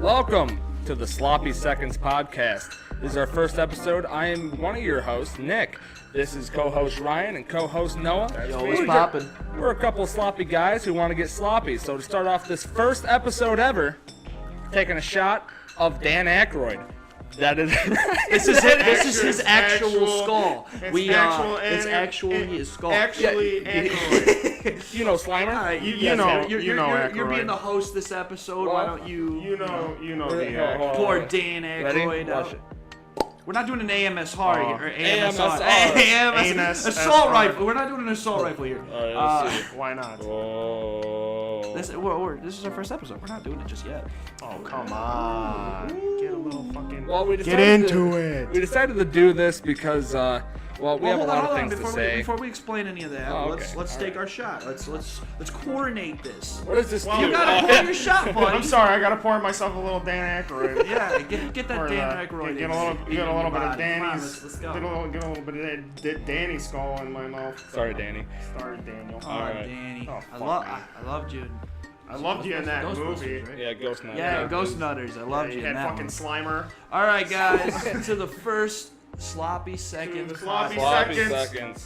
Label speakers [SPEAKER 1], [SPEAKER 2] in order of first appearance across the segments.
[SPEAKER 1] Welcome to the Sloppy Seconds podcast. This is our first episode. I am one of your hosts, Nick. This is co-host Ryan and co-host Noah.
[SPEAKER 2] Yo, what's poppin'?
[SPEAKER 1] We're a couple of sloppy guys who want to get sloppy. So to start off this first episode ever, taking a shot of Dan Aykroyd. That is
[SPEAKER 2] This is it. This is his actual skull.
[SPEAKER 3] It's
[SPEAKER 2] actually his skull.
[SPEAKER 3] Actually, Aykroyd.
[SPEAKER 1] You know Slimer?
[SPEAKER 2] You're being the host this episode. Why don't you?
[SPEAKER 3] You know the Aykroyd.
[SPEAKER 2] Poor Dan Aykroyd.
[SPEAKER 1] Ready? Watch it.
[SPEAKER 2] We're not doing an AMSR or
[SPEAKER 1] AMSR.
[SPEAKER 2] AMS assault rifle. We're not doing an assault rifle here.
[SPEAKER 1] Let's see.
[SPEAKER 3] Why not?
[SPEAKER 1] Oh.
[SPEAKER 2] This is our first episode. We're not doing it just yet.
[SPEAKER 3] Oh, come on. Get a little fucking...
[SPEAKER 1] Well, we
[SPEAKER 3] Get
[SPEAKER 1] decided
[SPEAKER 3] into it.
[SPEAKER 1] We decided to do this because, we have a lot of things to say.
[SPEAKER 2] Before we explain any of that,
[SPEAKER 1] okay.
[SPEAKER 2] let's take our shot. Let's coordinate this.
[SPEAKER 1] What is this?
[SPEAKER 3] Well,
[SPEAKER 2] You gotta pour your shot, buddy.
[SPEAKER 3] I'm sorry, I gotta pour myself a little Dan Aykroyd.
[SPEAKER 2] Yeah, get that
[SPEAKER 3] Or,
[SPEAKER 2] Dan Aykroyd.
[SPEAKER 3] Get a little bit of
[SPEAKER 2] Come on,
[SPEAKER 3] Danny's.
[SPEAKER 2] let's go.
[SPEAKER 3] Get a little bit of that Danny skull in my mouth.
[SPEAKER 1] Sorry, Danny.
[SPEAKER 3] Sorry, Daniel.
[SPEAKER 2] Oh,
[SPEAKER 1] Alright.
[SPEAKER 2] Danny.
[SPEAKER 3] Oh,
[SPEAKER 2] I
[SPEAKER 3] fuck.
[SPEAKER 2] loved you.
[SPEAKER 3] I loved you in that
[SPEAKER 2] Ghostbusters,
[SPEAKER 3] movie.
[SPEAKER 2] right?
[SPEAKER 1] Yeah, Ghost Knight.
[SPEAKER 2] Yeah, Ghost Nutters. I loved you
[SPEAKER 3] You
[SPEAKER 2] in
[SPEAKER 3] had
[SPEAKER 2] that
[SPEAKER 3] fucking
[SPEAKER 2] one.
[SPEAKER 3] Slimer.
[SPEAKER 2] All right, guys, to the first sloppy second.
[SPEAKER 3] To the sloppy
[SPEAKER 1] Sloppy
[SPEAKER 3] seconds.
[SPEAKER 1] seconds.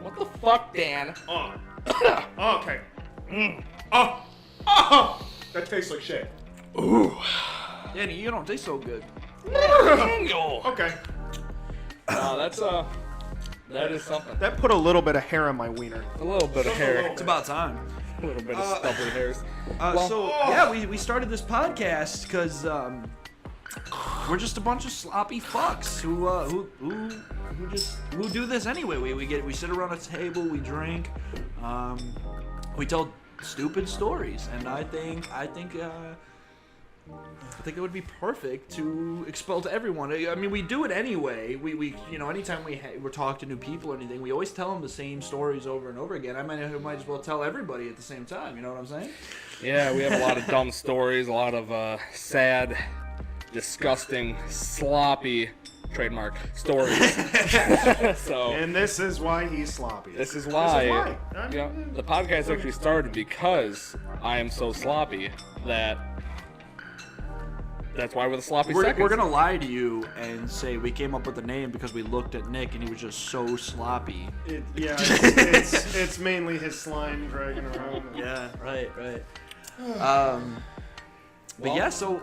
[SPEAKER 1] What the fuck, Dan?
[SPEAKER 3] Okay. Oh. That tastes like shit.
[SPEAKER 2] Danny, you don't taste so good.
[SPEAKER 1] Daniel.
[SPEAKER 3] Okay.
[SPEAKER 1] That is something.
[SPEAKER 3] That put a little bit of hair on my wiener.
[SPEAKER 1] A little bit of hair.
[SPEAKER 2] It's about time.
[SPEAKER 1] A little bit of stubbly hairs.
[SPEAKER 2] We started this podcast because we're just a bunch of sloppy fucks who do this anyway. We sit around a table, we drink, we tell stupid stories, and I think it would be perfect to expel to everyone. I mean, we do it anyway. We anytime we're talking to new people or anything, we always tell them the same stories over and over again. I might as well tell everybody at the same time. You know what I'm saying?
[SPEAKER 1] Yeah, we have a lot of dumb stories, a lot of sad, disgusting, sloppy trademark stories. So
[SPEAKER 3] And this is why he's sloppy.
[SPEAKER 1] this is why,
[SPEAKER 3] This is why.
[SPEAKER 1] the podcast actually started because I am so sloppy that's why we're the sloppy seconds.
[SPEAKER 2] We're gonna lie to you and say we came up with the name because we looked at Nick and he was just so sloppy.
[SPEAKER 3] It's mainly his slime dragging around.
[SPEAKER 2] Yeah, right. But
[SPEAKER 1] Well-
[SPEAKER 2] yeah, so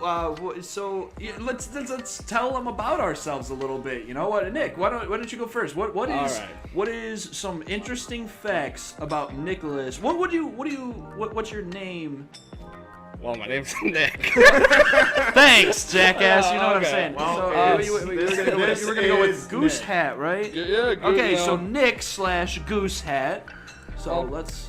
[SPEAKER 2] let's tell them about ourselves a little bit. You know what, Nick? Why don't you go first? What is some interesting facts about Nicholas? What's your name?
[SPEAKER 1] Well, my name's Nick.
[SPEAKER 2] Thanks, jackass. You know what I'm
[SPEAKER 1] Okay.
[SPEAKER 2] saying.
[SPEAKER 3] Well,
[SPEAKER 2] So,
[SPEAKER 3] this
[SPEAKER 2] you were gonna go
[SPEAKER 3] is
[SPEAKER 2] with Goose
[SPEAKER 3] Nick.
[SPEAKER 2] Hat, right?
[SPEAKER 1] Yeah, good,
[SPEAKER 2] Okay, so Nick/Goose Hat. So let's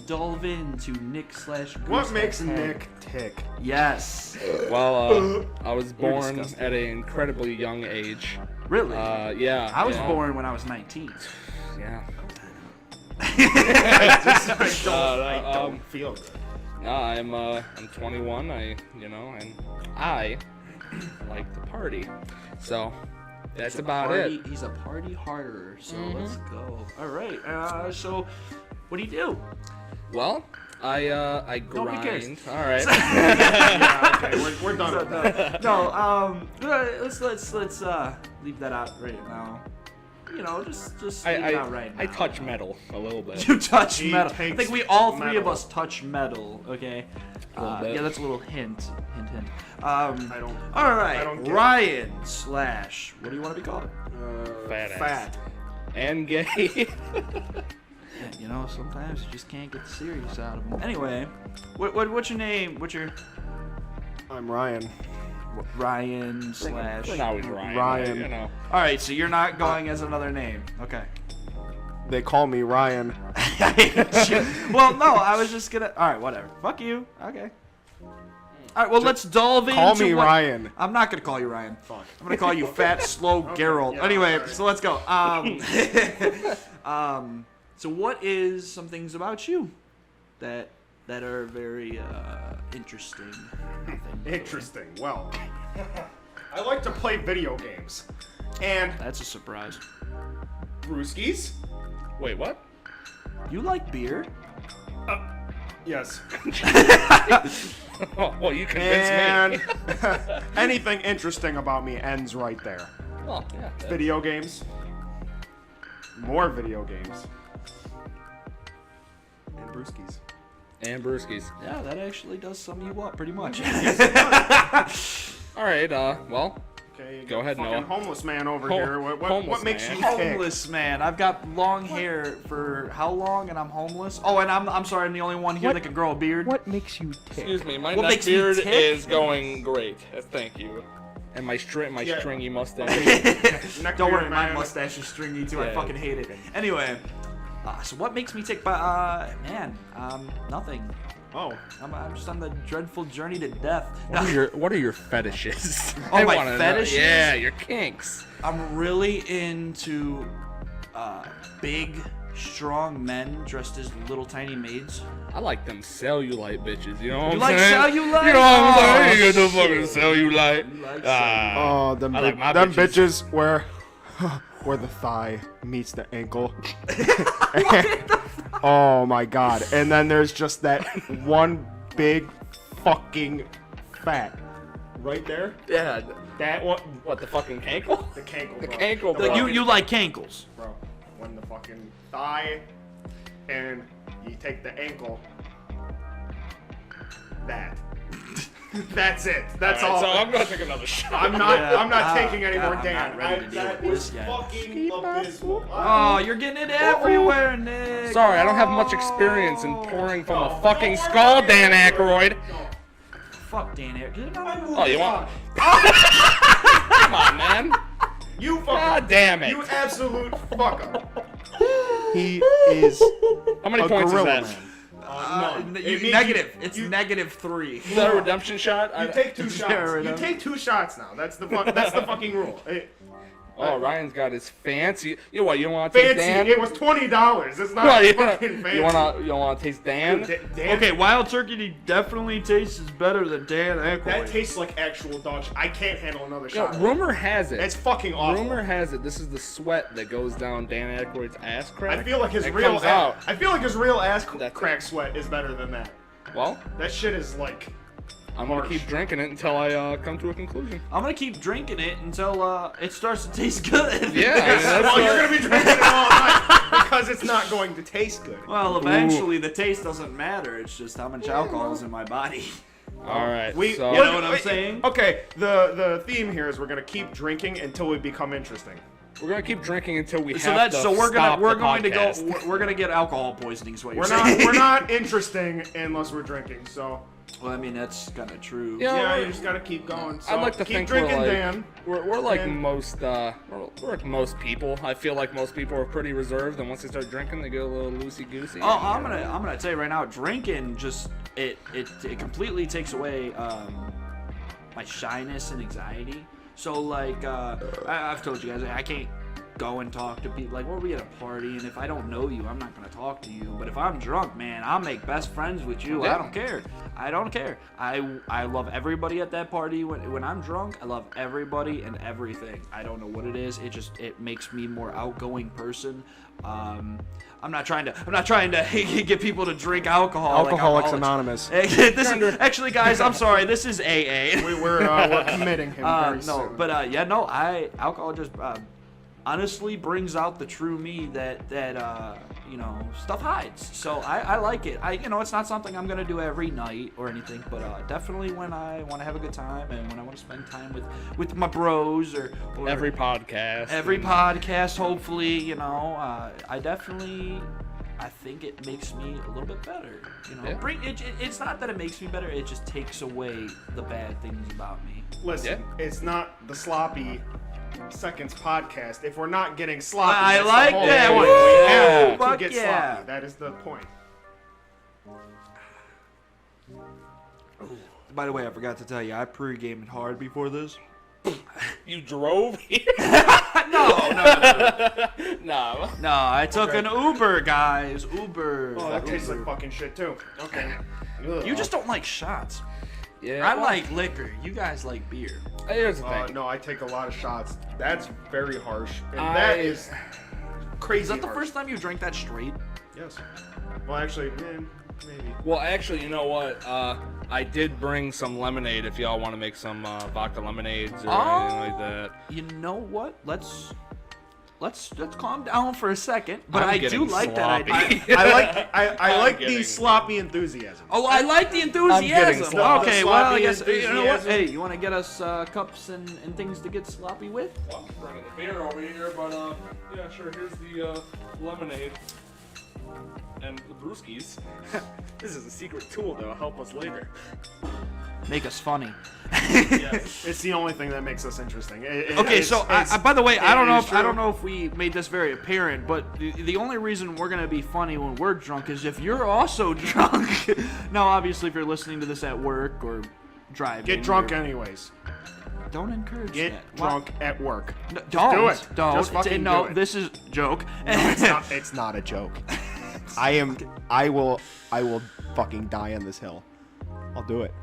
[SPEAKER 2] delve into Nick/Goose Hat.
[SPEAKER 3] What makes Nick tick?
[SPEAKER 2] Yes.
[SPEAKER 1] Well, I was born
[SPEAKER 2] disgusting.
[SPEAKER 1] at an incredibly young age.
[SPEAKER 2] Really?
[SPEAKER 1] Yeah.
[SPEAKER 2] I was
[SPEAKER 1] yeah.
[SPEAKER 2] born when I was 19.
[SPEAKER 1] Yeah.
[SPEAKER 3] I don't feel good.
[SPEAKER 1] No, I'm 21. And I like to party. So that's about it.
[SPEAKER 2] He's a party harder. So let's go. All right. So what do you do?
[SPEAKER 1] Well, I
[SPEAKER 2] Nobody cares.
[SPEAKER 1] grind. All right.
[SPEAKER 3] Yeah, okay, we're done with that.
[SPEAKER 2] No. Let's leave that out right now. Just leave it out right now.
[SPEAKER 1] I touch metal a little bit.
[SPEAKER 2] You touch
[SPEAKER 3] He
[SPEAKER 2] metal. I
[SPEAKER 3] takes
[SPEAKER 2] think we all three of
[SPEAKER 3] metal.
[SPEAKER 2] us touch metal. Okay.
[SPEAKER 1] A little bit.
[SPEAKER 2] Yeah, that's a little hint. Hint.
[SPEAKER 3] I don't.
[SPEAKER 2] All right.
[SPEAKER 3] I don't get it.
[SPEAKER 2] Ryan / what do you want to be called?
[SPEAKER 1] Fat ass.
[SPEAKER 3] Fat.
[SPEAKER 1] And gay.
[SPEAKER 2] Sometimes you just can't get the serious out of them. Anyway, what's your name?
[SPEAKER 3] I'm Ryan.
[SPEAKER 2] Ryan /
[SPEAKER 1] We're not always Ryan.
[SPEAKER 3] Ryan.
[SPEAKER 2] All right, so you're not going as another name. Okay.
[SPEAKER 3] They call me Ryan.
[SPEAKER 2] Well, no, I was just gonna. All right, whatever. Fuck you. Okay. All right, well, let's delve into.
[SPEAKER 3] Call me Ryan.
[SPEAKER 2] I'm not gonna call you Ryan.
[SPEAKER 3] Fuck.
[SPEAKER 2] I'm gonna call you Fat Slow Geralt.
[SPEAKER 3] yeah,
[SPEAKER 2] Anyway,
[SPEAKER 3] alright.
[SPEAKER 2] so let's go. So what is some things about you that are very interesting?
[SPEAKER 3] Interesting. Well, I like to play video games. And
[SPEAKER 2] That's a surprise.
[SPEAKER 3] brewskis.
[SPEAKER 1] Wait, what?
[SPEAKER 2] You like beer?
[SPEAKER 3] Yes.
[SPEAKER 1] Oh, well, you convinced me.
[SPEAKER 3] And anything interesting about me ends right there.
[SPEAKER 1] Well, yeah.
[SPEAKER 3] Video games. More video games. And brewskis.
[SPEAKER 1] And brewskis.
[SPEAKER 2] Yeah, that actually does sum you up pretty much.
[SPEAKER 1] All right. Well,
[SPEAKER 3] Okay, you
[SPEAKER 1] Go
[SPEAKER 3] got
[SPEAKER 1] ahead,
[SPEAKER 3] fucking
[SPEAKER 1] Noah.
[SPEAKER 3] homeless man over
[SPEAKER 1] Ho-
[SPEAKER 3] here. What
[SPEAKER 1] homeless
[SPEAKER 3] makes
[SPEAKER 1] man.
[SPEAKER 3] you tick?
[SPEAKER 2] Homeless man. I've got long hair for how long, and I'm homeless. Oh, and I'm sorry, I'm the only one here that can grow a beard.
[SPEAKER 4] What makes you tick?
[SPEAKER 1] excuse me. My
[SPEAKER 2] What
[SPEAKER 1] neck
[SPEAKER 2] makes me
[SPEAKER 1] beard
[SPEAKER 2] tick?
[SPEAKER 1] is going great. Thank you. And my
[SPEAKER 3] Yeah.
[SPEAKER 1] stringy mustache.
[SPEAKER 3] Neck
[SPEAKER 2] Don't worry,
[SPEAKER 3] beard,
[SPEAKER 2] my
[SPEAKER 3] man.
[SPEAKER 2] mustache is stringy too. I
[SPEAKER 1] Yeah.
[SPEAKER 2] fucking hate it. Anyway, so what makes me tick? Man, nothing.
[SPEAKER 3] Oh,
[SPEAKER 2] I'm just on the dreadful journey to death.
[SPEAKER 1] What are your fetishes?
[SPEAKER 2] Oh,
[SPEAKER 1] I
[SPEAKER 2] my
[SPEAKER 1] wanna know.
[SPEAKER 2] fetishes?
[SPEAKER 1] Yeah, your kinks.
[SPEAKER 2] I'm really into big, strong men dressed as little tiny maids.
[SPEAKER 1] I like them cellulite bitches. You know what
[SPEAKER 2] You
[SPEAKER 1] I'm
[SPEAKER 2] like
[SPEAKER 1] saying?
[SPEAKER 2] cellulite?
[SPEAKER 1] You know what I'm saying?
[SPEAKER 2] Oh,
[SPEAKER 1] You get the
[SPEAKER 2] shit.
[SPEAKER 1] fucking cellulite.
[SPEAKER 2] You like
[SPEAKER 3] oh, them,
[SPEAKER 1] I like my
[SPEAKER 3] them
[SPEAKER 1] bitches.
[SPEAKER 3] bitches where the thigh meets the ankle. Oh my god! And then there's just that one big fucking fat right there.
[SPEAKER 1] Yeah.
[SPEAKER 3] That one,
[SPEAKER 1] What, the fucking cankle?
[SPEAKER 3] the cankle.
[SPEAKER 1] The
[SPEAKER 3] bro.
[SPEAKER 1] cankle,
[SPEAKER 3] The
[SPEAKER 1] bro.
[SPEAKER 2] You like cankles?
[SPEAKER 3] bro. When the fucking thigh and you take the ankle. That. That's it. That's all.
[SPEAKER 1] So I'm gonna take another shot.
[SPEAKER 3] I'm not.
[SPEAKER 2] Yeah.
[SPEAKER 3] I'm not
[SPEAKER 2] Ah,
[SPEAKER 3] taking any
[SPEAKER 2] God,
[SPEAKER 3] more,
[SPEAKER 2] I'm
[SPEAKER 3] Dan.
[SPEAKER 2] not ready to deal
[SPEAKER 3] That
[SPEAKER 2] with
[SPEAKER 3] was
[SPEAKER 2] this yet.
[SPEAKER 3] fucking abysmal.
[SPEAKER 2] Oh, you're getting it everywhere, Nick.
[SPEAKER 1] Sorry, I don't have much experience in pouring from a fucking skull, Dan Aykroyd.
[SPEAKER 2] Fuck Dan Air.
[SPEAKER 1] Oh, you want? Come on, man.
[SPEAKER 3] You fucking.
[SPEAKER 1] God damn it.
[SPEAKER 3] You absolute fucker. He is
[SPEAKER 1] How many
[SPEAKER 3] a
[SPEAKER 1] points is
[SPEAKER 3] gorilla
[SPEAKER 1] that?
[SPEAKER 3] man. None. It means
[SPEAKER 2] Negative.
[SPEAKER 3] you-
[SPEAKER 2] It's
[SPEAKER 3] you-
[SPEAKER 2] -3.
[SPEAKER 1] Is that a redemption shot?
[SPEAKER 3] You take 2 shots.
[SPEAKER 2] right
[SPEAKER 3] You
[SPEAKER 2] on.
[SPEAKER 3] take 2 shots now. That's the fucking rule.
[SPEAKER 1] Oh, Ryan's got his fancy. You know what? You don't want to taste
[SPEAKER 3] Fancy.
[SPEAKER 1] Dan?
[SPEAKER 3] It was $20. It's not
[SPEAKER 1] Well, yeah.
[SPEAKER 3] fucking fancy.
[SPEAKER 1] You want to taste Dan?
[SPEAKER 3] Dan,
[SPEAKER 2] Okay, Wild Turkey definitely tastes better than Dan Aykroyd.
[SPEAKER 3] that tastes like actual dog shit. I can't handle another
[SPEAKER 1] Yo,
[SPEAKER 3] shot.
[SPEAKER 1] rumor has it.
[SPEAKER 3] It's fucking awful.
[SPEAKER 1] Rumor has it. This is the sweat that goes down Dan Aykroyd's ass crack.
[SPEAKER 3] I feel like his
[SPEAKER 1] It
[SPEAKER 3] real
[SPEAKER 1] comes out.
[SPEAKER 3] I feel like his real ass
[SPEAKER 1] That's
[SPEAKER 3] crack sweat is better than that.
[SPEAKER 1] Well,
[SPEAKER 3] That shit is like.
[SPEAKER 1] I'm gonna
[SPEAKER 3] Harsh.
[SPEAKER 1] keep drinking it until I come to a conclusion.
[SPEAKER 2] I'm gonna keep drinking it until it starts to taste good.
[SPEAKER 1] Yeah, I mean, that's
[SPEAKER 3] Well, you're gonna be drinking it all night because it's not going to taste good.
[SPEAKER 2] Well, eventually the taste doesn't matter. It's just how much alcohol is in my body.
[SPEAKER 1] All right.
[SPEAKER 3] We,
[SPEAKER 1] so,
[SPEAKER 2] You know what I'm saying?
[SPEAKER 3] Okay, the theme here is we're gonna keep drinking until we become interesting.
[SPEAKER 1] we're gonna keep drinking until we
[SPEAKER 2] So
[SPEAKER 1] have
[SPEAKER 2] that's
[SPEAKER 1] to
[SPEAKER 2] we're
[SPEAKER 1] stop
[SPEAKER 2] going
[SPEAKER 1] the
[SPEAKER 2] to go.
[SPEAKER 1] podcast.
[SPEAKER 2] We're gonna get alcohol poisoning. Is what you're
[SPEAKER 3] We're
[SPEAKER 2] saying?
[SPEAKER 3] not we're not interesting unless we're drinking. So
[SPEAKER 2] Well, I mean that's kind of true.
[SPEAKER 1] Yeah.
[SPEAKER 3] yeah,
[SPEAKER 1] we're-
[SPEAKER 3] you just gotta keep going. So
[SPEAKER 1] I'd like to
[SPEAKER 3] keep
[SPEAKER 1] think
[SPEAKER 3] drinking,
[SPEAKER 1] we're like
[SPEAKER 3] Dan.
[SPEAKER 1] we're like
[SPEAKER 3] And-
[SPEAKER 1] most we're like most people. I feel like most people are pretty reserved, and once they start drinking, they get a little loosey goosey.
[SPEAKER 2] Oh, I'm gonna tell you right now, drinking just it completely takes away my shyness and anxiety. So like I've told you guys I can't go and talk to people. Like we'll be at a party, and if I don't know you, I'm not gonna talk to you. But if I'm drunk, man, I'll make best friends with you.
[SPEAKER 1] Yeah.
[SPEAKER 2] I don't care. I don't care. I love everybody at that party. When I'm drunk, I love everybody and everything. I don't know what it is. It makes me a more outgoing person. I'm not trying to get people to drink alcohol. like
[SPEAKER 3] Alcoholics
[SPEAKER 2] alcoholics.
[SPEAKER 3] Anonymous.
[SPEAKER 2] Actually, guys, I'm sorry. This is AA.
[SPEAKER 3] We're committing him very soon.
[SPEAKER 2] Alcohol just honestly brings out the true me that stuff hides. So I like it. It's not something I'm gonna do every night or anything, but definitely when I want to have a good time and when I want to spend time with my bros or
[SPEAKER 1] every podcast.
[SPEAKER 2] every podcast. Hopefully, I think it makes me a little bit better.
[SPEAKER 1] Yeah.
[SPEAKER 2] It's not that it makes me better. It just takes away the bad things about me.
[SPEAKER 3] Listen,
[SPEAKER 1] Yeah.
[SPEAKER 3] it's not the sloppy seconds podcast. If we're not getting sloppy,
[SPEAKER 2] I
[SPEAKER 3] that's the
[SPEAKER 2] like
[SPEAKER 3] whole
[SPEAKER 2] that.
[SPEAKER 3] point.
[SPEAKER 1] Woo!
[SPEAKER 3] We have to
[SPEAKER 2] Fuck
[SPEAKER 3] get
[SPEAKER 2] yeah.
[SPEAKER 3] sloppy. That is the point.
[SPEAKER 2] By the way, I forgot to tell you, I pre-gamed hard before this.
[SPEAKER 1] You drove here?
[SPEAKER 2] No.
[SPEAKER 1] No.
[SPEAKER 2] No, I took an Uber, guys. Uber.
[SPEAKER 3] Oh, that tastes like fucking shit too. Okay. Ugh.
[SPEAKER 2] You just don't like shots.
[SPEAKER 1] Yeah.
[SPEAKER 2] I
[SPEAKER 1] well,
[SPEAKER 2] like liquor. You guys like beer.
[SPEAKER 1] Here's the thing.
[SPEAKER 3] No, I take a lot of shots. That's very harsh, and
[SPEAKER 1] I-
[SPEAKER 3] that is crazy.
[SPEAKER 2] Is that the
[SPEAKER 3] harsh.
[SPEAKER 2] first time you drank that straight?
[SPEAKER 3] Yes. Well, actually, man, maybe.
[SPEAKER 1] Well, actually, you know what? I did bring some lemonade if y'all want to make some vodka lemonades or anything like that.
[SPEAKER 2] You know what? Let's calm down for a second. But
[SPEAKER 1] I'm
[SPEAKER 2] I do
[SPEAKER 1] getting
[SPEAKER 2] like
[SPEAKER 1] sloppy.
[SPEAKER 2] that idea.
[SPEAKER 3] I like
[SPEAKER 1] getting-
[SPEAKER 3] the sloppy enthusisim.
[SPEAKER 2] Oh, I like the
[SPEAKER 1] getting
[SPEAKER 2] enthusiasm.
[SPEAKER 1] sloppy.
[SPEAKER 2] Okay, well, I
[SPEAKER 3] Sloppy
[SPEAKER 2] guess you know what?
[SPEAKER 3] enthusiasm.
[SPEAKER 2] Hey, you want to get us cups and things to get sloppy with?
[SPEAKER 1] Well, I'm bringing the beer over here, but yeah, sure. Here's the lemonade and the brewskis. This is a secret tool that'll help us later.
[SPEAKER 2] Make us funny.
[SPEAKER 1] Yes.
[SPEAKER 3] It's the only thing that makes us interesting.
[SPEAKER 2] Okay, so by the way, I don't
[SPEAKER 3] true.
[SPEAKER 2] know if we made this very apparent, but the only reason we're gonna be funny when we're drunk is if you're also drunk. Now, obviously, if you're listening to this at work or driving,
[SPEAKER 3] Get drunk
[SPEAKER 2] or-
[SPEAKER 3] anyways.
[SPEAKER 2] Don't encourage
[SPEAKER 3] Get
[SPEAKER 2] that.
[SPEAKER 3] drunk at work.
[SPEAKER 2] No, don't.
[SPEAKER 3] do it.
[SPEAKER 2] Don't.
[SPEAKER 3] Just fucking
[SPEAKER 2] no,
[SPEAKER 3] do it.
[SPEAKER 2] this is joke.
[SPEAKER 3] It's not a joke. I will fucking die on this hill. I'll do it.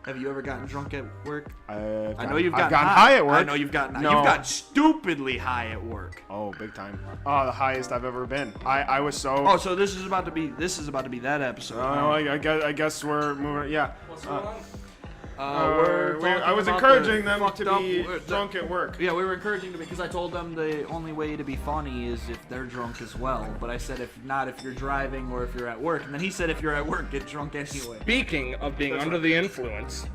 [SPEAKER 2] Have you ever gotten drunk at work?
[SPEAKER 3] I
[SPEAKER 2] know you've
[SPEAKER 3] I've
[SPEAKER 2] gotten
[SPEAKER 3] high at work.
[SPEAKER 2] I know you've gotten.
[SPEAKER 3] No.
[SPEAKER 2] You've gotten stupidly high at work.
[SPEAKER 3] Oh, big time. Oh, the highest I've ever been. I was so.
[SPEAKER 2] Oh, so this is about to be that episode.
[SPEAKER 3] I guess we're moving. Yeah.
[SPEAKER 1] What's going on?
[SPEAKER 3] I was encouraging them to be drunk at work.
[SPEAKER 2] Yeah, we were encouraging them because I told them the only way to be funny is if they're drunk as well. But I said if you're driving or if you're at work. And then he said if you're at work, get drunk anyway.
[SPEAKER 1] Speaking of being under the influence,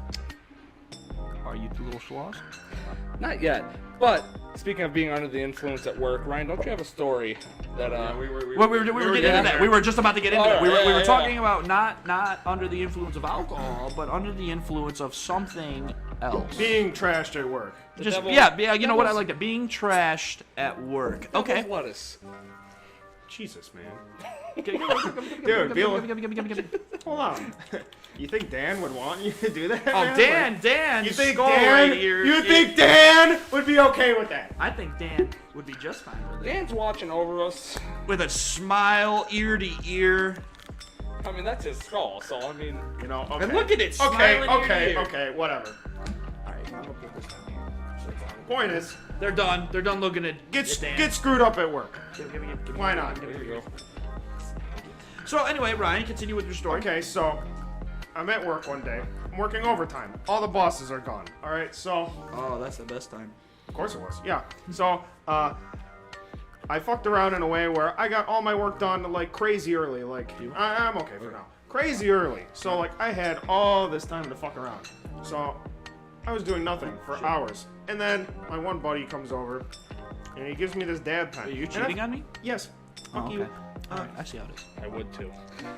[SPEAKER 2] Are you two little schloss?
[SPEAKER 1] not yet. But speaking of being under the influence at work, Ryan, don't you have a story that
[SPEAKER 3] we were
[SPEAKER 2] Well, we were getting into that. We were just about to get into it. We were
[SPEAKER 1] yeah.
[SPEAKER 2] talking about not under the influence of alcohol, but under the influence of something else.
[SPEAKER 3] being trashed at work.
[SPEAKER 2] Just
[SPEAKER 1] devil-
[SPEAKER 2] yeah. You know what? I
[SPEAKER 1] devil's-
[SPEAKER 2] like it. Being trashed at work. Okay.
[SPEAKER 1] lettuce.
[SPEAKER 3] Jesus, man.
[SPEAKER 2] Dude,
[SPEAKER 3] Hold on. You think Dan would want you to do that?
[SPEAKER 2] Oh,
[SPEAKER 3] man?
[SPEAKER 2] Dan,
[SPEAKER 3] You think
[SPEAKER 2] skull
[SPEAKER 3] Dan?
[SPEAKER 2] right here.
[SPEAKER 3] You think Dan would be okay with that?
[SPEAKER 2] I think Dan would be just fine with it.
[SPEAKER 1] Dan's watching over us.
[SPEAKER 2] With a smile, ear to ear.
[SPEAKER 1] I mean, that's his skull, so I mean,
[SPEAKER 3] You know. Okay.
[SPEAKER 2] And look at it,
[SPEAKER 3] Okay.
[SPEAKER 2] smiling ear to
[SPEAKER 3] Okay.
[SPEAKER 2] ear.
[SPEAKER 3] Okay. Whatever.
[SPEAKER 2] All right, I'm gonna put this down here.
[SPEAKER 3] Point is,
[SPEAKER 2] They're done. They're done looking at Dan.
[SPEAKER 3] get screwed up at work.
[SPEAKER 2] Give me-
[SPEAKER 3] Why not?
[SPEAKER 1] there you go.
[SPEAKER 2] So anyway, Ryan, continue with your story.
[SPEAKER 3] Okay, so I'm at work one day. I'm working overtime. All the bosses are gone. All right, so
[SPEAKER 2] Oh, that's the best time.
[SPEAKER 3] of course it was. Yeah. So I fucked around in a way where I got all my work done like crazy early. Like I'm okay for now. Crazy early. So like I had all this time to fuck around. So I was doing nothing for hours. And then my one buddy comes over and he gives me this dab pen.
[SPEAKER 2] Are you
[SPEAKER 3] And
[SPEAKER 2] cheating on me?
[SPEAKER 3] Yes.
[SPEAKER 2] Oh,
[SPEAKER 3] Fuck
[SPEAKER 2] okay.
[SPEAKER 3] you.
[SPEAKER 2] All right, I see how it is.
[SPEAKER 1] I would too.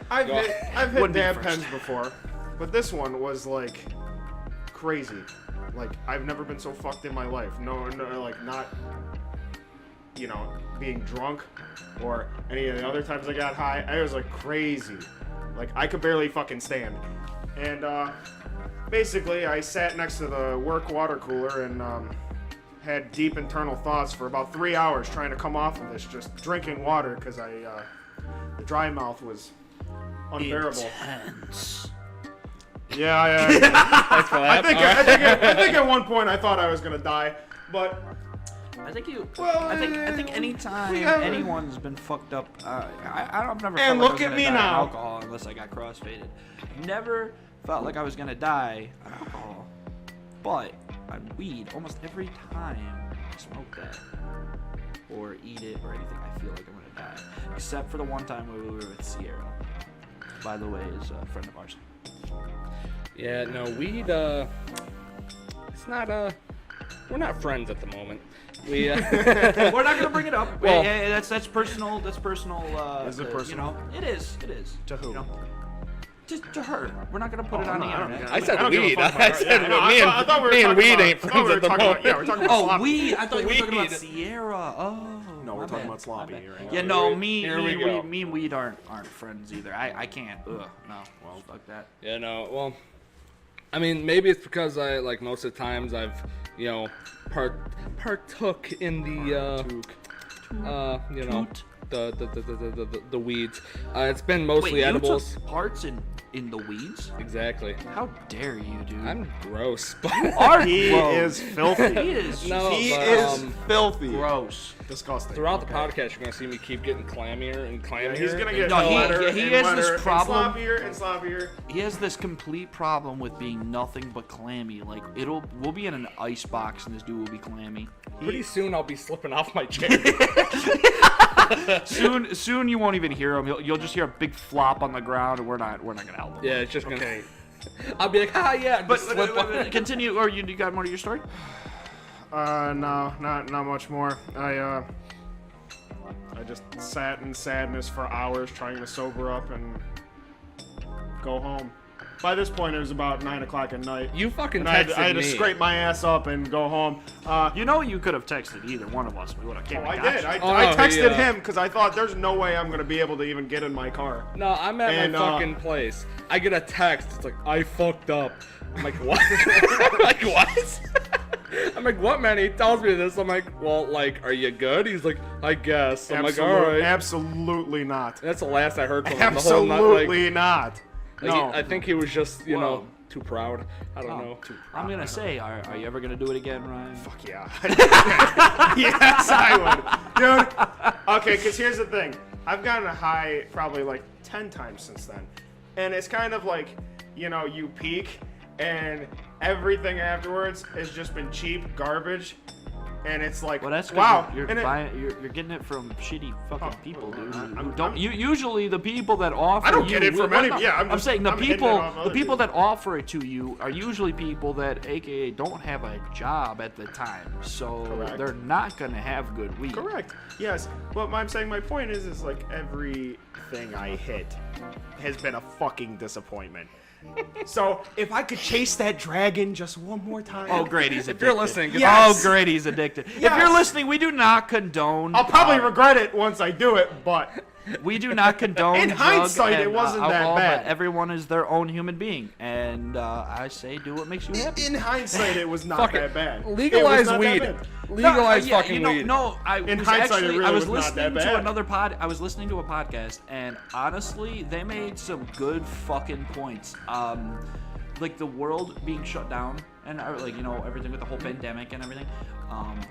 [SPEAKER 3] I've
[SPEAKER 1] Go.
[SPEAKER 3] hit
[SPEAKER 2] Wouldn't be
[SPEAKER 3] dab
[SPEAKER 2] first.
[SPEAKER 3] pens before, but this one was like crazy. Like I've never been so fucked in my life. No, like not, you know, being drunk or any of the other times I got high. I was like crazy. Like I could barely fucking stand. And basically, I sat next to the work water cooler and had deep internal thoughts for about 3 hours trying to come off of this, just drinking water because the dry mouth was unbearable.
[SPEAKER 2] Intense.
[SPEAKER 3] Yeah.
[SPEAKER 1] Thanks for that.
[SPEAKER 3] I think at one point I thought I was gonna die, but
[SPEAKER 2] I think you.
[SPEAKER 3] Well,
[SPEAKER 2] I think anytime
[SPEAKER 3] we have-
[SPEAKER 2] I've been fucked up, I've never.
[SPEAKER 3] And
[SPEAKER 2] felt like
[SPEAKER 3] look
[SPEAKER 2] I was
[SPEAKER 3] at
[SPEAKER 2] gonna
[SPEAKER 3] me
[SPEAKER 2] die on
[SPEAKER 3] now.
[SPEAKER 2] Alcohol, unless I got crossfaded. Never felt like I was gonna die on alcohol, but on weed, almost every time I smoke that or eat it or anything, I feel like I'm gonna die. Except for the one time we were with Sierra. By the way, is a friend of ours.
[SPEAKER 1] Yeah, no, weed, it's not, we're not friends at the moment. We,
[SPEAKER 2] We're not gonna bring it up.
[SPEAKER 1] Well-
[SPEAKER 2] Hey, that's personal. That's personal.
[SPEAKER 3] Is it
[SPEAKER 2] You
[SPEAKER 3] personal?
[SPEAKER 2] know, it is. It is.
[SPEAKER 3] To who?
[SPEAKER 2] You know, just to her. We're not gonna put it on the internet.
[SPEAKER 1] I said
[SPEAKER 3] don't give a
[SPEAKER 1] weed.
[SPEAKER 3] fuck about
[SPEAKER 1] I
[SPEAKER 3] her.
[SPEAKER 1] said
[SPEAKER 3] Yeah, no,
[SPEAKER 1] me
[SPEAKER 3] I thought we were
[SPEAKER 1] and
[SPEAKER 3] talking
[SPEAKER 1] weed
[SPEAKER 3] about-
[SPEAKER 1] ain't
[SPEAKER 3] I thought we
[SPEAKER 1] friends
[SPEAKER 3] were
[SPEAKER 1] at the
[SPEAKER 3] talking about-
[SPEAKER 1] moment.
[SPEAKER 3] Yeah, we're talking about
[SPEAKER 2] Oh,
[SPEAKER 3] sloppy.
[SPEAKER 2] weed. I thought you were talking about
[SPEAKER 1] Weed.
[SPEAKER 2] Sierra. Oh.
[SPEAKER 3] No, we're
[SPEAKER 2] my
[SPEAKER 3] talking
[SPEAKER 2] bad.
[SPEAKER 3] about sloppy
[SPEAKER 2] My bad.
[SPEAKER 3] right now.
[SPEAKER 2] Yeah, no,
[SPEAKER 1] Here we go.
[SPEAKER 2] me and weed aren't friends either. I can't. Ugh, no. Well, fuck that.
[SPEAKER 1] Yeah, no, well, I mean, maybe it's because I, like, most of the times I've, you know, partook in the, you know,
[SPEAKER 2] Toot.
[SPEAKER 1] the weeds. It's been mostly
[SPEAKER 2] Wait,
[SPEAKER 1] edibles.
[SPEAKER 2] you took parts in in the weeds?
[SPEAKER 1] Exactly.
[SPEAKER 2] How dare you, dude?
[SPEAKER 1] I'm gross.
[SPEAKER 3] He is filthy.
[SPEAKER 2] He is
[SPEAKER 1] No,
[SPEAKER 3] He
[SPEAKER 1] but,
[SPEAKER 3] is filthy.
[SPEAKER 2] gross.
[SPEAKER 3] Disgusting.
[SPEAKER 1] throughout the podcast, you're gonna see me keep getting clammier and clammier.
[SPEAKER 3] He's gonna get
[SPEAKER 2] No, he-
[SPEAKER 3] wetter
[SPEAKER 2] he
[SPEAKER 3] and
[SPEAKER 2] has
[SPEAKER 3] wetter
[SPEAKER 2] this problem.
[SPEAKER 3] and sloppier and sloppier.
[SPEAKER 2] He has this complete problem with being nothing but clammy. Like we'll be in an ice box and this dude will be clammy.
[SPEAKER 1] Pretty soon I'll be slipping off my chair.
[SPEAKER 2] Soon you won't even hear him. You'll just hear a big flop on the ground, and we're not gonna help him.
[SPEAKER 1] Yeah, it's just gonna.
[SPEAKER 3] Okay.
[SPEAKER 1] I'll be like, yeah.
[SPEAKER 2] But
[SPEAKER 1] Just slip on.
[SPEAKER 2] continue. Or you got more to your story?
[SPEAKER 3] No, not much more. I just sat in sadness for hours trying to sober up and go home. By this point, it was about 9 o'clock at night.
[SPEAKER 1] You fucking
[SPEAKER 3] And I
[SPEAKER 1] texted
[SPEAKER 3] had to
[SPEAKER 1] me.
[SPEAKER 3] scrape my ass up and go home.
[SPEAKER 2] You know you could have texted either one of us. We would have came.
[SPEAKER 3] I
[SPEAKER 2] and got
[SPEAKER 3] did.
[SPEAKER 2] you.
[SPEAKER 3] I
[SPEAKER 1] no,
[SPEAKER 3] texted
[SPEAKER 1] he,
[SPEAKER 3] him because I thought there's no way I'm gonna be able to even get in my car.
[SPEAKER 1] No, I'm at
[SPEAKER 3] And,
[SPEAKER 1] my fucking place. I get a text. It's like, I fucked up. I'm like, what? I'm like, what? I'm like, what, man? He tells me this. I'm like, well, like, are you good? He's like, I guess. I'm like, all right.
[SPEAKER 3] Absolutely not.
[SPEAKER 1] That's the last I heard from him. The whole night,
[SPEAKER 3] Absolutely not.
[SPEAKER 1] like,
[SPEAKER 3] No.
[SPEAKER 1] I think he was just, you
[SPEAKER 2] Whoa.
[SPEAKER 1] know, too proud. I don't know.
[SPEAKER 2] I'm gonna say, are you ever gonna do it again, Ryan?
[SPEAKER 3] Fuck yeah. Yes, I would. Dude. Okay, because here's the thing. I've gotten high probably like 10 times since then. And it's kind of like, you know, you peak and everything afterwards has just been cheap garbage. And it's like,
[SPEAKER 2] Well, that's 'cause
[SPEAKER 3] wow.
[SPEAKER 2] You're,
[SPEAKER 3] And it-
[SPEAKER 2] you're getting it from shitty fucking people, dude.
[SPEAKER 3] I'm-
[SPEAKER 2] Don't you? Usually, the people that offer
[SPEAKER 3] I don't
[SPEAKER 2] you,
[SPEAKER 3] get it from
[SPEAKER 2] well,
[SPEAKER 3] any-
[SPEAKER 2] no,
[SPEAKER 3] yeah, I'm
[SPEAKER 2] I'm
[SPEAKER 3] just-
[SPEAKER 2] saying the
[SPEAKER 3] I'm hitting it
[SPEAKER 2] people,
[SPEAKER 3] off
[SPEAKER 2] the
[SPEAKER 3] other
[SPEAKER 2] people
[SPEAKER 3] people.
[SPEAKER 2] that offer it to you are usually people that, AKA, don't have a job at the time, so
[SPEAKER 3] Correct.
[SPEAKER 2] they're not gonna have good weed.
[SPEAKER 3] Correct. Yes. But I'm saying my point is like everything I hit has been a fucking disappointment. So if I could chase that dragon just one more time.
[SPEAKER 2] Oh, great, he's
[SPEAKER 1] If
[SPEAKER 2] addicted.
[SPEAKER 1] you're listening, get
[SPEAKER 3] Yes.
[SPEAKER 2] Oh, great, he's addicted. If
[SPEAKER 3] Yes.
[SPEAKER 2] you're listening, we do not condone.
[SPEAKER 3] I'll probably regret it once I do it, but
[SPEAKER 2] We do not condone.
[SPEAKER 3] In
[SPEAKER 2] drug
[SPEAKER 3] hindsight, it
[SPEAKER 2] and,
[SPEAKER 3] wasn't that
[SPEAKER 2] alcohol,
[SPEAKER 3] bad.
[SPEAKER 2] But everyone is their own human being, and I say do what makes you happy.
[SPEAKER 3] in hindsight, it was not
[SPEAKER 1] Fuck
[SPEAKER 3] that
[SPEAKER 1] it.
[SPEAKER 3] bad. It was
[SPEAKER 1] Legalize
[SPEAKER 3] not that
[SPEAKER 1] weed.
[SPEAKER 3] bad.
[SPEAKER 1] Legalize
[SPEAKER 2] yeah,
[SPEAKER 1] fucking
[SPEAKER 2] you know,
[SPEAKER 1] weed.
[SPEAKER 2] No, I
[SPEAKER 3] In
[SPEAKER 2] was
[SPEAKER 3] hindsight, it
[SPEAKER 2] actually,
[SPEAKER 3] really
[SPEAKER 2] I was
[SPEAKER 3] was not that
[SPEAKER 2] listening to
[SPEAKER 3] bad.
[SPEAKER 2] another pod. I was listening to a podcast, and honestly, they made some good fucking points. Like the world being shut down, and like, you know, everything with the whole pandemic and everything.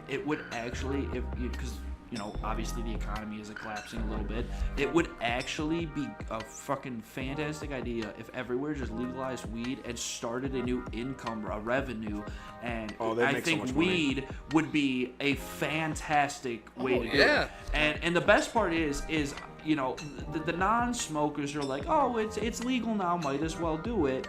[SPEAKER 2] It would actually, because you know, obviously the economy is collapsing a little bit. It would actually be a fucking fantastic idea if everywhere just legalized weed and started a new income, a revenue, and
[SPEAKER 3] Oh, they'd
[SPEAKER 2] I
[SPEAKER 3] make so
[SPEAKER 2] think
[SPEAKER 3] much money.
[SPEAKER 2] weed would be a fantastic way to do
[SPEAKER 1] yeah.
[SPEAKER 2] it. And the best part is you know, the non-smokers are like, oh, it's legal now, might as well do it.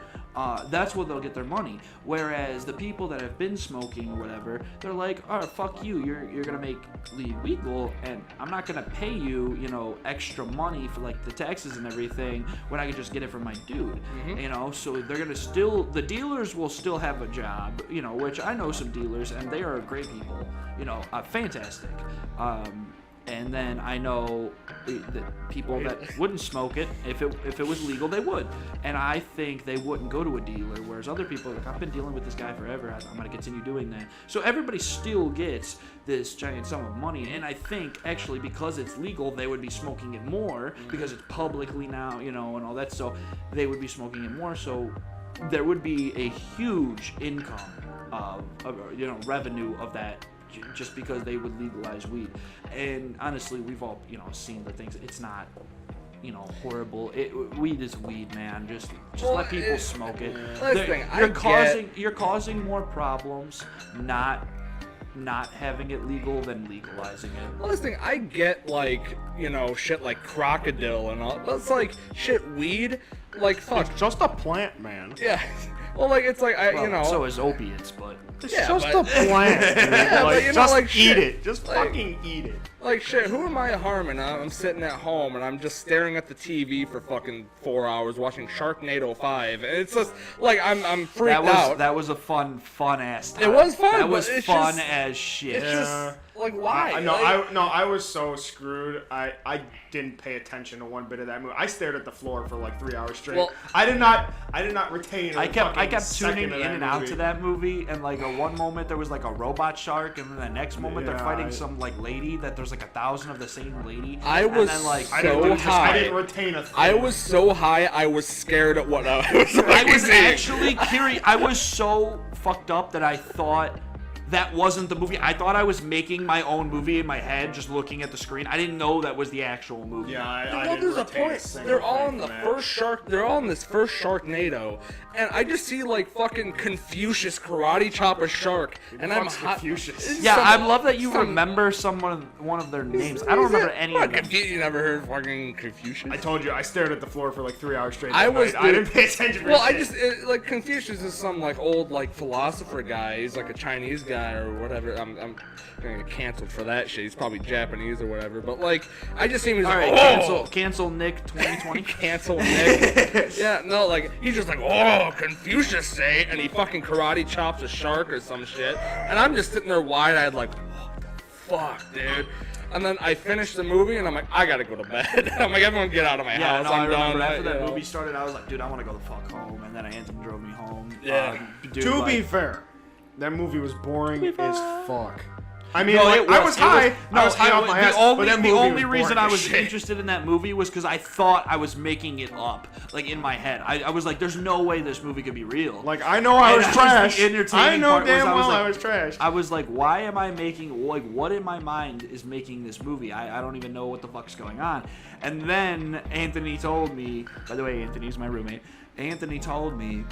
[SPEAKER 2] That's where they'll get their money. Whereas the people that have been smoking or whatever, they're like, oh, fuck you, you're gonna make weed legal, and I'm not gonna pay you, you know, extra money for like the taxes and everything when I can just get it from my dude. You know, so they're gonna the dealers will still have a job, you know, which I know some dealers and they are great people, you know, fantastic. And then I know that people that wouldn't smoke it, if it was legal, they would. And I think they wouldn't go to a dealer, whereas other people are like, I've been dealing with this guy forever, I'm going to continue doing that. So everybody still gets this giant sum of money. And I think, actually, because it's legal, they would be smoking it more, because it's publicly now, you know, and all that. So they would be smoking it more. So there would be a huge income of you know, revenue of that, just because they would legalize weed. And honestly, we've all, you know, seen the things. It's not, you know, horrible. Weed is weed, man. Just
[SPEAKER 1] Well,
[SPEAKER 2] let people smoke it.
[SPEAKER 1] Listen,
[SPEAKER 2] You're causing more problems not having it legal than legalizing it.
[SPEAKER 1] Well, listen, I get, like, you know, shit like crocodile and all, but it's like, shit, weed, like, fuck.
[SPEAKER 3] It's just a plant, man.
[SPEAKER 1] Yeah. Well, like, it's like, you know.
[SPEAKER 2] So is opiates, but
[SPEAKER 3] It's
[SPEAKER 1] Yeah,
[SPEAKER 3] just
[SPEAKER 1] but-
[SPEAKER 3] a plant, dude.
[SPEAKER 1] Yeah,
[SPEAKER 3] like,
[SPEAKER 1] but you know,
[SPEAKER 3] just
[SPEAKER 1] like,
[SPEAKER 3] eat
[SPEAKER 1] shit.
[SPEAKER 3] it. Just
[SPEAKER 1] Like-
[SPEAKER 3] fucking eat it.
[SPEAKER 1] Like, shit, who am I harming? I'm sitting at home and I'm just staring at the TV for fucking 4 hours watching Sharknado 5. And it's just, like, I'm freaked out.
[SPEAKER 2] that was a fun ass time.
[SPEAKER 1] It was fun,
[SPEAKER 2] That
[SPEAKER 1] but
[SPEAKER 2] was
[SPEAKER 1] it's
[SPEAKER 2] fun
[SPEAKER 1] just-
[SPEAKER 2] as shit.
[SPEAKER 1] It's just, like, why?
[SPEAKER 3] I was so screwed. I didn't pay attention to one bit of that movie. I stared at the floor for like 3 hours straight.
[SPEAKER 1] Well-
[SPEAKER 3] I did not retain.
[SPEAKER 2] I kept
[SPEAKER 3] second
[SPEAKER 2] tuning
[SPEAKER 3] of
[SPEAKER 2] in
[SPEAKER 3] that
[SPEAKER 2] and out
[SPEAKER 3] movie.
[SPEAKER 2] to that movie, and like at one moment there was like a robot shark, and then the next moment they're
[SPEAKER 3] Yeah,
[SPEAKER 2] fighting some like lady that there's like like 1,000 of the same lady.
[SPEAKER 1] I
[SPEAKER 2] and
[SPEAKER 1] was
[SPEAKER 2] then, like,
[SPEAKER 3] I didn't,
[SPEAKER 1] so
[SPEAKER 3] I
[SPEAKER 1] high.
[SPEAKER 3] didn't retain a thing.
[SPEAKER 1] I was so high, I was scared at what I was
[SPEAKER 2] I was
[SPEAKER 1] seeing.
[SPEAKER 2] actually curious. I was so fucked up that I thought that wasn't the movie. I thought I was making my own movie in my head, just looking at the screen. I didn't know that was the actual movie.
[SPEAKER 3] Yeah, I
[SPEAKER 1] Well,
[SPEAKER 3] didn't
[SPEAKER 1] there's a
[SPEAKER 3] retain
[SPEAKER 1] point.
[SPEAKER 3] single
[SPEAKER 1] They're all
[SPEAKER 3] thing
[SPEAKER 1] in the
[SPEAKER 3] from that.
[SPEAKER 1] first shark. They're all in this first Sharknado, and I just see like fucking Confucius karate chop a shark, and I'm
[SPEAKER 3] fuck's
[SPEAKER 1] hot.
[SPEAKER 3] Confucius?
[SPEAKER 2] Yeah,
[SPEAKER 1] Some-
[SPEAKER 2] I love that you
[SPEAKER 1] some-
[SPEAKER 2] remember one of their names. I don't remember any of them.
[SPEAKER 1] You never heard fucking Confucius?
[SPEAKER 3] I told you, I stared at the floor for like 3 hours straight.
[SPEAKER 1] I
[SPEAKER 3] that
[SPEAKER 1] was.
[SPEAKER 3] night. I didn't pay attention. For
[SPEAKER 1] Well, I
[SPEAKER 3] shit.
[SPEAKER 1] just like Confucius is some like old like philosopher guy. He's like a Chinese guy or whatever. I'm gonna get canceled for that shit. He's probably Japanese or whatever. But like, I just see him as
[SPEAKER 2] All
[SPEAKER 1] like,
[SPEAKER 2] right,
[SPEAKER 1] oh!
[SPEAKER 2] cancel Nick 2020.
[SPEAKER 1] Cancel Nick. Yeah, no, like he's just like, oh, Confucius say, and he fucking karate chops a shark or some shit, and I'm just sitting there wide-eyed like, what the fuck, dude? And then I finished the movie, and I'm like, I gotta go to bed. I'm like, everyone get out of my
[SPEAKER 2] Yeah,
[SPEAKER 1] house.
[SPEAKER 2] no, I
[SPEAKER 1] I'm
[SPEAKER 2] remember
[SPEAKER 1] done.
[SPEAKER 2] after that
[SPEAKER 1] you know.
[SPEAKER 2] movie started, I was like, dude, I want to go the fuck home. And then Anthony drove me home.
[SPEAKER 1] Yeah.
[SPEAKER 2] Dude,
[SPEAKER 3] to
[SPEAKER 2] like,
[SPEAKER 3] be fair, that movie was boring as fuck. I mean,
[SPEAKER 2] no,
[SPEAKER 3] like,
[SPEAKER 2] it
[SPEAKER 3] I was
[SPEAKER 2] it
[SPEAKER 3] high. I was high off my ass.
[SPEAKER 2] The only,
[SPEAKER 3] but that
[SPEAKER 2] the
[SPEAKER 3] movie
[SPEAKER 2] only
[SPEAKER 3] was
[SPEAKER 2] reason
[SPEAKER 3] boring
[SPEAKER 2] I
[SPEAKER 3] as
[SPEAKER 2] was
[SPEAKER 3] shit.
[SPEAKER 2] interested in that movie was because I thought I was making it up, like in my head. I was like, there's no way this movie could be real.
[SPEAKER 3] Like, I know I
[SPEAKER 2] And
[SPEAKER 3] was
[SPEAKER 2] that was the
[SPEAKER 3] trash.
[SPEAKER 2] entertaining
[SPEAKER 3] I know
[SPEAKER 2] part was
[SPEAKER 3] damn
[SPEAKER 2] I was
[SPEAKER 3] well
[SPEAKER 2] like-
[SPEAKER 3] I was trash.
[SPEAKER 2] I was like, why am I making, like, what in my mind is making this movie? I don't even know what the fuck's going on. And then Anthony told me, by the way, Anthony's my roommate, Anthony told me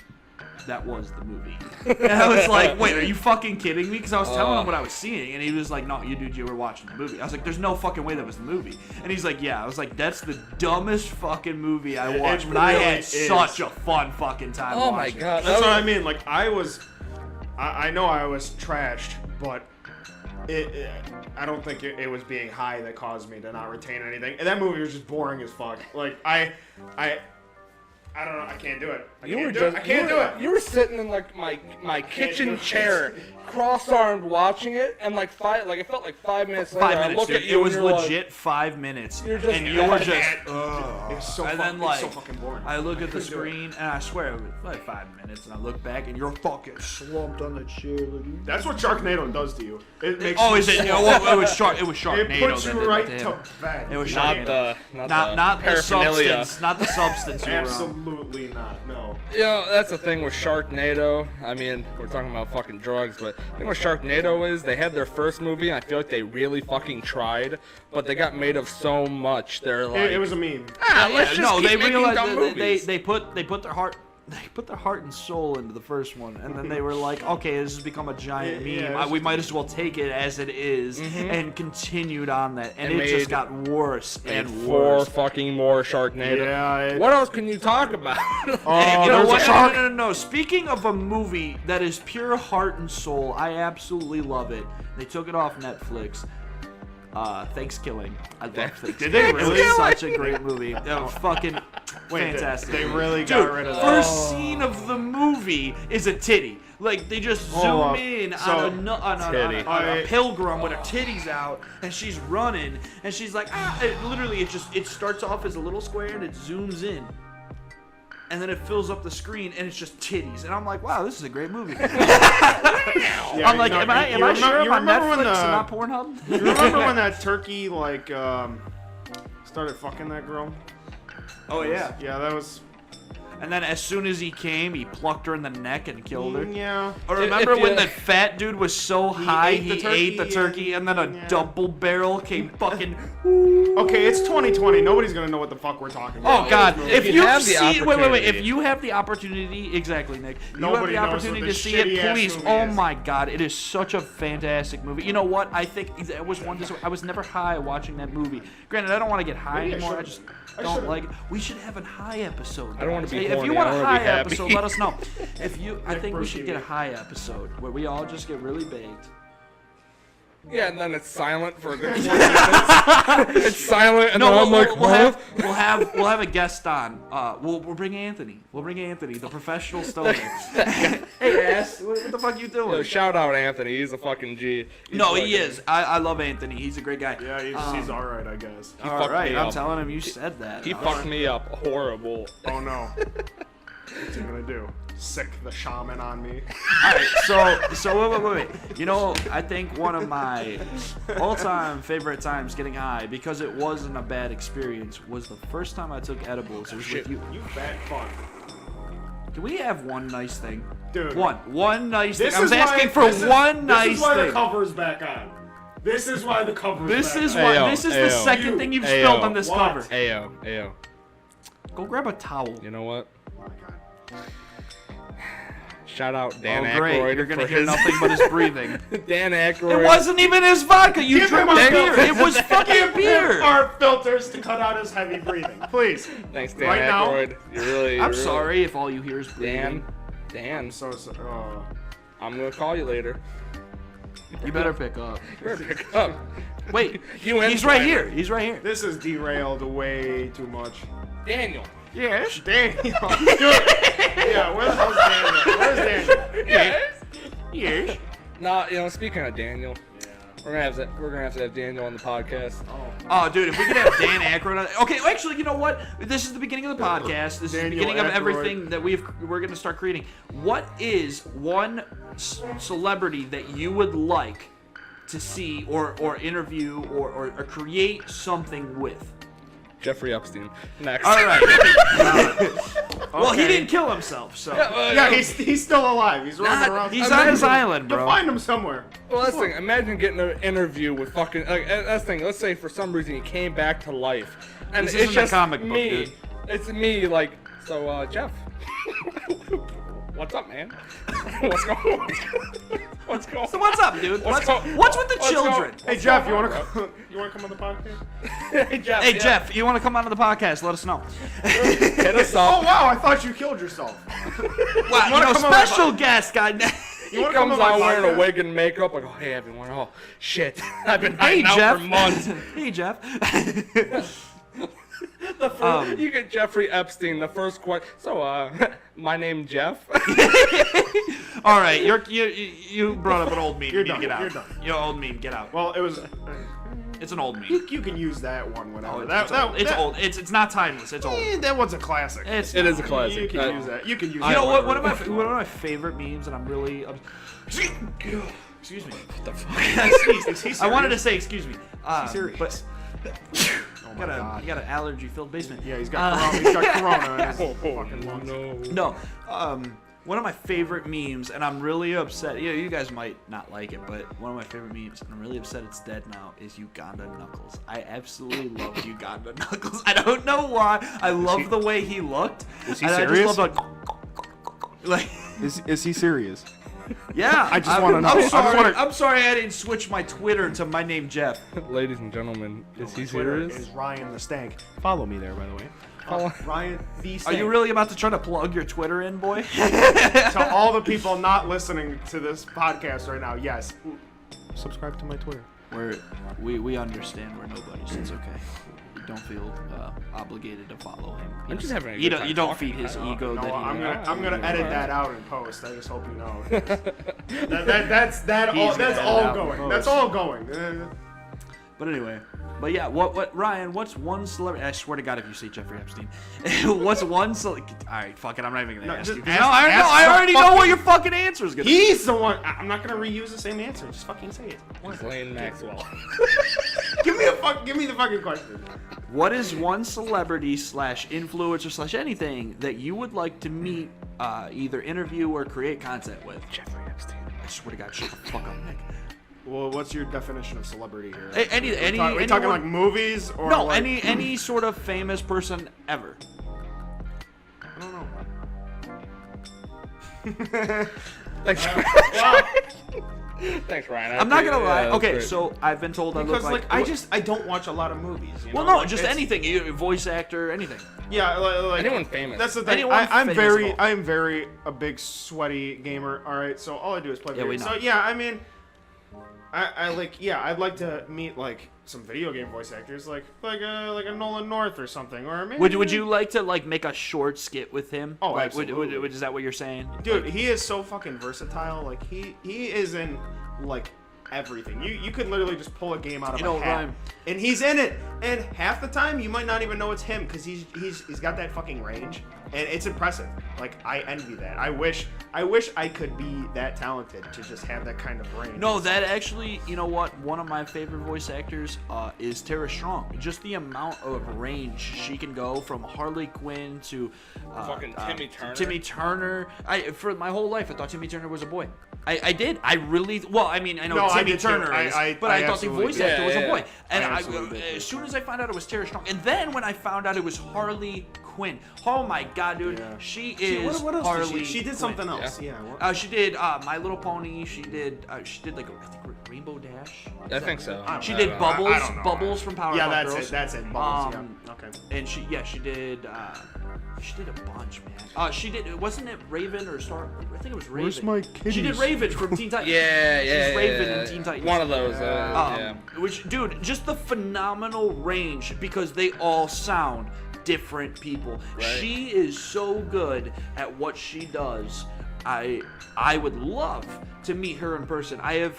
[SPEAKER 2] that was the movie. And I was like, wait, are you fucking kidding me? Because I was telling him what I was seeing, and he was like, no, you were watching the movie. I was like, there's no fucking way that was the movie. And he's like, yeah. I was like, that's the dumbest fucking movie I watched, but I
[SPEAKER 3] really
[SPEAKER 2] had
[SPEAKER 3] is.
[SPEAKER 2] such a fun fucking time
[SPEAKER 1] Oh my
[SPEAKER 2] watching it.
[SPEAKER 1] god,
[SPEAKER 3] That's what I mean. Like, I know I was trashed, but I don't think it was being high that caused me to not retain anything. And that movie was just boring as fuck. Like, I don't know. I can't do it. I can't do it.
[SPEAKER 1] You were sitting in like my kitchen
[SPEAKER 3] do it.
[SPEAKER 1] chair, cross-armed, watching it, and like it felt like 5 minutes later.
[SPEAKER 2] 5
[SPEAKER 1] I
[SPEAKER 2] minutes,
[SPEAKER 1] look
[SPEAKER 2] dude.
[SPEAKER 1] at you
[SPEAKER 2] It was
[SPEAKER 1] and you're
[SPEAKER 2] legit 5 minutes.
[SPEAKER 1] You're just-
[SPEAKER 2] And you were just...
[SPEAKER 3] It was so
[SPEAKER 2] And
[SPEAKER 3] fucking,
[SPEAKER 2] then,
[SPEAKER 3] it's
[SPEAKER 2] like,
[SPEAKER 3] so fucking boring.
[SPEAKER 2] I look at the
[SPEAKER 3] couldn't do it.
[SPEAKER 2] screen, and I swear it was like 5 minutes, and I look back, and you're fucking slumped on the chair.
[SPEAKER 3] That's what Sharknado does to you. It makes
[SPEAKER 2] Oh,
[SPEAKER 3] you
[SPEAKER 2] is it?
[SPEAKER 3] so-
[SPEAKER 2] Well, it was Sharknado.
[SPEAKER 3] It puts
[SPEAKER 2] that
[SPEAKER 3] you
[SPEAKER 2] did
[SPEAKER 3] right
[SPEAKER 2] that
[SPEAKER 3] to
[SPEAKER 2] him.
[SPEAKER 3] bed.
[SPEAKER 2] It was
[SPEAKER 1] not
[SPEAKER 2] Sharknado.
[SPEAKER 1] the
[SPEAKER 2] Not the
[SPEAKER 1] paraphernalia.
[SPEAKER 2] substance. Not the substance. You were on.
[SPEAKER 3] Absolutely not. No.
[SPEAKER 1] You know, that's the thing with Sharknado. I mean, we're talking about fucking drugs, but the thing with Sharknado is they had their first movie, and I feel like they really fucking tried, but they got made of so much. They're like,
[SPEAKER 3] It was a meme.
[SPEAKER 1] let's just
[SPEAKER 2] No,
[SPEAKER 1] keep
[SPEAKER 2] they
[SPEAKER 1] making
[SPEAKER 2] realized
[SPEAKER 1] dumb
[SPEAKER 2] that
[SPEAKER 1] movies.
[SPEAKER 2] they put their heart. They put their heart and soul into the first one, and then they were like, "Okay, this has become a giant
[SPEAKER 3] Yeah,
[SPEAKER 2] meme.
[SPEAKER 3] it's-
[SPEAKER 2] We might as well take it as it is," and continued on that, and
[SPEAKER 1] And
[SPEAKER 2] it just
[SPEAKER 1] made-
[SPEAKER 2] got worse
[SPEAKER 1] and
[SPEAKER 2] and
[SPEAKER 1] four
[SPEAKER 2] worse.
[SPEAKER 1] fucking more Sharknado.
[SPEAKER 3] Yeah,
[SPEAKER 1] What else can you talk about?
[SPEAKER 2] Hey, you know
[SPEAKER 3] there's a
[SPEAKER 2] what?
[SPEAKER 3] shark.
[SPEAKER 2] No. Speaking of a movie that is pure heart and soul, I absolutely love it. They took it off Netflix. Thanksgiving. I love Thanksgiving.
[SPEAKER 3] Did they really?
[SPEAKER 2] It was such a great movie. Fucking fantastic.
[SPEAKER 3] They really
[SPEAKER 2] Dude,
[SPEAKER 3] got rid of that.
[SPEAKER 2] first scene of the movie is a titty. Like they just zoom
[SPEAKER 3] Hold up.
[SPEAKER 2] in
[SPEAKER 3] So,
[SPEAKER 2] on
[SPEAKER 1] titty.
[SPEAKER 2] a pilgrim with her titties out, and she's running, and she's like, it starts off as a little square and it zooms in. And then it fills up the screen, and it's just titties. And I'm like, wow, this is a great movie.
[SPEAKER 3] Yeah,
[SPEAKER 2] I'm like,
[SPEAKER 3] no,
[SPEAKER 2] am I
[SPEAKER 3] you
[SPEAKER 2] sure I'm on
[SPEAKER 3] remember when
[SPEAKER 2] Netflix and not Pornhub?
[SPEAKER 3] You remember when that turkey started fucking that girl?
[SPEAKER 2] Oh yeah.
[SPEAKER 3] Yeah, that was.
[SPEAKER 2] And then as soon as he came, he plucked her in the neck and killed her.
[SPEAKER 3] Yeah.
[SPEAKER 2] Or remember
[SPEAKER 1] If
[SPEAKER 2] when
[SPEAKER 1] you-
[SPEAKER 2] that fat dude was so high
[SPEAKER 3] ate
[SPEAKER 2] he
[SPEAKER 3] the turkey,
[SPEAKER 2] ate the turkey, and then a
[SPEAKER 3] yeah.
[SPEAKER 2] double barrel came fucking.
[SPEAKER 3] Okay, it's 2020. Nobody's gonna know what the fuck we're talking about.
[SPEAKER 2] Oh God!
[SPEAKER 1] If
[SPEAKER 2] If
[SPEAKER 1] you
[SPEAKER 2] you
[SPEAKER 1] have the
[SPEAKER 2] see, wait.
[SPEAKER 1] opportunity.
[SPEAKER 2] If you have the opportunity, exactly, Nick. You
[SPEAKER 3] Nobody
[SPEAKER 2] have the
[SPEAKER 3] knows what
[SPEAKER 2] opportunity
[SPEAKER 3] this
[SPEAKER 2] to see it,
[SPEAKER 3] shitty-ass
[SPEAKER 2] please.
[SPEAKER 3] movie
[SPEAKER 2] Oh
[SPEAKER 3] is.
[SPEAKER 2] my God! It is such a fantastic movie. You know what? I think it was one. I was never high watching that movie. Granted, I don't want to get high
[SPEAKER 3] Maybe I
[SPEAKER 2] anymore. I
[SPEAKER 3] should-
[SPEAKER 2] just
[SPEAKER 3] I
[SPEAKER 2] don't
[SPEAKER 3] should've-
[SPEAKER 2] like it. We should have a high episode.
[SPEAKER 1] I don't wanna be
[SPEAKER 2] Hey, if
[SPEAKER 1] horny,
[SPEAKER 2] you want
[SPEAKER 1] I
[SPEAKER 2] a
[SPEAKER 1] wanna
[SPEAKER 2] high
[SPEAKER 1] be happy.
[SPEAKER 2] episode, let us know. I think we
[SPEAKER 3] Bruce,
[SPEAKER 2] should
[SPEAKER 3] you-
[SPEAKER 2] get a high episode where we all just get really baked.
[SPEAKER 1] Yeah, and then it's silent for a good 20 minutes. It's silent, and then I'm like,
[SPEAKER 2] we'll
[SPEAKER 1] what?
[SPEAKER 2] have a guest on. We'll bring Anthony. We'll bring Anthony, the professional stoner. Hey, ass, what the fuck you doing?
[SPEAKER 1] Yo, shout out Anthony. He's a fucking G. He's
[SPEAKER 2] No,
[SPEAKER 1] fucking-
[SPEAKER 2] he is. I love Anthony. He's a great guy.
[SPEAKER 3] Yeah, he's alright, I guess.
[SPEAKER 1] He
[SPEAKER 2] All
[SPEAKER 1] fucked
[SPEAKER 2] right,
[SPEAKER 1] me
[SPEAKER 2] I'm
[SPEAKER 1] up.
[SPEAKER 2] telling him you said that.
[SPEAKER 1] He
[SPEAKER 2] All
[SPEAKER 1] fucked
[SPEAKER 2] right.
[SPEAKER 1] me up horrible.
[SPEAKER 3] Oh no. What's he gonna do? sick the shaman on me.
[SPEAKER 2] Alright, so wait. You know, I think one of my all-time favorite times getting high, because it wasn't a bad experience, was the first time I took edibles. It was with you.
[SPEAKER 3] You fat fuck.
[SPEAKER 2] Can we have one nice thing?
[SPEAKER 3] Dude.
[SPEAKER 2] One nice thing.
[SPEAKER 3] This
[SPEAKER 2] I was
[SPEAKER 3] is
[SPEAKER 2] asking
[SPEAKER 3] why-
[SPEAKER 2] for
[SPEAKER 3] this is-
[SPEAKER 2] one nice
[SPEAKER 3] This is why
[SPEAKER 2] thing.
[SPEAKER 3] the cover's back on. This is why the cover's
[SPEAKER 2] This
[SPEAKER 3] back
[SPEAKER 2] is
[SPEAKER 3] on.
[SPEAKER 2] what.
[SPEAKER 1] Ayo,
[SPEAKER 2] This is the
[SPEAKER 1] ayo.
[SPEAKER 2] second thing you've
[SPEAKER 1] Ayo.
[SPEAKER 2] spilled on this
[SPEAKER 3] What?
[SPEAKER 2] cover.
[SPEAKER 1] Ayo.
[SPEAKER 2] Go grab a towel.
[SPEAKER 1] You know what?
[SPEAKER 3] Oh my God.
[SPEAKER 1] Shout out Dan
[SPEAKER 2] Oh great,
[SPEAKER 1] Aykroyd
[SPEAKER 2] you're gonna
[SPEAKER 1] for
[SPEAKER 2] hear
[SPEAKER 1] his
[SPEAKER 2] nothing but his breathing.
[SPEAKER 1] Dan Aykroyd.
[SPEAKER 2] It wasn't even his vodka. You
[SPEAKER 3] Give
[SPEAKER 2] drank
[SPEAKER 3] him a
[SPEAKER 2] the beer.
[SPEAKER 3] filter.
[SPEAKER 2] It was fucking beer.
[SPEAKER 3] Our filters to cut out his heavy breathing, please.
[SPEAKER 1] Thanks, Dan
[SPEAKER 3] Right now-
[SPEAKER 1] Aykroyd.
[SPEAKER 2] I'm sorry if all you hear is breathing.
[SPEAKER 1] Dan,
[SPEAKER 3] So. Oh.
[SPEAKER 1] I'm gonna call you later.
[SPEAKER 2] You better pick up.
[SPEAKER 1] You better pick up.
[SPEAKER 2] Wait,
[SPEAKER 1] You
[SPEAKER 2] he's right here. He's right here.
[SPEAKER 3] This is derailed way too much.
[SPEAKER 1] Daniel.
[SPEAKER 2] Yes.
[SPEAKER 3] Daniel. Dude. Yeah, where the hell's Daniel? Where's Daniel?
[SPEAKER 1] Yes.
[SPEAKER 2] Yes.
[SPEAKER 1] Nah, you know, speaking of Daniel, we're gonna have to have Daniel on the podcast.
[SPEAKER 2] Oh, dude, if we could have Dan Aykroyd on. Okay, well, actually, you know what? This is the beginning of the podcast. This is the
[SPEAKER 3] Daniel
[SPEAKER 2] beginning of
[SPEAKER 3] Aykroyd.
[SPEAKER 2] everything that we're going to start creating. What is one celebrity that you would like to see or interview or create something with?
[SPEAKER 1] Jeffrey Epstein. Next.
[SPEAKER 2] All right. Well, he
[SPEAKER 3] Okay.
[SPEAKER 2] didn't kill himself, so.
[SPEAKER 3] Yeah, he's still alive. He's running around.
[SPEAKER 2] He's on his island,
[SPEAKER 3] To
[SPEAKER 2] bro.
[SPEAKER 3] find him somewhere.
[SPEAKER 1] Well, that's the thing. Imagine getting an interview with fucking. That's the thing. Let's say for some reason he came back to life, and
[SPEAKER 2] This
[SPEAKER 1] it's
[SPEAKER 2] isn't a
[SPEAKER 1] just
[SPEAKER 2] comic book,
[SPEAKER 1] me.
[SPEAKER 2] dude.
[SPEAKER 1] It's me. Like, so, Jeff. What's up, man? What's going on? What's going on?
[SPEAKER 2] So what's up, dude?
[SPEAKER 1] What's
[SPEAKER 2] What's
[SPEAKER 1] go-
[SPEAKER 2] with the
[SPEAKER 1] what's
[SPEAKER 2] children?
[SPEAKER 1] go-
[SPEAKER 3] Hey Jeff, you want to you want to come on the podcast?
[SPEAKER 1] Hey, Jeff.
[SPEAKER 2] Hey,
[SPEAKER 1] yeah.
[SPEAKER 2] Jeff, you want to come onto the podcast? Let us know.
[SPEAKER 1] Hit us
[SPEAKER 3] Oh
[SPEAKER 1] up.
[SPEAKER 3] wow, I thought you killed yourself.
[SPEAKER 2] Wow,
[SPEAKER 3] wanna come on my
[SPEAKER 2] special guest, guy.
[SPEAKER 3] You
[SPEAKER 1] He
[SPEAKER 3] wanna come
[SPEAKER 1] comes
[SPEAKER 3] on my
[SPEAKER 1] out wearing a
[SPEAKER 3] podcast?
[SPEAKER 1] wig and makeup. Like, oh, hey, everyone. Oh, shit. I've been
[SPEAKER 2] Hey,
[SPEAKER 1] hiding out
[SPEAKER 2] Jeff.
[SPEAKER 1] for months.
[SPEAKER 2] Hey, Jeff.
[SPEAKER 1] You get Jeffrey Epstein. The first question. So, my name Jeff.
[SPEAKER 2] All right, you brought up an old meme.
[SPEAKER 3] You're
[SPEAKER 2] You need to
[SPEAKER 3] done,
[SPEAKER 2] get out.
[SPEAKER 3] you're done.
[SPEAKER 2] Your old meme. Get out.
[SPEAKER 3] Well, it was.
[SPEAKER 2] It's an old meme.
[SPEAKER 3] You can use that one whenever.
[SPEAKER 2] Oh, it's old. It's not timeless. It's old.
[SPEAKER 3] That one's a classic.
[SPEAKER 2] It's
[SPEAKER 1] It is a
[SPEAKER 2] not.
[SPEAKER 1] classic.
[SPEAKER 3] You can use that. You can use.
[SPEAKER 2] You
[SPEAKER 3] that
[SPEAKER 2] know what?
[SPEAKER 3] whenever.
[SPEAKER 2] One of my favorite memes, and I'm really. Excuse me.
[SPEAKER 1] What the fuck?
[SPEAKER 3] Is he
[SPEAKER 2] I wanted to
[SPEAKER 3] serious?
[SPEAKER 2] say excuse me.
[SPEAKER 3] serious?
[SPEAKER 2] But
[SPEAKER 3] Oh my God.
[SPEAKER 2] you got an allergy-filled basement.
[SPEAKER 3] Yeah, he's got corona. He's got corona in his
[SPEAKER 1] Oh,
[SPEAKER 3] fucking lungs.
[SPEAKER 1] no.
[SPEAKER 2] No. One of my favorite memes, and I'm really upset. You guys might not like it, but one of my favorite memes, and I'm really upset it's dead now, is Uganda Knuckles. I absolutely love Uganda Knuckles. I don't know why. I love the way he looked.
[SPEAKER 3] Is he
[SPEAKER 2] and
[SPEAKER 3] serious?
[SPEAKER 2] I just love like
[SPEAKER 3] Is he serious?
[SPEAKER 2] yeah.
[SPEAKER 3] I just wanna know. I
[SPEAKER 2] I'm
[SPEAKER 3] just
[SPEAKER 2] sorry.
[SPEAKER 3] wanna-
[SPEAKER 2] I'm sorry I didn't switch my Twitter to my name Jeff.
[SPEAKER 1] Ladies and gentlemen, is he
[SPEAKER 3] Twitter
[SPEAKER 1] serious?
[SPEAKER 3] is Ryan the Stank. Follow me there, by the way. Ryan the
[SPEAKER 2] Are
[SPEAKER 3] Stank.
[SPEAKER 2] you really about to try to plug your Twitter in, boy?
[SPEAKER 3] To all the people not listening to this podcast right now, yes. Subscribe to my Twitter.
[SPEAKER 2] We understand we're nobodies. It's okay. You don't feel obligated to follow him.
[SPEAKER 1] I'm just having a
[SPEAKER 2] You
[SPEAKER 1] good
[SPEAKER 2] don't.
[SPEAKER 1] time
[SPEAKER 2] You don't
[SPEAKER 1] talking.
[SPEAKER 2] feed his
[SPEAKER 1] I
[SPEAKER 2] ego.
[SPEAKER 3] No,
[SPEAKER 2] that he
[SPEAKER 3] I'm gonna edit that out in post. I just hope you know. That's
[SPEAKER 2] He's gonna
[SPEAKER 3] all
[SPEAKER 2] edit
[SPEAKER 3] all
[SPEAKER 2] out
[SPEAKER 3] going.
[SPEAKER 2] in
[SPEAKER 3] That's
[SPEAKER 2] post.
[SPEAKER 3] all going.
[SPEAKER 2] But anyway, yeah. What Ryan? What's one celebrity? I swear to God, if you say Jeffrey Epstein, what's one celebrity? All right, fuck it. I'm not even gonna
[SPEAKER 3] No,
[SPEAKER 2] ask
[SPEAKER 3] just
[SPEAKER 2] you.
[SPEAKER 3] ask-
[SPEAKER 2] No, I
[SPEAKER 3] ask
[SPEAKER 2] know. I
[SPEAKER 3] the
[SPEAKER 2] already know
[SPEAKER 3] fucking-
[SPEAKER 2] what your fucking answer is gonna be.
[SPEAKER 3] He's the one. I'm not gonna reuse the same answer. Just fucking say it.
[SPEAKER 1] Ghislaine Maxwell.
[SPEAKER 3] Give me the fucking question.
[SPEAKER 2] What is one celebrity / influencer / anything that you would like to meet, either interview or create content with?
[SPEAKER 1] Jeffrey Epstein.
[SPEAKER 2] I swear to God, shut the fuck up, Nick.
[SPEAKER 3] Well, what's your definition of celebrity here?
[SPEAKER 2] Any
[SPEAKER 3] Are we talking
[SPEAKER 2] anyone-
[SPEAKER 3] like movies or
[SPEAKER 2] No,
[SPEAKER 3] like,
[SPEAKER 2] any sort of famous person ever.
[SPEAKER 3] I don't know.
[SPEAKER 1] Thanks.
[SPEAKER 3] Wow.
[SPEAKER 1] Thanks, Ryan.
[SPEAKER 2] I'm not gonna lie.
[SPEAKER 1] that's
[SPEAKER 2] Okay,
[SPEAKER 1] great.
[SPEAKER 2] so I've been told I look
[SPEAKER 3] Because
[SPEAKER 2] like.
[SPEAKER 3] I don't watch a lot of movies. You
[SPEAKER 2] Well,
[SPEAKER 3] know?
[SPEAKER 2] no,
[SPEAKER 3] Like,
[SPEAKER 2] just
[SPEAKER 3] it's-
[SPEAKER 2] anything. You voice actor, anything.
[SPEAKER 3] Yeah, like
[SPEAKER 1] Anyone famous.
[SPEAKER 3] That's the thing.
[SPEAKER 2] Anyone
[SPEAKER 3] I'm
[SPEAKER 2] famous
[SPEAKER 3] very,
[SPEAKER 2] at all.
[SPEAKER 3] I'm very a big sweaty gamer. All right, so all I do is play
[SPEAKER 2] Yeah,
[SPEAKER 3] video
[SPEAKER 2] we
[SPEAKER 3] games.
[SPEAKER 2] know.
[SPEAKER 3] So yeah, I mean, I like, yeah, I'd like to meet like some video game voice actors, like a Nolan North or something, or maybe.
[SPEAKER 2] Would you like to make a short skit with him?
[SPEAKER 3] Oh,
[SPEAKER 2] like,
[SPEAKER 3] absolutely.
[SPEAKER 2] Is that what you're saying?
[SPEAKER 3] Dude, he is so fucking versatile. Like he is in like everything. You could literally just pull a game out of
[SPEAKER 2] You know,
[SPEAKER 3] a hat,
[SPEAKER 2] Ryan.
[SPEAKER 3] and he's in it. And half the time, you might not even know it's him because he's got that fucking range, and it's impressive. Like, I envy that. I wish I could be that talented to just have that kind of range.
[SPEAKER 2] No, that actually, you know what? One of my favorite voice actors is Tara Strong. Just the amount of range she can go from Harley Quinn to
[SPEAKER 1] Fucking Timmy Turner.
[SPEAKER 2] Timmy Turner. For my whole life, I thought Timmy Turner was a boy. I did. I really. Well, I mean, I know
[SPEAKER 3] No, I
[SPEAKER 2] Timmy
[SPEAKER 3] did too.
[SPEAKER 2] Turner is, but I thought the
[SPEAKER 3] absolutely
[SPEAKER 2] voice
[SPEAKER 3] did.
[SPEAKER 2] actor was a
[SPEAKER 1] Yeah,
[SPEAKER 2] boy.
[SPEAKER 1] yeah.
[SPEAKER 2] And
[SPEAKER 3] I absolutely did.
[SPEAKER 2] as soon as I found out it was Tara Strong, and then when I found out it was Harley Quinn, oh my God, dude,
[SPEAKER 3] Yeah.
[SPEAKER 2] she is
[SPEAKER 3] What else
[SPEAKER 2] Harley.
[SPEAKER 3] did she did
[SPEAKER 2] Quinn.
[SPEAKER 3] something else.
[SPEAKER 1] Yeah.
[SPEAKER 3] Yeah.
[SPEAKER 2] She did My Little Pony. She did like I think Rainbow Dash.
[SPEAKER 1] I think so.
[SPEAKER 2] She
[SPEAKER 1] I
[SPEAKER 2] did
[SPEAKER 1] don't know.
[SPEAKER 2] Bubbles.
[SPEAKER 3] I don't know.
[SPEAKER 2] Bubbles from Powerpuff
[SPEAKER 3] Yeah, that's
[SPEAKER 2] Girls.
[SPEAKER 3] it. That's it. Bubbles.
[SPEAKER 2] Um,
[SPEAKER 3] Yeah. Okay.
[SPEAKER 2] And she did. She did a bunch, man. She did. Wasn't it Raven or Star? I think it was Raven.
[SPEAKER 3] Where's my
[SPEAKER 2] She did
[SPEAKER 3] kitties?
[SPEAKER 2] Raven from Teen Titans.
[SPEAKER 1] Yeah, yeah,
[SPEAKER 2] She's Raven
[SPEAKER 1] yeah,
[SPEAKER 2] in Teen Titans.
[SPEAKER 1] One of those. Yeah.
[SPEAKER 2] Which, dude, just the phenomenal range because they all sound different people.
[SPEAKER 1] Right.
[SPEAKER 2] She is so good at what she does. I would love to meet her in person. I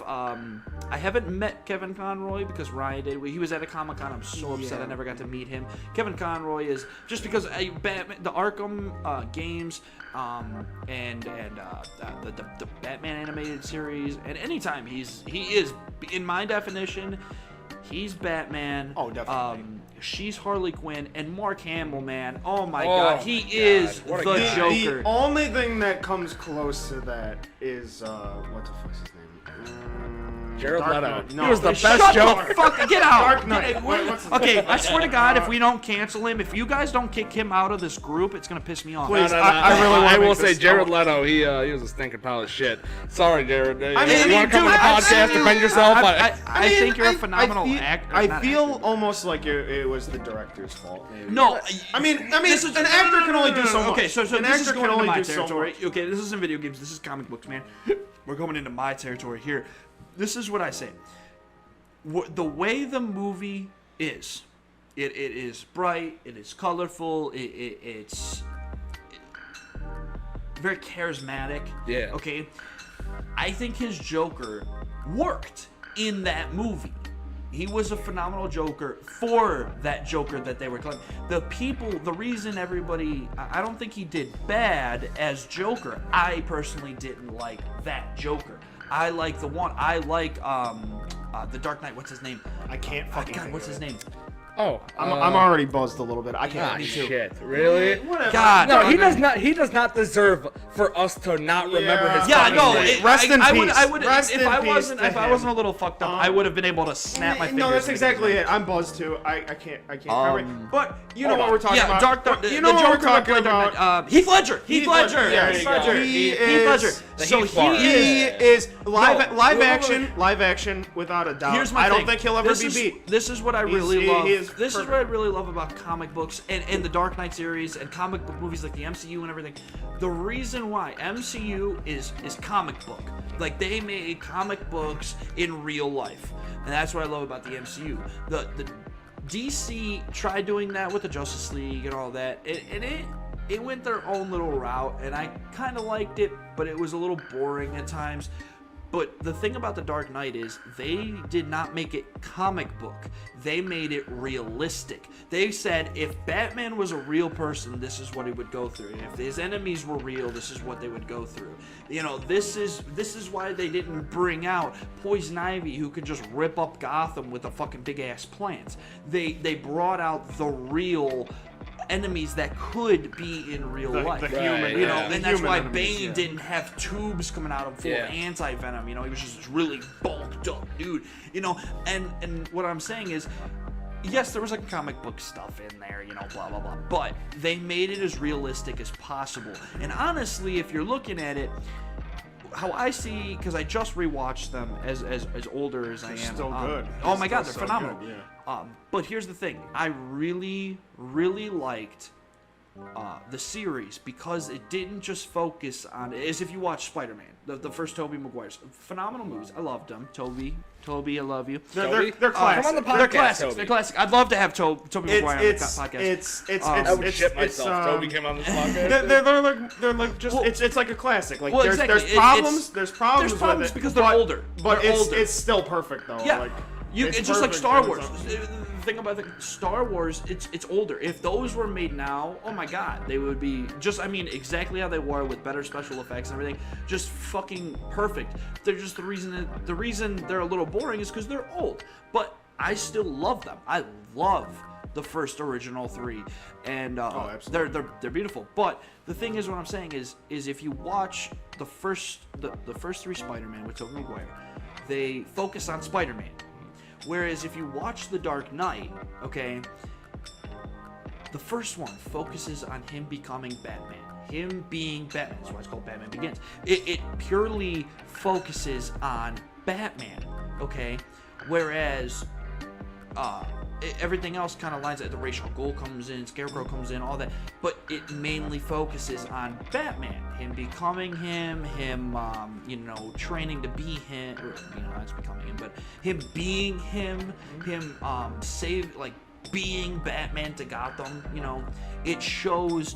[SPEAKER 2] haven't met Kevin Conroy because Ryan did. He was at a Comic-Con. I'm so upset I never got to meet him. Kevin Conroy is just because Batman, the Arkham games, and the Batman animated series, and anytime he is in my definition, he's Batman.
[SPEAKER 3] Oh, definitely.
[SPEAKER 2] She's Harley Quinn, and Mark Hamill, man. Oh my
[SPEAKER 1] Oh
[SPEAKER 2] God,
[SPEAKER 1] my
[SPEAKER 2] he
[SPEAKER 1] God.
[SPEAKER 2] is
[SPEAKER 1] What a
[SPEAKER 2] the
[SPEAKER 1] guy.
[SPEAKER 2] Joker.
[SPEAKER 3] The only thing that comes close to that is what the fuck's his name?
[SPEAKER 1] Jared
[SPEAKER 3] Dark
[SPEAKER 1] Leto.
[SPEAKER 3] Knight. No,
[SPEAKER 1] He was the
[SPEAKER 2] Shut
[SPEAKER 1] best
[SPEAKER 2] the
[SPEAKER 1] Joker.
[SPEAKER 2] fuck! Get out!
[SPEAKER 3] Dark Knight.
[SPEAKER 2] Get-
[SPEAKER 3] What's his
[SPEAKER 2] okay,
[SPEAKER 3] name?
[SPEAKER 2] I swear to God, if we don't cancel him, if you guys don't kick him out of this group, it's gonna piss me off.
[SPEAKER 3] Please.
[SPEAKER 1] I
[SPEAKER 3] really wanna
[SPEAKER 1] I will
[SPEAKER 3] make
[SPEAKER 1] say
[SPEAKER 3] this-
[SPEAKER 1] Jared Leto. He was a stinking pile of shit. Sorry, Jared.
[SPEAKER 3] I
[SPEAKER 1] you
[SPEAKER 3] mean,
[SPEAKER 1] want to come on the
[SPEAKER 2] dude, I-
[SPEAKER 1] podcast, defend yourself?
[SPEAKER 2] I
[SPEAKER 3] mean,
[SPEAKER 2] think you're a phenomenal actor.
[SPEAKER 3] I
[SPEAKER 2] not
[SPEAKER 3] feel
[SPEAKER 2] actor.
[SPEAKER 3] almost like it was the director's fault. Maybe.
[SPEAKER 2] No,
[SPEAKER 3] I mean,
[SPEAKER 2] this is-
[SPEAKER 3] an actor can only do so much.
[SPEAKER 2] Okay, so
[SPEAKER 3] an
[SPEAKER 2] this is
[SPEAKER 3] actor
[SPEAKER 2] going
[SPEAKER 3] can
[SPEAKER 2] into
[SPEAKER 3] only
[SPEAKER 2] my
[SPEAKER 3] do so
[SPEAKER 2] territory.
[SPEAKER 3] much.
[SPEAKER 2] Okay, this isn't video games. This is comic books, man. We're going into my territory here. This is what I say. The way the movie is, it is bright. It is colorful. It's very charismatic.
[SPEAKER 1] Yeah.
[SPEAKER 2] Okay. I think his Joker worked in that movie. He was a phenomenal Joker for that Joker that they were collecting. The reason everybody, I don't think he did bad as Joker. I personally didn't like that Joker. I like the one. I like the Dark Knight. What's his name?
[SPEAKER 3] I can't fucking.
[SPEAKER 2] God,
[SPEAKER 3] think
[SPEAKER 2] what's
[SPEAKER 3] of
[SPEAKER 2] his
[SPEAKER 3] it.
[SPEAKER 2] name?
[SPEAKER 1] Oh,
[SPEAKER 3] I'm already buzzed a little bit. I can't.
[SPEAKER 1] Ah, shit. Really?
[SPEAKER 3] Whatever.
[SPEAKER 2] God.
[SPEAKER 1] No, he does not. He does not deserve for us to not remember his.
[SPEAKER 2] Yeah,
[SPEAKER 1] fucking
[SPEAKER 2] no.
[SPEAKER 1] name.
[SPEAKER 3] Rest in
[SPEAKER 2] I
[SPEAKER 3] peace.
[SPEAKER 2] would.
[SPEAKER 3] Rest
[SPEAKER 2] If
[SPEAKER 3] in
[SPEAKER 2] I
[SPEAKER 3] peace
[SPEAKER 2] wasn't,
[SPEAKER 3] to
[SPEAKER 2] if I
[SPEAKER 3] him.
[SPEAKER 2] wasn't a little fucked up, I would have been able to snap my fingers.
[SPEAKER 3] No, that's
[SPEAKER 2] and
[SPEAKER 3] exactly
[SPEAKER 2] make
[SPEAKER 3] it. I'm buzzed too. I can't remember. But you know
[SPEAKER 1] hold
[SPEAKER 3] what
[SPEAKER 1] on.
[SPEAKER 3] we're talking
[SPEAKER 2] Yeah,
[SPEAKER 3] about.
[SPEAKER 2] the
[SPEAKER 3] You know what
[SPEAKER 2] Joker
[SPEAKER 3] we're talking
[SPEAKER 2] played Dark
[SPEAKER 3] about.
[SPEAKER 2] Knight, Heath Ledger. Heath Ledger.
[SPEAKER 3] Yeah,
[SPEAKER 1] Heath Ledger.
[SPEAKER 3] He
[SPEAKER 2] Heath
[SPEAKER 3] is.
[SPEAKER 2] Ledger.
[SPEAKER 1] The
[SPEAKER 2] So
[SPEAKER 1] Heath
[SPEAKER 2] he
[SPEAKER 1] bar.
[SPEAKER 2] is.
[SPEAKER 3] He is live
[SPEAKER 2] wait,
[SPEAKER 3] action.
[SPEAKER 2] wait.
[SPEAKER 3] Live action, without a doubt.
[SPEAKER 2] Here's my
[SPEAKER 3] I don't
[SPEAKER 2] thing.
[SPEAKER 3] think he'll ever
[SPEAKER 2] This
[SPEAKER 3] be
[SPEAKER 2] is-
[SPEAKER 3] beat.
[SPEAKER 2] This is what I
[SPEAKER 3] He's-
[SPEAKER 2] really
[SPEAKER 3] he-
[SPEAKER 2] love.
[SPEAKER 3] he is
[SPEAKER 2] This is
[SPEAKER 3] perfect.
[SPEAKER 2] what I really love about comic books and the Dark Knight series and comic book movies like the MCU and everything. The reason why MCU is comic book. Like they made comic books in real life. And that's what I love about the MCU. The DC tried doing that with the Justice League and all that. It went their own little route, and I kind of liked it, but it was a little boring at times. But the thing about The Dark Knight is they did not make it comic book. They made it realistic. They said if Batman was a real person, this is what he would go through. If his enemies were real, this is what they would go through. You know, this is why they didn't bring out Poison Ivy, who could just rip up Gotham with a fucking big ass plants. They brought out the real enemies that could be in real life.
[SPEAKER 3] The
[SPEAKER 1] Right,
[SPEAKER 3] human,
[SPEAKER 2] You know,
[SPEAKER 1] yeah.
[SPEAKER 3] the
[SPEAKER 2] and that's
[SPEAKER 3] human
[SPEAKER 2] why
[SPEAKER 3] enemies,
[SPEAKER 2] Bane
[SPEAKER 3] yeah.
[SPEAKER 2] didn't have tubes coming out of him full
[SPEAKER 1] Yeah.
[SPEAKER 2] of anti-venom. You know, he was just really bulked up, dude. You know, and what I'm saying is, yes, there was like comic book stuff in there, you know, blah blah blah. But they made it as realistic as possible. And honestly, if you're looking at it, how I see, because I just rewatched them as older as I am.
[SPEAKER 3] still good.
[SPEAKER 2] Oh
[SPEAKER 3] They're
[SPEAKER 2] my God,
[SPEAKER 3] still
[SPEAKER 2] they're
[SPEAKER 3] so
[SPEAKER 2] phenomenal.
[SPEAKER 3] good,
[SPEAKER 2] But here's the thing: I really, really liked the series, because it didn't just focus on, as if you watch Spider-Man, the first Tobey Maguire's, phenomenal movies. I loved them. Toby, I love you.
[SPEAKER 3] They're
[SPEAKER 1] Come
[SPEAKER 3] classic.
[SPEAKER 1] on the podcast,
[SPEAKER 2] They're classics.
[SPEAKER 1] Toby.
[SPEAKER 2] They're classic. I'd love to have Tobey Maguire on the podcast.
[SPEAKER 1] I would shit
[SPEAKER 3] it's,
[SPEAKER 1] myself. Toby came on this podcast.
[SPEAKER 3] they're like just
[SPEAKER 2] Well,
[SPEAKER 3] it's like a classic. Like
[SPEAKER 2] well,
[SPEAKER 3] there's
[SPEAKER 2] exactly.
[SPEAKER 3] problems.
[SPEAKER 2] There's
[SPEAKER 3] There's problems
[SPEAKER 2] problems
[SPEAKER 3] with it,
[SPEAKER 2] because they're
[SPEAKER 3] but,
[SPEAKER 2] older.
[SPEAKER 3] But
[SPEAKER 2] They're
[SPEAKER 3] it's
[SPEAKER 2] older.
[SPEAKER 3] it's still perfect though.
[SPEAKER 2] Yeah,
[SPEAKER 3] Like,
[SPEAKER 2] it's just like
[SPEAKER 3] perfect
[SPEAKER 2] Star
[SPEAKER 3] in
[SPEAKER 2] Wars.
[SPEAKER 3] its own-
[SPEAKER 2] The thing about Star Wars, it's older. If those were made now, oh my god, they would be just, I mean, exactly how they were with better special effects and everything, just fucking perfect. They're just the reason they're a little boring is because they're old. But I still love them. I love the first original three, and
[SPEAKER 3] absolutely.
[SPEAKER 2] they're beautiful. But the thing is, what I'm saying is if you watch the first three Spider-Man with Tobey Maguire, they focus on Spider-Man. Whereas if you watch The Dark Knight, okay, the first one focuses on him becoming Batman. Him being Batman. That's why it's called Batman Begins. It purely focuses on Batman, okay? Whereas everything else kind of lines up. The Ra's al Ghul comes in, Scarecrow comes in, all that. But it mainly focuses on Batman. Him becoming him, training to be him, or, that's becoming him, but him being him, being Batman to Gotham, it shows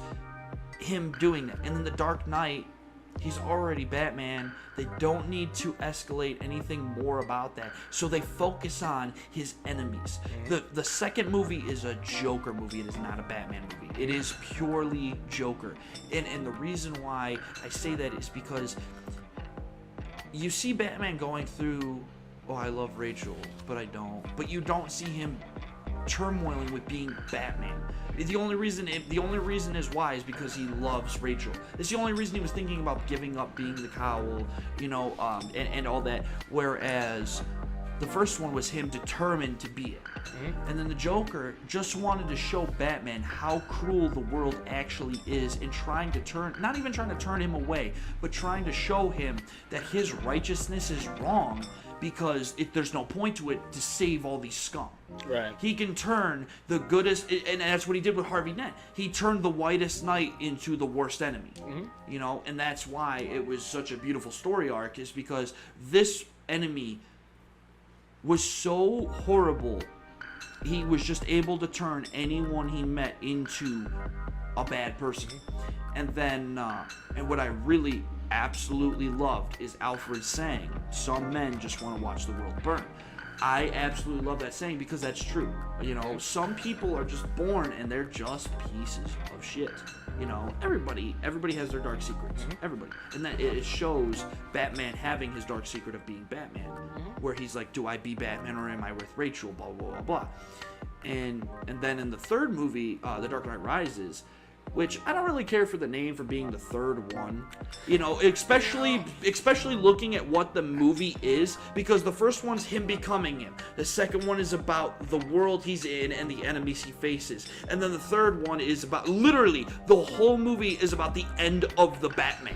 [SPEAKER 2] him doing that. And then The Dark Knight, he's already Batman. They don't need to escalate anything more about that. So they focus on his enemies. The second movie is a Joker movie. It is not a Batman movie. It is purely Joker. And the reason why I say that is because you see Batman going through, oh, I love Rachel, but I don't. But you don't see him turmoiling with being Batman. The only reason is why is because he loves Rachel. It's the only reason he was thinking about giving up being the cowl, and all that. Whereas the first one was him determined to be it. And then the Joker just wanted to show Batman how cruel the world actually is, and not even trying to turn him away, but trying to show him that his righteousness is wrong, because there's no point to it to save all these scum.
[SPEAKER 1] Right.
[SPEAKER 2] He can turn the goodest, and that's what he did with Harvey Dent. He turned the whitest knight into the worst enemy. And that's why it was such a beautiful story arc, is because this enemy was so horrible, he was just able to turn anyone he met into a bad person. And then, and what I really absolutely loved is Alfred saying, some men just want to watch the world burn. I absolutely love that saying, because that's true. Some people are just born and they're just pieces of shit. Everybody has their dark secrets. Everybody. And that it shows Batman having his dark secret of being Batman, where he's like, do I be Batman or am I with Rachel, blah, blah, blah, blah. And then in the third movie, The Dark Knight Rises, which I don't really care for the name for being the third one, especially looking at what the movie is, because the first one's him becoming him, the second one is about the world he's in and the enemies he faces, and then the third one is about, literally, the whole movie is about the end of the Batman.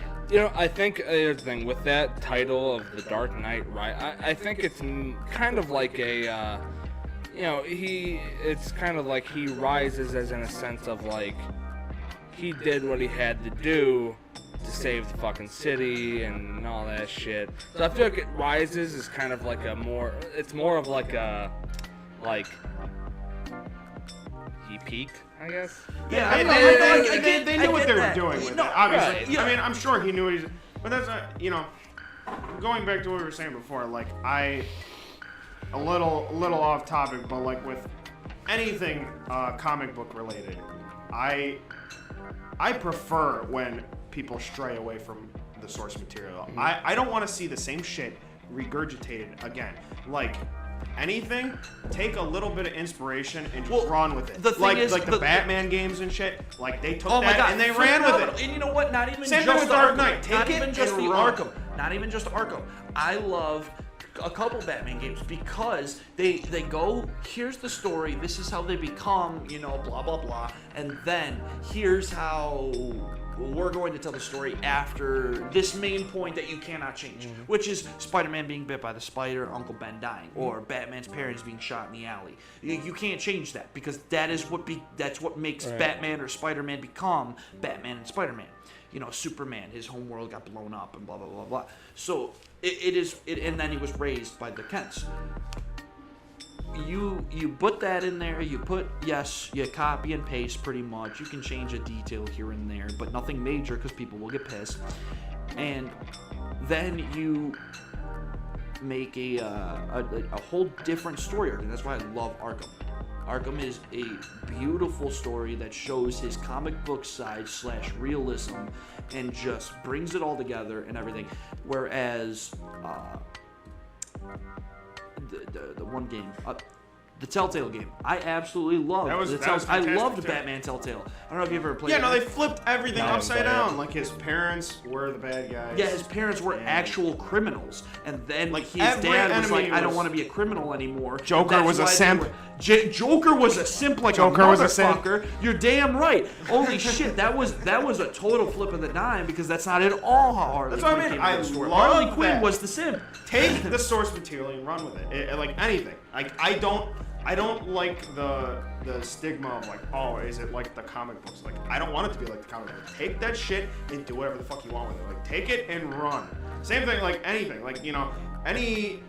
[SPEAKER 1] I think the thing with that title of The Dark Knight, right? I think it's kind of like a, it's kind of like he rises as in a sense of like, he did what he had to do to save the fucking city and all that shit. So I feel like it rises is kind of like it's more of like a, he peaked, I guess.
[SPEAKER 2] Yeah,
[SPEAKER 3] they knew what they were doing with it, obviously.
[SPEAKER 1] right.
[SPEAKER 2] Yeah.
[SPEAKER 3] I mean, I'm sure he knew what he's... But that's, going back to what we were saying before, like, a little off topic, but like with anything comic book related, I prefer when people stray away from the source material. I don't want to see the same shit regurgitated again. Like, anything, take a little bit of inspiration and just run with it.
[SPEAKER 2] The thing is,
[SPEAKER 3] the Batman games and shit, like they took
[SPEAKER 2] Oh my
[SPEAKER 3] that
[SPEAKER 2] God,
[SPEAKER 3] and they ran with it.
[SPEAKER 2] And you know what? Not even
[SPEAKER 3] Same
[SPEAKER 2] just
[SPEAKER 3] thing with
[SPEAKER 2] the
[SPEAKER 3] Dark
[SPEAKER 2] Arkham.
[SPEAKER 3] Knight. Take
[SPEAKER 2] Not
[SPEAKER 3] it
[SPEAKER 2] even just
[SPEAKER 3] and
[SPEAKER 2] the
[SPEAKER 3] run.
[SPEAKER 2] Arkham. Not even just Arkham. I love a couple Batman games because they go, here's the story, this is how they become, blah blah blah, and then here's how we're going to tell the story after this main point that you cannot change, which is Spider-Man being bit by the spider, Uncle Ben dying, or Batman's parents being shot in the alley. You can't change that because that's what makes Batman or Spider-Man become Batman and Spider-Man. You know, Superman, his home world got blown up and blah blah blah blah. So and then he was raised by the Kents. You put that in there, you copy and paste pretty much. You can change a detail here and there, but nothing major because people will get pissed. And then you make a whole different story arc, and that's why I love Arkham. Arkham is a beautiful story that shows his comic book side / realism and just brings it all together and everything. Whereas the one game, the Telltale game, I absolutely loved. I loved Batman Telltale. I don't know if you ever played.
[SPEAKER 3] Yeah, no, they flipped everything upside down. Like his parents were the bad guys.
[SPEAKER 2] Yeah, his parents were actual criminals, and then like his dad was like, "I don't want to be a criminal anymore."
[SPEAKER 3] Joker was a simp.
[SPEAKER 2] Joker was a simp like
[SPEAKER 3] Joker
[SPEAKER 2] a
[SPEAKER 3] was a simp.
[SPEAKER 2] motherfucker. You're damn right. Holy shit, that was a total flip of the dime because that's not at all how Harley Quinn came into the story. Harley Quinn was the simp.
[SPEAKER 3] Take the source material and run with it. Like anything. Like I don't like the stigma of like, oh, is it like the comic books? Like I don't want it to be like the comic books. Take that shit and do whatever the fuck you want with it. Like take it and run. Same thing like anything. Like, you know, any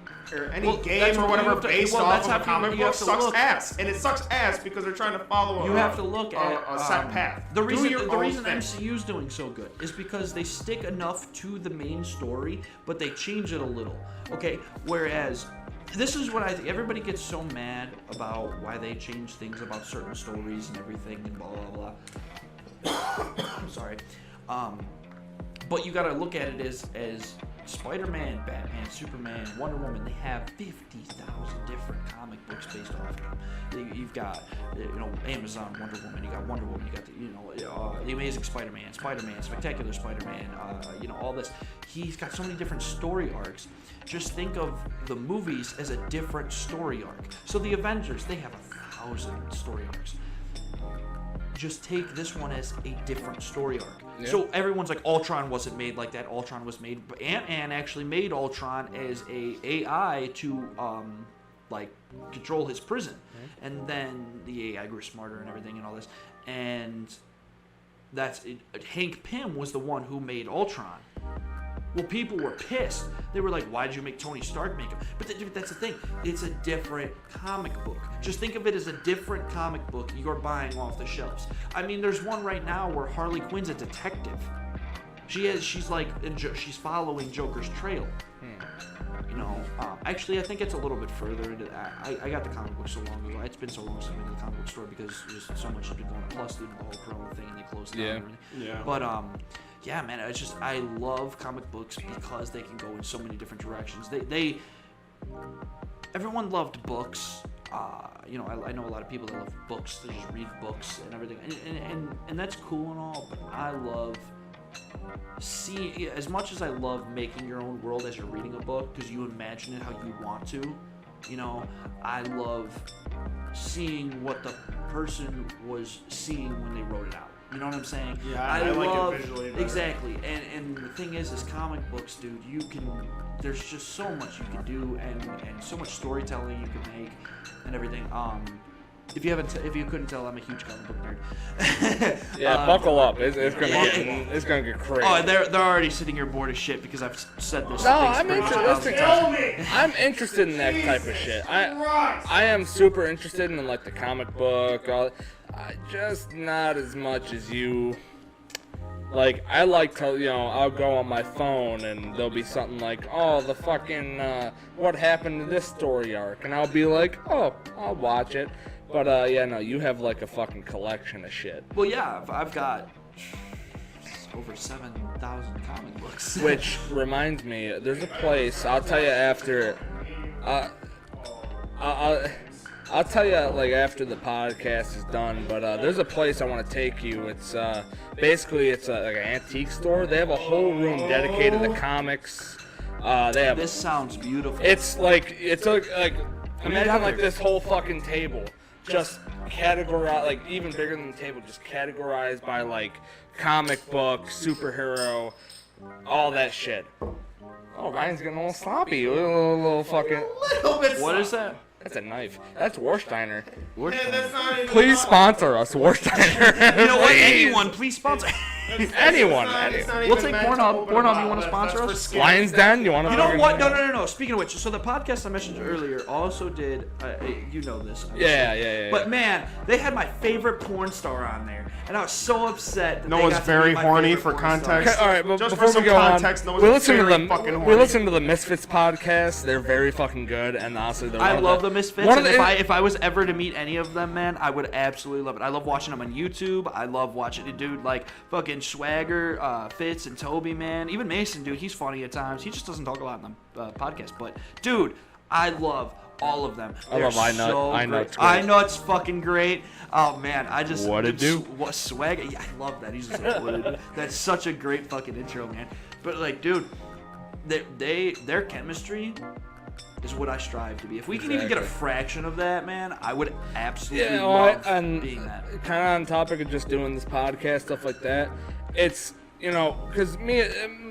[SPEAKER 3] game or whatever based off of a comic book sucks ass. And it sucks ass because they're trying to follow
[SPEAKER 2] you have to look at
[SPEAKER 3] a set path.
[SPEAKER 2] The reason MCU's doing so good is because they stick enough to the main story, but they change it a little. Okay? Whereas this is what I think. Everybody gets so mad about why they change things about certain stories and everything and blah blah blah. I'm sorry. But you gotta look at it as Spider-Man, Batman, Superman, Wonder Woman. They have 50,000 different comic books based off of them. You've got, Amazon, Wonder Woman. You got Wonder Woman. You got the Amazing Spider-Man, Spectacular Spider-Man. All this. He's got so many different story arcs. Just think of the movies as a different story arc. So the Avengers, they have 1,000 story arcs. Just take this one as a different story arc. Yeah. So everyone's like, Ultron wasn't made like that. Ultron was made, but Ant-Man actually made Ultron as a AI to control his prison. Mm-hmm. And then the AI grew smarter and everything and all this. And that's it. Hank Pym was the one who made Ultron. Well, people were pissed. They were like, why did you make Tony Stark make him? But that's the thing. It's a different comic book. Just think of it as a different comic book you're buying off the shelves. I mean, there's one right now where Harley Quinn's a detective. She's following Joker's trail. Actually, I think it's a little bit further into that. I got the comic book so long ago. It's been so long since I've been to the comic book store because just so much has been going on. Plus, the whole Corona thing and they closed it down. Yeah. But yeah, man, it's just I love comic books because they can go in so many different directions. Everyone loved books. I know a lot of people that love books. They just read books and everything, and that's cool and all. But I love seeing, as much as I love making your own world as you're reading a book because you imagine it how you want to. I love seeing what the person was seeing when they wrote it out. You know what I'm saying?
[SPEAKER 3] Yeah, I like it visually better.
[SPEAKER 2] Exactly. And the thing is comic books, dude, there's just so much you can do and so much storytelling you can make and everything. If you couldn't tell, I'm a huge comic book nerd.
[SPEAKER 1] Yeah, buckle up. It's gonna get crazy.
[SPEAKER 2] Oh, they're already sitting here bored as shit because I've said this.
[SPEAKER 1] No, I'm interested in that type of shit. I am super interested in like the comic book. Just not as much as you. Like, I like to, I'll go on my phone and there'll be something like, oh, the fucking, what happened to this story arc? And I'll be like, oh, I'll watch it. But, you have like a fucking collection of shit.
[SPEAKER 2] Well, yeah, I've got over 7,000 comic books.
[SPEAKER 1] Which reminds me, there's a place, I'll tell you after, I'll tell you like after the podcast is done, but there's a place I want to take you. It's basically like an antique store. They have a whole room dedicated to comics.
[SPEAKER 2] This sounds beautiful.
[SPEAKER 1] It's like imagine like this whole fucking table just categorize, like even bigger than the table, just categorized by like comic book, superhero, all that shit. Oh, Ryan's getting a little sloppy. A little fucking.
[SPEAKER 3] little bit.
[SPEAKER 2] What is that?
[SPEAKER 1] That's a knife. That's Warsteiner.
[SPEAKER 3] Yeah, that's not even
[SPEAKER 1] Please sponsor us, Warsteiner.
[SPEAKER 2] You know what?
[SPEAKER 1] Please.
[SPEAKER 2] Anyone, please sponsor.
[SPEAKER 1] Anyone.
[SPEAKER 2] We'll take Pornhub. Pornhub, you want to sponsor us?
[SPEAKER 1] Lions Den, you want to?
[SPEAKER 2] You know what? No. Speaking of which, so the podcast I mentioned earlier also did. You know this. obviously.
[SPEAKER 1] Yeah.
[SPEAKER 2] But man, they had my favorite porn star on there, and I was so upset. That
[SPEAKER 3] Noah's
[SPEAKER 2] they got to
[SPEAKER 3] very
[SPEAKER 2] be my
[SPEAKER 3] horny
[SPEAKER 2] favorite
[SPEAKER 3] for
[SPEAKER 2] porn star.
[SPEAKER 3] context.
[SPEAKER 1] All right, but
[SPEAKER 3] Just
[SPEAKER 1] before
[SPEAKER 3] for some
[SPEAKER 1] we go
[SPEAKER 3] context,
[SPEAKER 1] on,
[SPEAKER 3] Noah's
[SPEAKER 1] we listen to
[SPEAKER 3] very fucking
[SPEAKER 1] the
[SPEAKER 3] horny.
[SPEAKER 1] we listen to the Misfits podcast. They're very fucking good, and honestly, they're
[SPEAKER 2] I
[SPEAKER 1] one of
[SPEAKER 2] love the Misfits,
[SPEAKER 1] one
[SPEAKER 2] and
[SPEAKER 1] of the-
[SPEAKER 2] if I was ever to meet any of them, man, I would absolutely love it. I love watching them on YouTube. I love watching a dude like fucking Swagger, Fitz, and Toby, man. Even Mason, dude, he's funny at times. He just doesn't talk a lot on the podcast. But, dude, I love all of them.
[SPEAKER 1] I love
[SPEAKER 2] They're
[SPEAKER 1] iNut.
[SPEAKER 2] so
[SPEAKER 1] iNut's
[SPEAKER 2] great.
[SPEAKER 1] great.
[SPEAKER 2] iNut's fucking great. Oh, man, I just...
[SPEAKER 1] What it do?
[SPEAKER 2] What Swagger? Yeah, I love that. He's just like, what it do? That's such a great fucking intro, man. But, like, dude, their chemistry is what I strive to be. If we can even get a
[SPEAKER 1] Exactly.
[SPEAKER 2] fraction of that, man, I would absolutely
[SPEAKER 1] Yeah,
[SPEAKER 2] love
[SPEAKER 1] and
[SPEAKER 2] being that.
[SPEAKER 1] kind of on topic of just doing this podcast stuff like that. It's because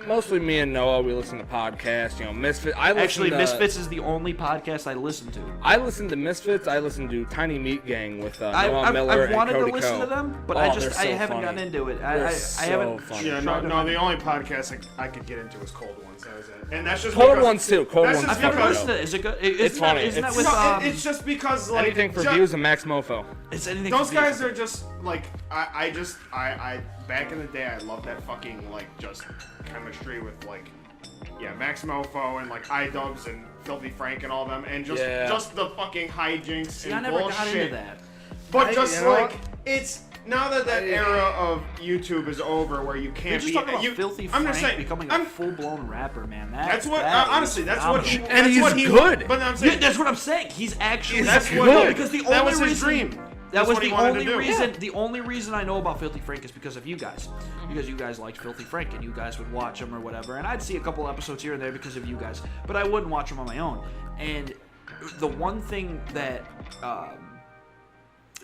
[SPEAKER 1] mostly me and Noah, we listen to podcasts. Misfits.
[SPEAKER 2] Actually, Misfits is the only podcast I listen to.
[SPEAKER 1] I listen to Misfits. I listen to Tiny Meat Gang with Noah
[SPEAKER 2] I've
[SPEAKER 1] Miller
[SPEAKER 2] wanted
[SPEAKER 1] and Cody
[SPEAKER 2] to listen
[SPEAKER 1] Ko.
[SPEAKER 2] to them, but
[SPEAKER 1] Oh,
[SPEAKER 2] I
[SPEAKER 1] they're so
[SPEAKER 2] haven't
[SPEAKER 1] funny.
[SPEAKER 2] gotten into it.
[SPEAKER 1] They're
[SPEAKER 2] I
[SPEAKER 1] so
[SPEAKER 2] haven't.
[SPEAKER 1] funny.
[SPEAKER 3] Yeah, no. The only podcast I could get into is Cold Ones. That was it. And that's just
[SPEAKER 1] Cold
[SPEAKER 3] because,
[SPEAKER 1] Ones too. Cold
[SPEAKER 3] that's
[SPEAKER 1] Ones.
[SPEAKER 3] just
[SPEAKER 2] I've never
[SPEAKER 3] because-
[SPEAKER 2] listened to it. Is it good?
[SPEAKER 1] It's funny.
[SPEAKER 2] Isn't that
[SPEAKER 1] It's-
[SPEAKER 2] with
[SPEAKER 3] No, it's just because like
[SPEAKER 1] Anything for
[SPEAKER 3] ju-
[SPEAKER 1] views and Max Mofo.
[SPEAKER 2] It's anything.
[SPEAKER 3] Those
[SPEAKER 2] for views.
[SPEAKER 3] guys are just like I back in the day I loved that fucking like just chemistry with like Max Mofo and like iDubbbz and Filthy Frank and all them and just the fucking hijinks
[SPEAKER 2] See,
[SPEAKER 3] and
[SPEAKER 2] I never
[SPEAKER 3] bullshit.
[SPEAKER 2] got into that.
[SPEAKER 3] But
[SPEAKER 1] I-
[SPEAKER 3] just
[SPEAKER 1] you know
[SPEAKER 3] like
[SPEAKER 1] what?
[SPEAKER 3] it's now that era of YouTube is over where you
[SPEAKER 2] You're
[SPEAKER 3] can't
[SPEAKER 2] just
[SPEAKER 3] be
[SPEAKER 2] talking about
[SPEAKER 3] you,
[SPEAKER 2] Filthy
[SPEAKER 3] I'm
[SPEAKER 2] Frank
[SPEAKER 3] just saying
[SPEAKER 2] becoming
[SPEAKER 3] I'm,
[SPEAKER 2] a full-blown rapper, man.
[SPEAKER 3] that's what
[SPEAKER 2] that is
[SPEAKER 3] honestly that's what he
[SPEAKER 2] phenomenal.
[SPEAKER 1] And
[SPEAKER 3] that's
[SPEAKER 1] he's
[SPEAKER 3] what he
[SPEAKER 1] good.
[SPEAKER 3] But I'm
[SPEAKER 2] Yeah,
[SPEAKER 3] saying
[SPEAKER 2] that's what I'm saying. He's actually
[SPEAKER 3] that's
[SPEAKER 1] good.
[SPEAKER 3] what
[SPEAKER 2] No, because the
[SPEAKER 3] that
[SPEAKER 2] only
[SPEAKER 3] was his
[SPEAKER 2] reason,
[SPEAKER 3] dream.
[SPEAKER 2] That
[SPEAKER 3] That's
[SPEAKER 2] was
[SPEAKER 3] what he
[SPEAKER 2] the
[SPEAKER 3] wanted to
[SPEAKER 2] only
[SPEAKER 3] do.
[SPEAKER 2] reason.
[SPEAKER 1] Yeah.
[SPEAKER 2] The only reason I know about Filthy Frank is because of you guys. Because you guys liked Filthy Frank and you guys would watch him or whatever. And I'd see a couple episodes here and there because of you guys. But I wouldn't watch them on my own. And the one thing that,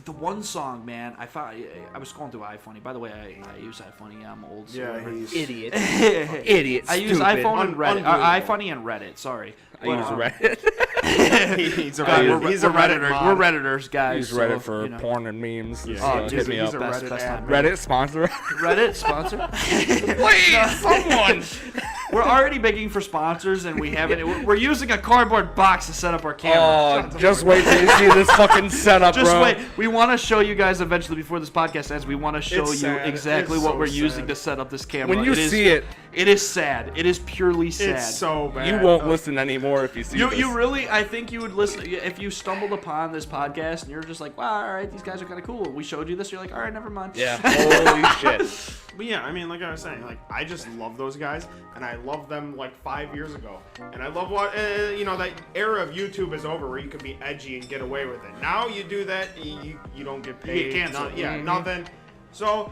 [SPEAKER 2] the one song, man, I found. I was scrolling through iFunny. By the way, I use iFunny. I'm old. So
[SPEAKER 3] Yeah,
[SPEAKER 2] whatever.
[SPEAKER 3] he's
[SPEAKER 1] Idiot. Idiot.
[SPEAKER 2] I use
[SPEAKER 1] Stupid.
[SPEAKER 2] iPhone and Reddit.
[SPEAKER 3] Unbelievable.
[SPEAKER 2] iFunny and Reddit. Sorry.
[SPEAKER 1] I use
[SPEAKER 2] But,
[SPEAKER 1] Reddit.
[SPEAKER 3] he's a
[SPEAKER 2] God,
[SPEAKER 3] Reddit,
[SPEAKER 2] we're,
[SPEAKER 3] he's a
[SPEAKER 2] we're
[SPEAKER 3] Reddit
[SPEAKER 2] Redditors.
[SPEAKER 3] mod.
[SPEAKER 2] We're Redditors,
[SPEAKER 1] I
[SPEAKER 2] guys.
[SPEAKER 1] use Reddit
[SPEAKER 2] so,
[SPEAKER 1] for
[SPEAKER 2] you know.
[SPEAKER 1] porn and memes.
[SPEAKER 3] Yeah.
[SPEAKER 1] So
[SPEAKER 2] Oh, dude,
[SPEAKER 1] hit me
[SPEAKER 3] he's
[SPEAKER 1] up.
[SPEAKER 3] a
[SPEAKER 2] best
[SPEAKER 3] Reddit
[SPEAKER 2] time.
[SPEAKER 3] admin.
[SPEAKER 1] Reddit sponsor.
[SPEAKER 2] Reddit sponsor.
[SPEAKER 1] Please, someone.
[SPEAKER 2] We're already begging for sponsors, and we haven't. We're using a cardboard box to set up our camera.
[SPEAKER 1] Oh, just wait till you see this fucking setup,
[SPEAKER 2] Just
[SPEAKER 1] bro.
[SPEAKER 2] wait. We want to show you guys eventually before this podcast ends. We want to show
[SPEAKER 3] It's
[SPEAKER 2] you
[SPEAKER 3] sad.
[SPEAKER 2] exactly
[SPEAKER 3] It's
[SPEAKER 2] what
[SPEAKER 3] so
[SPEAKER 2] we're using
[SPEAKER 3] sad.
[SPEAKER 2] to set up this camera.
[SPEAKER 1] When you see it,
[SPEAKER 2] it is sad. It is purely sad.
[SPEAKER 3] It's so bad.
[SPEAKER 1] you won't listen anymore if you see this.
[SPEAKER 2] You really, I think you would listen if you stumbled upon this podcast and you're just like, wow, all right, these guys are kind of cool. We showed you this, you're like, all right, never mind.
[SPEAKER 1] Yeah. Holy shit.
[SPEAKER 3] But yeah, I mean, like I was saying, like I just love those guys, and I loved them like 5 years ago, and I love what that era of YouTube is over where you can be edgy and get away with it. Now you do that, you don't get paid.
[SPEAKER 2] canceled.
[SPEAKER 3] Nothing. So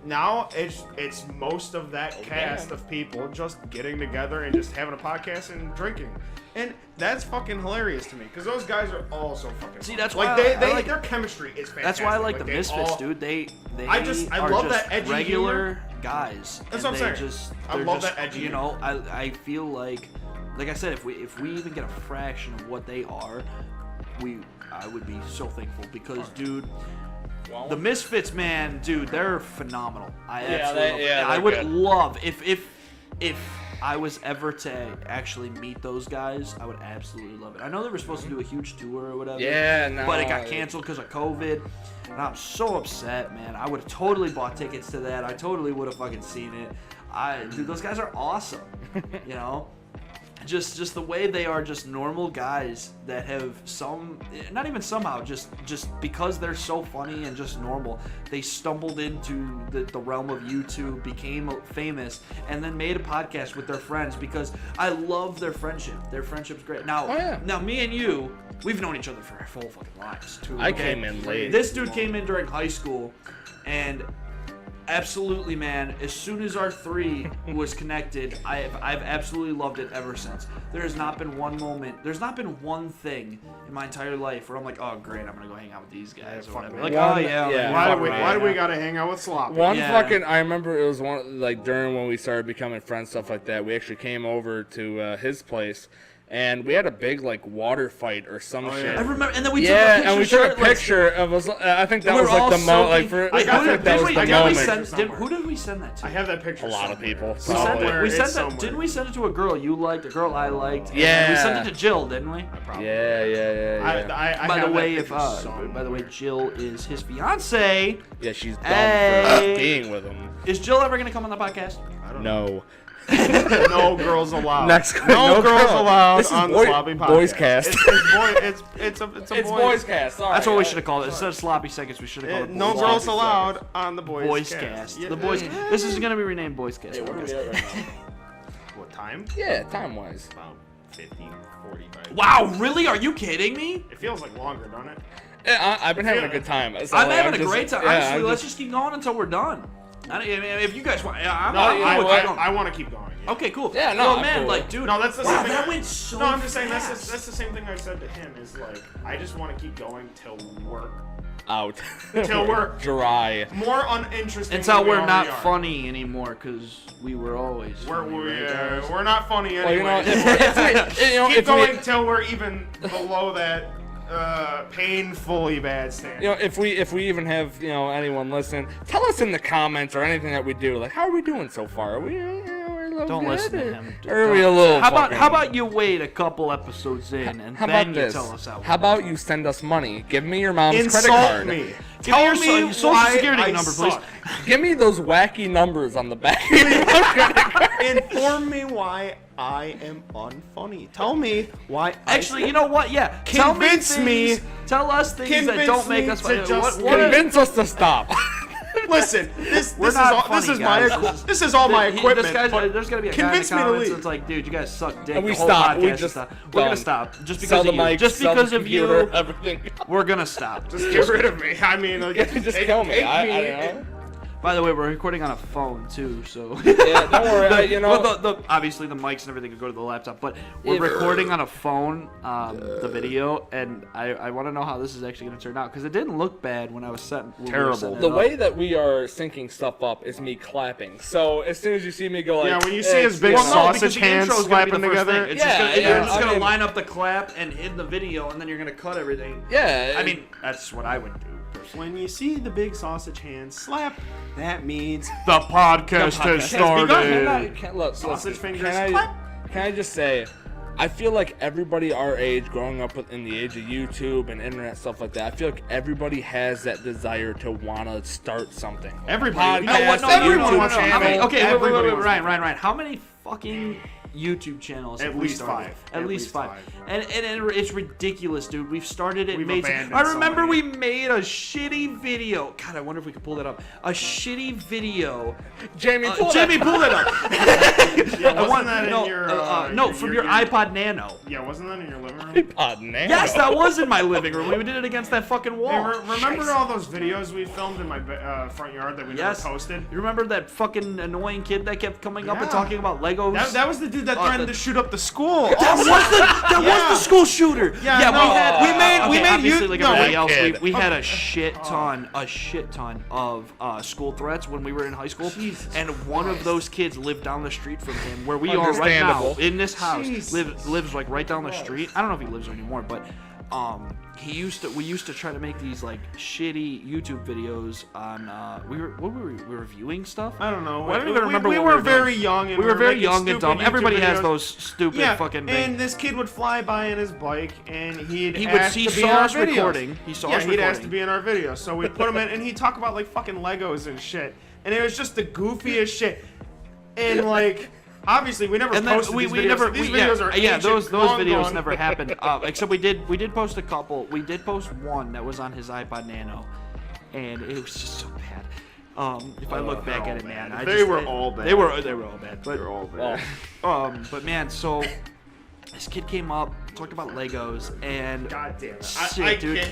[SPEAKER 3] now it's most of that cast of people just getting together and just having a podcast and drinking. And that's fucking hilarious to me because those guys are all so fucking.
[SPEAKER 2] See,
[SPEAKER 3] fun.
[SPEAKER 2] that's
[SPEAKER 3] like
[SPEAKER 2] why I like-
[SPEAKER 3] their chemistry is fantastic.
[SPEAKER 2] That's why I like the
[SPEAKER 3] they
[SPEAKER 2] Misfits,
[SPEAKER 3] all-
[SPEAKER 2] dude. They
[SPEAKER 3] I
[SPEAKER 2] are
[SPEAKER 3] love
[SPEAKER 2] just
[SPEAKER 3] that edgy
[SPEAKER 2] regular guys.
[SPEAKER 3] That's
[SPEAKER 2] and
[SPEAKER 3] what I'm
[SPEAKER 2] they
[SPEAKER 3] saying.
[SPEAKER 2] Just,
[SPEAKER 3] I
[SPEAKER 2] they're
[SPEAKER 3] love
[SPEAKER 2] just,
[SPEAKER 3] that edgy
[SPEAKER 2] You know, I feel like I said, if we even get a fraction of what they are, I would be so thankful because, dude. The Misfits, man, dude, they're phenomenal. I absolutely love it. I
[SPEAKER 1] they're
[SPEAKER 2] would
[SPEAKER 1] good.
[SPEAKER 2] love if I was ever to actually meet those guys, I would absolutely love it. I know they were supposed to do a huge tour or whatever.
[SPEAKER 1] Yeah, no.
[SPEAKER 2] But it got canceled because of COVID. And I'm so upset, man. I would have totally bought tickets to that. I totally would have fucking seen it. Dude, those guys are awesome. You know? Just the way they are just normal guys that have not even somehow, just because they're so funny and just normal, they stumbled into the realm of YouTube, became famous, and then made a podcast with their friends because I love their friendship. Their friendship's great. Now, now me and you, we've known each other for our full fucking lives, too.
[SPEAKER 1] I
[SPEAKER 2] okay?
[SPEAKER 1] came in late.
[SPEAKER 2] This dude came in during high school, and Absolutely, man. As soon as our 3 was connected, I've absolutely loved it ever since. There has not been one moment, there's not been one thing in my entire life where I'm like, oh great, I'm gonna go hang out with these guys or whatever. Like,
[SPEAKER 1] One-
[SPEAKER 2] oh yeah,
[SPEAKER 1] yeah.
[SPEAKER 3] Why do we gotta hang out with Sloppy?
[SPEAKER 1] One
[SPEAKER 2] Yeah.
[SPEAKER 1] fucking, I remember it was one, like, during when we started becoming friends, stuff like that, we actually came over to his place, and we had a big, like, water fight or some
[SPEAKER 3] Oh,
[SPEAKER 1] shit.
[SPEAKER 3] yeah.
[SPEAKER 2] I remember, and then we
[SPEAKER 1] Yeah,
[SPEAKER 2] took a picture.
[SPEAKER 1] and we took a
[SPEAKER 2] shirtless.
[SPEAKER 1] picture of us. I think that
[SPEAKER 2] We
[SPEAKER 1] was
[SPEAKER 2] were
[SPEAKER 1] like
[SPEAKER 2] all
[SPEAKER 1] the moment. Like
[SPEAKER 2] soaking-
[SPEAKER 1] for,
[SPEAKER 3] I
[SPEAKER 1] I
[SPEAKER 3] got
[SPEAKER 1] think
[SPEAKER 3] it.
[SPEAKER 1] that was
[SPEAKER 2] we,
[SPEAKER 1] the
[SPEAKER 2] did we
[SPEAKER 1] moment.
[SPEAKER 2] send,
[SPEAKER 3] Somewhere.
[SPEAKER 2] who did we send that to?
[SPEAKER 3] I have that picture.
[SPEAKER 1] A lot of
[SPEAKER 3] somewhere.
[SPEAKER 1] people.
[SPEAKER 2] We sent it.
[SPEAKER 3] Somewhere,
[SPEAKER 2] We
[SPEAKER 3] it's
[SPEAKER 2] sent that.
[SPEAKER 3] somewhere.
[SPEAKER 2] Didn't we send it to a girl you liked, a girl I liked?
[SPEAKER 1] Yeah.
[SPEAKER 2] And we sent it to Jill, didn't we?
[SPEAKER 3] Probably.
[SPEAKER 1] Yeah.
[SPEAKER 3] I
[SPEAKER 2] By
[SPEAKER 3] have
[SPEAKER 2] the
[SPEAKER 3] that
[SPEAKER 2] way,
[SPEAKER 3] picture
[SPEAKER 2] by the way,
[SPEAKER 3] somewhere.
[SPEAKER 2] Jill is his fiance.
[SPEAKER 1] Yeah, she's dumb
[SPEAKER 2] Hey.
[SPEAKER 1] for being with him.
[SPEAKER 2] Is Jill ever gonna come on the podcast?
[SPEAKER 3] I don't know.
[SPEAKER 1] No.
[SPEAKER 3] No girls allowed.
[SPEAKER 1] Next,
[SPEAKER 3] no girls
[SPEAKER 1] girl.
[SPEAKER 3] allowed
[SPEAKER 1] This is
[SPEAKER 3] on the
[SPEAKER 1] boy-
[SPEAKER 3] Sloppy Podcast.
[SPEAKER 1] Boys Cast.
[SPEAKER 3] It's a
[SPEAKER 1] It's boys cast. Sorry.
[SPEAKER 2] That's what we should have called it. Instead of sloppy seconds, we should have called it
[SPEAKER 3] No
[SPEAKER 2] Boys
[SPEAKER 3] girls
[SPEAKER 2] Cast.
[SPEAKER 3] allowed on the boys,
[SPEAKER 2] Boys
[SPEAKER 3] cast.
[SPEAKER 2] Cast.
[SPEAKER 3] Yeah.
[SPEAKER 2] The boys. This is gonna be renamed Boys Cast.
[SPEAKER 1] Hey, where are we at right now?
[SPEAKER 3] What time?
[SPEAKER 1] Yeah, time wise.
[SPEAKER 3] About 50, 45.
[SPEAKER 2] Wow, really? Are you kidding me?
[SPEAKER 3] It feels like longer, doesn't it?
[SPEAKER 1] Yeah, I've been having a good time. So,
[SPEAKER 2] I'm
[SPEAKER 1] like,
[SPEAKER 2] having a
[SPEAKER 1] just-
[SPEAKER 2] great time.
[SPEAKER 1] yeah,
[SPEAKER 2] Honestly,
[SPEAKER 1] I'm
[SPEAKER 2] let's
[SPEAKER 1] just-
[SPEAKER 2] just keep going until we're done. I mean, if you guys want, I'm
[SPEAKER 3] No,
[SPEAKER 2] I'm with you.
[SPEAKER 3] I want to keep going. Yeah.
[SPEAKER 2] Okay, cool.
[SPEAKER 1] Yeah, no,
[SPEAKER 2] Yo,
[SPEAKER 1] I'm
[SPEAKER 2] man,
[SPEAKER 1] cool.
[SPEAKER 2] like, dude.
[SPEAKER 3] No, that's the
[SPEAKER 2] wow,
[SPEAKER 3] same thing.
[SPEAKER 2] that went so
[SPEAKER 3] No, I'm just saying
[SPEAKER 2] fast.
[SPEAKER 3] that's the same thing I said to him. Is like I just want to keep going till we're
[SPEAKER 1] out.
[SPEAKER 3] Till we're-
[SPEAKER 1] dry.
[SPEAKER 3] more uninteresting.
[SPEAKER 2] Until
[SPEAKER 3] than we
[SPEAKER 2] we're not
[SPEAKER 3] already are.
[SPEAKER 2] funny anymore, because we were always. funny, right, guys?
[SPEAKER 3] We're not funny
[SPEAKER 1] Well, you know,
[SPEAKER 3] anyway.
[SPEAKER 1] if
[SPEAKER 3] Keep
[SPEAKER 1] we,
[SPEAKER 3] going till we're even below that painfully bad standard.
[SPEAKER 1] you know, if we even have, you know, anyone listen, tell us in the comments or anything that we do. Like, how are we doing so far? Are we? We're a little
[SPEAKER 2] Don't
[SPEAKER 1] good,
[SPEAKER 2] listen to
[SPEAKER 1] or-
[SPEAKER 2] him.
[SPEAKER 1] Or are we a little?
[SPEAKER 2] How
[SPEAKER 1] fucking-
[SPEAKER 2] about you wait a couple episodes in and
[SPEAKER 1] How
[SPEAKER 2] then
[SPEAKER 1] about
[SPEAKER 2] you
[SPEAKER 1] this?
[SPEAKER 2] tell us how.
[SPEAKER 1] How about you send us money? Give me your mom's credit
[SPEAKER 3] Insult
[SPEAKER 1] card.
[SPEAKER 3] me.
[SPEAKER 2] Give me your
[SPEAKER 3] Tell me
[SPEAKER 2] social
[SPEAKER 3] why
[SPEAKER 2] security
[SPEAKER 3] I
[SPEAKER 2] number, please.
[SPEAKER 3] suck.
[SPEAKER 1] Give me those wacky numbers on the back. of your mom's credit card.
[SPEAKER 3] Inform me why I am unfunny. Tell me why.
[SPEAKER 2] Actually, you know what? Yeah. Tell me
[SPEAKER 3] Convince me-
[SPEAKER 2] things- Tell us things that
[SPEAKER 3] convince
[SPEAKER 2] don't make
[SPEAKER 3] me
[SPEAKER 2] us
[SPEAKER 3] to
[SPEAKER 2] funny.
[SPEAKER 3] just
[SPEAKER 2] What-
[SPEAKER 1] Convince us to stop.
[SPEAKER 3] Listen, this
[SPEAKER 2] We're
[SPEAKER 3] is
[SPEAKER 2] not
[SPEAKER 3] all
[SPEAKER 2] funny,
[SPEAKER 3] this is my
[SPEAKER 2] guys.
[SPEAKER 3] this is all my equipment.
[SPEAKER 2] This guy's,
[SPEAKER 3] but
[SPEAKER 2] there's gonna be a guy in the
[SPEAKER 3] convince me to
[SPEAKER 2] comments
[SPEAKER 3] leave.
[SPEAKER 2] that's like, dude, you guys suck dick.
[SPEAKER 1] And we
[SPEAKER 2] the whole
[SPEAKER 1] stop. We
[SPEAKER 2] podcast is
[SPEAKER 1] just
[SPEAKER 2] stop. We're gonna
[SPEAKER 1] done.
[SPEAKER 2] stop just because
[SPEAKER 1] Sell
[SPEAKER 2] of
[SPEAKER 1] the
[SPEAKER 2] you.
[SPEAKER 1] mic,
[SPEAKER 2] Just
[SPEAKER 1] sell
[SPEAKER 2] because
[SPEAKER 1] the
[SPEAKER 2] of you,
[SPEAKER 1] computer, everything.
[SPEAKER 2] we're gonna stop.
[SPEAKER 3] Just get rid of me. I mean, like,
[SPEAKER 1] Just kill me. I don't know.
[SPEAKER 2] By the way, we're recording on a phone too, so.
[SPEAKER 1] Yeah, don't worry. You know.
[SPEAKER 2] Well, the obviously the mics and everything can go to the laptop, but we're recording on a phone, the video, and I want to know how this is actually going to turn out because it didn't look bad when I was setting. when we were
[SPEAKER 3] Terrible.
[SPEAKER 2] setting it
[SPEAKER 1] The
[SPEAKER 2] up.
[SPEAKER 1] way that we are syncing stuff up is me clapping. So as soon as you see me go like,
[SPEAKER 3] Yeah, when you see his big
[SPEAKER 2] Well, no,
[SPEAKER 3] sausage
[SPEAKER 2] because the
[SPEAKER 3] hands
[SPEAKER 2] intro's gonna be the
[SPEAKER 3] slapping
[SPEAKER 2] first
[SPEAKER 3] together.
[SPEAKER 2] thing. It's
[SPEAKER 1] Yeah,
[SPEAKER 2] just gonna,
[SPEAKER 1] yeah,
[SPEAKER 2] you're just
[SPEAKER 1] I
[SPEAKER 2] gonna
[SPEAKER 1] mean-
[SPEAKER 2] line up the clap and in the video, and then you're gonna cut everything.
[SPEAKER 1] yeah,
[SPEAKER 2] I mean, that's what I would do.
[SPEAKER 3] When you see the big sausage hands slap, that means
[SPEAKER 2] The podcast
[SPEAKER 3] has Sausage fingers,
[SPEAKER 1] Can I just say, I feel like everybody our age, growing up in the age of YouTube and internet stuff like that, I feel like everybody has that desire to want to start something.
[SPEAKER 3] Everybody.
[SPEAKER 1] Podcast,
[SPEAKER 3] You know what? No,
[SPEAKER 1] a
[SPEAKER 3] everyone
[SPEAKER 1] YouTube
[SPEAKER 3] wants to
[SPEAKER 2] How
[SPEAKER 3] have
[SPEAKER 2] many,
[SPEAKER 3] it.
[SPEAKER 2] okay, wait,
[SPEAKER 3] Everybody
[SPEAKER 2] wait,
[SPEAKER 3] wants
[SPEAKER 2] Ryan. How many fucking YouTube channels?
[SPEAKER 3] At
[SPEAKER 2] have we
[SPEAKER 3] least
[SPEAKER 2] started?
[SPEAKER 3] 5.
[SPEAKER 2] At least five. And it's ridiculous, dude. We've started it.
[SPEAKER 3] We've
[SPEAKER 2] made.
[SPEAKER 3] abandoned
[SPEAKER 2] I
[SPEAKER 3] so
[SPEAKER 2] remember
[SPEAKER 3] many.
[SPEAKER 2] we made a shitty video. God, I wonder if we could pull that up. A shitty video.
[SPEAKER 1] Jamie,
[SPEAKER 2] Jamie, pull that up.
[SPEAKER 3] Yeah,
[SPEAKER 2] I
[SPEAKER 3] wasn't
[SPEAKER 2] want
[SPEAKER 3] that in
[SPEAKER 2] no,
[SPEAKER 3] your
[SPEAKER 2] no, from your iPod Nano.
[SPEAKER 3] Yeah, wasn't that in your living room?
[SPEAKER 1] iPod Nano.
[SPEAKER 2] Yes, that was in my living room. We did it against that fucking wall.
[SPEAKER 3] Hey, remember all those videos we filmed in my front yard that we
[SPEAKER 2] Yes.
[SPEAKER 3] never posted?
[SPEAKER 2] You remember that fucking annoying kid that kept coming up and
[SPEAKER 3] Yeah.
[SPEAKER 2] talking about Legos?
[SPEAKER 3] That was the dude that
[SPEAKER 2] Oh,
[SPEAKER 3] threatened
[SPEAKER 2] the-
[SPEAKER 3] to shoot up the school.
[SPEAKER 2] That was the school shooter.
[SPEAKER 3] Yeah,
[SPEAKER 2] we
[SPEAKER 3] no,
[SPEAKER 2] had
[SPEAKER 3] we made
[SPEAKER 2] obviously
[SPEAKER 3] you-
[SPEAKER 2] like
[SPEAKER 3] no,
[SPEAKER 2] everybody
[SPEAKER 1] that
[SPEAKER 2] else.
[SPEAKER 1] kid.
[SPEAKER 2] We had a shit ton of school threats when we were in high school,
[SPEAKER 3] Jesus
[SPEAKER 2] and one of those kids lived down the street from him, where we are right now
[SPEAKER 1] Understandable.
[SPEAKER 2] in this house.
[SPEAKER 3] Jesus
[SPEAKER 2] Lives like right down the street. I don't know if he lives there anymore, but we used to try to make these like shitty YouTube videos on we were reviewing stuff.
[SPEAKER 3] I don't know.
[SPEAKER 2] I don't even remember
[SPEAKER 3] we
[SPEAKER 2] what
[SPEAKER 3] were
[SPEAKER 2] doing.
[SPEAKER 3] very young. And
[SPEAKER 2] We were very
[SPEAKER 3] making
[SPEAKER 2] young and
[SPEAKER 3] stupid
[SPEAKER 2] dumb.
[SPEAKER 3] YouTube
[SPEAKER 2] Everybody has
[SPEAKER 3] videos.
[SPEAKER 2] those stupid
[SPEAKER 3] Yeah,
[SPEAKER 2] fucking
[SPEAKER 3] and
[SPEAKER 2] things.
[SPEAKER 3] this kid would fly by on his bike, and he
[SPEAKER 2] He
[SPEAKER 3] ask to be
[SPEAKER 2] saw
[SPEAKER 3] in our
[SPEAKER 2] us
[SPEAKER 3] videos.
[SPEAKER 2] recording. He saw
[SPEAKER 3] yeah,
[SPEAKER 2] us
[SPEAKER 3] he'd
[SPEAKER 2] recording.
[SPEAKER 3] ask to be in our videos, so we put him in, and he'd talk about like fucking Legos and shit, and it was just the goofiest shit, and like. Obviously, we never
[SPEAKER 2] And then
[SPEAKER 3] posted
[SPEAKER 2] we
[SPEAKER 3] these videos.
[SPEAKER 2] never
[SPEAKER 3] These
[SPEAKER 2] we,
[SPEAKER 3] videos
[SPEAKER 2] yeah,
[SPEAKER 3] are
[SPEAKER 2] yeah
[SPEAKER 3] ancient,
[SPEAKER 2] those
[SPEAKER 3] long
[SPEAKER 2] videos
[SPEAKER 3] gone.
[SPEAKER 2] never happened. Except we did post a couple. We did post one that was on his iPod Nano, and it was just so bad. If I look back at it, man,
[SPEAKER 3] They were all bad.
[SPEAKER 2] They were all bad. But
[SPEAKER 3] They're all bad.
[SPEAKER 2] but man, so this kid came up, talked about Legos, and
[SPEAKER 3] God damn it!
[SPEAKER 2] Shit,
[SPEAKER 3] I
[SPEAKER 2] dude.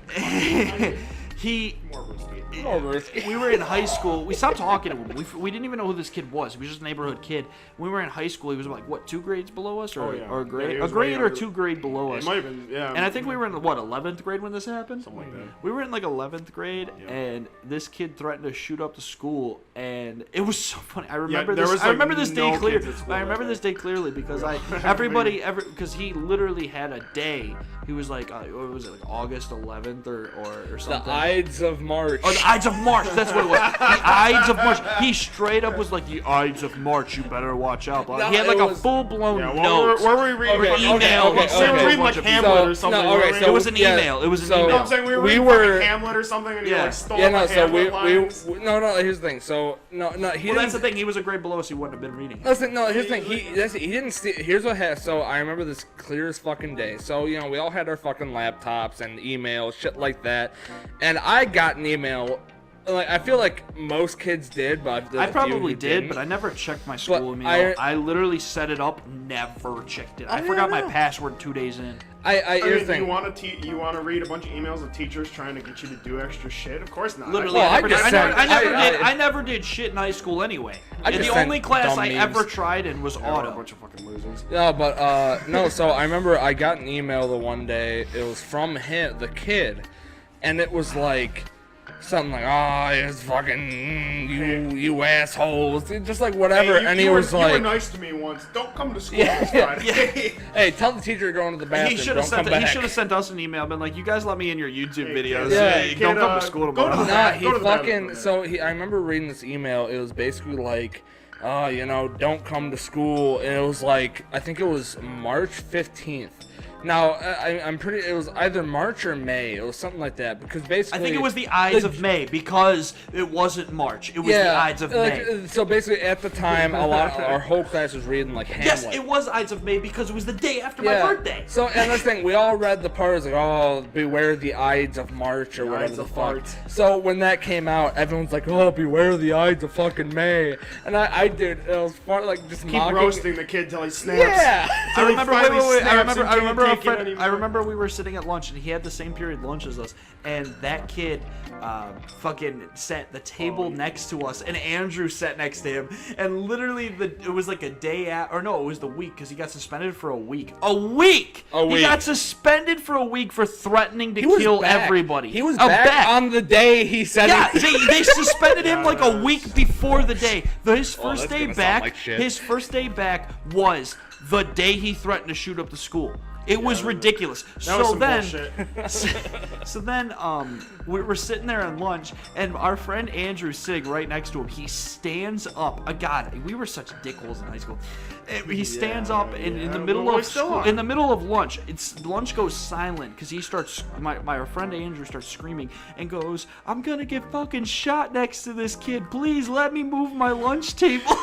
[SPEAKER 3] can't. More risky.
[SPEAKER 1] More risky.
[SPEAKER 2] We were in high school. We stopped talking to him. We didn't even know who this kid was. He was just a neighborhood kid. When we were in high school, he was like, what, 2 grades below us? Or,
[SPEAKER 3] Oh, yeah.
[SPEAKER 2] or a grade?
[SPEAKER 3] Yeah, he
[SPEAKER 2] a
[SPEAKER 3] was
[SPEAKER 2] grade
[SPEAKER 3] way
[SPEAKER 2] or
[SPEAKER 3] younger.
[SPEAKER 2] 2 grade below us.
[SPEAKER 3] It might have been, yeah.
[SPEAKER 2] And I think we were in, what, 11th grade when this happened?
[SPEAKER 3] Something like that.
[SPEAKER 2] We were in like 11th grade, and this kid threatened to shoot up the school, and it was so funny. I remember
[SPEAKER 3] there
[SPEAKER 2] this.
[SPEAKER 3] was,
[SPEAKER 2] I
[SPEAKER 3] like,
[SPEAKER 2] remember this day
[SPEAKER 3] no
[SPEAKER 2] clear.
[SPEAKER 3] kids at school
[SPEAKER 2] I remember
[SPEAKER 3] that
[SPEAKER 2] this day clearly because because he literally had a day. He was like, what was it, like August 11th or
[SPEAKER 1] The
[SPEAKER 2] something?
[SPEAKER 1] Ides of March.
[SPEAKER 2] Oh, the Ides of March. That's what it was. The Ides of March. He straight up was like, the Ides of March. You better watch out.
[SPEAKER 1] No,
[SPEAKER 2] he had like
[SPEAKER 1] it
[SPEAKER 2] a
[SPEAKER 1] was-
[SPEAKER 2] full blown
[SPEAKER 3] Yeah,
[SPEAKER 2] note.
[SPEAKER 3] what were we reading?
[SPEAKER 1] Okay,
[SPEAKER 3] Like,
[SPEAKER 2] email.
[SPEAKER 1] okay,
[SPEAKER 3] we were
[SPEAKER 1] okay.
[SPEAKER 3] reading like Hamlet or something.
[SPEAKER 1] No, okay,
[SPEAKER 3] weren't we?
[SPEAKER 1] so
[SPEAKER 2] It was an
[SPEAKER 1] yeah,
[SPEAKER 2] email. It was an
[SPEAKER 1] so-
[SPEAKER 2] email.
[SPEAKER 3] No, I'm saying we were
[SPEAKER 1] We
[SPEAKER 3] reading
[SPEAKER 1] were-
[SPEAKER 3] like Hamlet or something, and you
[SPEAKER 2] Yeah.
[SPEAKER 3] like stole
[SPEAKER 1] Yeah, no,
[SPEAKER 3] the
[SPEAKER 1] so
[SPEAKER 3] Hamlet lines.
[SPEAKER 1] no, here's the thing. So, no, he
[SPEAKER 2] Well,
[SPEAKER 1] didn't.
[SPEAKER 2] that's the thing. He was a grade below us. He wouldn't have been reading.
[SPEAKER 1] Listen, no, here's the thing. He didn't steal. Here's what happened. So I remember this clear as fucking day. So we all had our fucking laptops and emails, shit like that. And I got an email. Like I feel like most kids did, but
[SPEAKER 2] I probably did, but I never checked my school email. I literally set it up, never checked it. I forgot my password 2 days in.
[SPEAKER 1] I here's the
[SPEAKER 3] You
[SPEAKER 1] thing.
[SPEAKER 3] want to read a bunch of emails of teachers trying to get you to do extra shit? Of course not.
[SPEAKER 2] Literally,
[SPEAKER 1] Well,
[SPEAKER 2] I never
[SPEAKER 1] I
[SPEAKER 2] did.
[SPEAKER 1] just
[SPEAKER 2] I never,
[SPEAKER 1] sent-
[SPEAKER 2] I never
[SPEAKER 1] I-
[SPEAKER 2] did. I never did shit in high school anyway.
[SPEAKER 1] I
[SPEAKER 2] And
[SPEAKER 1] just
[SPEAKER 2] the
[SPEAKER 1] sent
[SPEAKER 2] only class
[SPEAKER 1] dumb
[SPEAKER 2] I
[SPEAKER 1] memes.
[SPEAKER 2] ever tried in was
[SPEAKER 3] Yeah, we're a
[SPEAKER 2] auto.
[SPEAKER 3] bunch of fucking losers.
[SPEAKER 1] No, but no. So I remember I got an email the one day. It was from him, the kid, and it was like something like, "Oh, it's fucking you assholes," just like whatever.
[SPEAKER 3] Hey,
[SPEAKER 1] and he
[SPEAKER 3] you
[SPEAKER 1] was
[SPEAKER 3] were, you
[SPEAKER 1] like,
[SPEAKER 3] were nice to me once. Don't come to school
[SPEAKER 1] Yeah,
[SPEAKER 3] this
[SPEAKER 1] yeah,
[SPEAKER 3] Friday.
[SPEAKER 1] "Hey, tell the teacher you're going to the bathroom.
[SPEAKER 2] He should
[SPEAKER 1] Don't
[SPEAKER 2] have sent.
[SPEAKER 1] come back."
[SPEAKER 2] He should have sent us an email, been like, "You guys let me in your YouTube
[SPEAKER 3] Hey,
[SPEAKER 2] videos.
[SPEAKER 1] yeah,
[SPEAKER 2] Hey,
[SPEAKER 3] kid,
[SPEAKER 2] don't come
[SPEAKER 3] uh,
[SPEAKER 2] to school
[SPEAKER 3] go to
[SPEAKER 2] tomorrow."
[SPEAKER 3] the
[SPEAKER 1] Nah,
[SPEAKER 3] Go
[SPEAKER 1] he
[SPEAKER 3] to the
[SPEAKER 1] fucking.
[SPEAKER 3] bathroom.
[SPEAKER 1] So I remember reading this email. It was basically like, don't come to school. And it was like, I think it was March 15th. Now, I'm pretty. It was either March or May. It was something like that because basically.
[SPEAKER 2] I think it was the Ides of May because it wasn't March. It was the Ides of May.
[SPEAKER 1] So basically, at the time, our whole class was reading like Hamlet.
[SPEAKER 2] Yes, it was Ides of May because it was the day after my birthday.
[SPEAKER 1] So, and this thing, we all read the part, it was like, oh, beware the Ides of March or
[SPEAKER 3] The
[SPEAKER 1] whatever
[SPEAKER 3] Ides
[SPEAKER 1] the
[SPEAKER 3] of
[SPEAKER 1] fuck.
[SPEAKER 3] Fart.
[SPEAKER 1] So when that came out, everyone's like, oh, beware the Ides of fucking May. And I did, it was fun, like just
[SPEAKER 3] Keep
[SPEAKER 1] mocking.
[SPEAKER 3] roasting the kid till he snaps.
[SPEAKER 1] Yeah.
[SPEAKER 2] I remember. Wait,
[SPEAKER 3] finally
[SPEAKER 2] wait, wait. I
[SPEAKER 3] snaps
[SPEAKER 2] remember.
[SPEAKER 3] and
[SPEAKER 2] I
[SPEAKER 3] can't
[SPEAKER 2] remember. A
[SPEAKER 3] take it
[SPEAKER 2] friend,
[SPEAKER 3] anymore.
[SPEAKER 2] I remember we were sitting at lunch and he had the same period lunch as us, and that kid, fucking sat the table next to us, and Andrew sat next to him, and literally it was like a day or no, it was the week because he got suspended for a week. A week.
[SPEAKER 1] A
[SPEAKER 2] He
[SPEAKER 1] week.
[SPEAKER 2] got suspended for a week for threatening to
[SPEAKER 1] He was
[SPEAKER 2] kill
[SPEAKER 1] back.
[SPEAKER 2] everybody.
[SPEAKER 1] He was
[SPEAKER 2] A
[SPEAKER 1] back on the day he said
[SPEAKER 2] Yeah,
[SPEAKER 1] it.
[SPEAKER 2] they suspended him like a week before the day. His
[SPEAKER 1] Oh,
[SPEAKER 2] first
[SPEAKER 1] that's
[SPEAKER 2] day
[SPEAKER 1] gonna sound
[SPEAKER 2] back.
[SPEAKER 1] like shit.
[SPEAKER 2] His first day back was the day he threatened to shoot up the school. It was ridiculous.
[SPEAKER 3] That was some bullshit.
[SPEAKER 2] So then, we were sitting there at lunch, and our friend Andrew sitting right next to him. He stands up. God, we were such dickholes in high school. He stands up in the middle
[SPEAKER 3] well, we
[SPEAKER 2] of
[SPEAKER 3] still
[SPEAKER 2] school,
[SPEAKER 3] are.
[SPEAKER 2] in the middle of lunch. Lunch goes silent because he starts. My friend Andrew starts screaming and goes, "I'm gonna get fucking shot next to this kid. Please let me move my lunch table."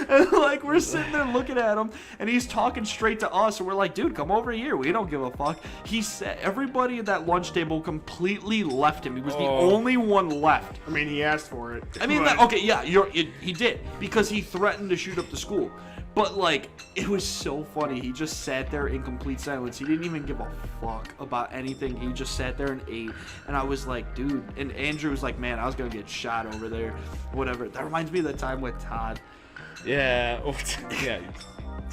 [SPEAKER 2] And like we're sitting there looking at him, and he's talking straight to us, and we're like, "Dude, come over here. We don't give a fuck." He said everybody at that lunch table completely left him. He was the only one left.
[SPEAKER 3] I mean, he asked for it.
[SPEAKER 2] I mean,
[SPEAKER 3] but-
[SPEAKER 2] okay, yeah, he did because he threatened to shoot up the school. But like, it was so funny. He just sat there in complete silence. He didn't even give a fuck about anything. He just sat there and ate. And I was like, dude. And Andrew was like, man, I was gonna get shot over there. Whatever. That reminds me of the time with Todd.
[SPEAKER 1] Yeah. Yeah.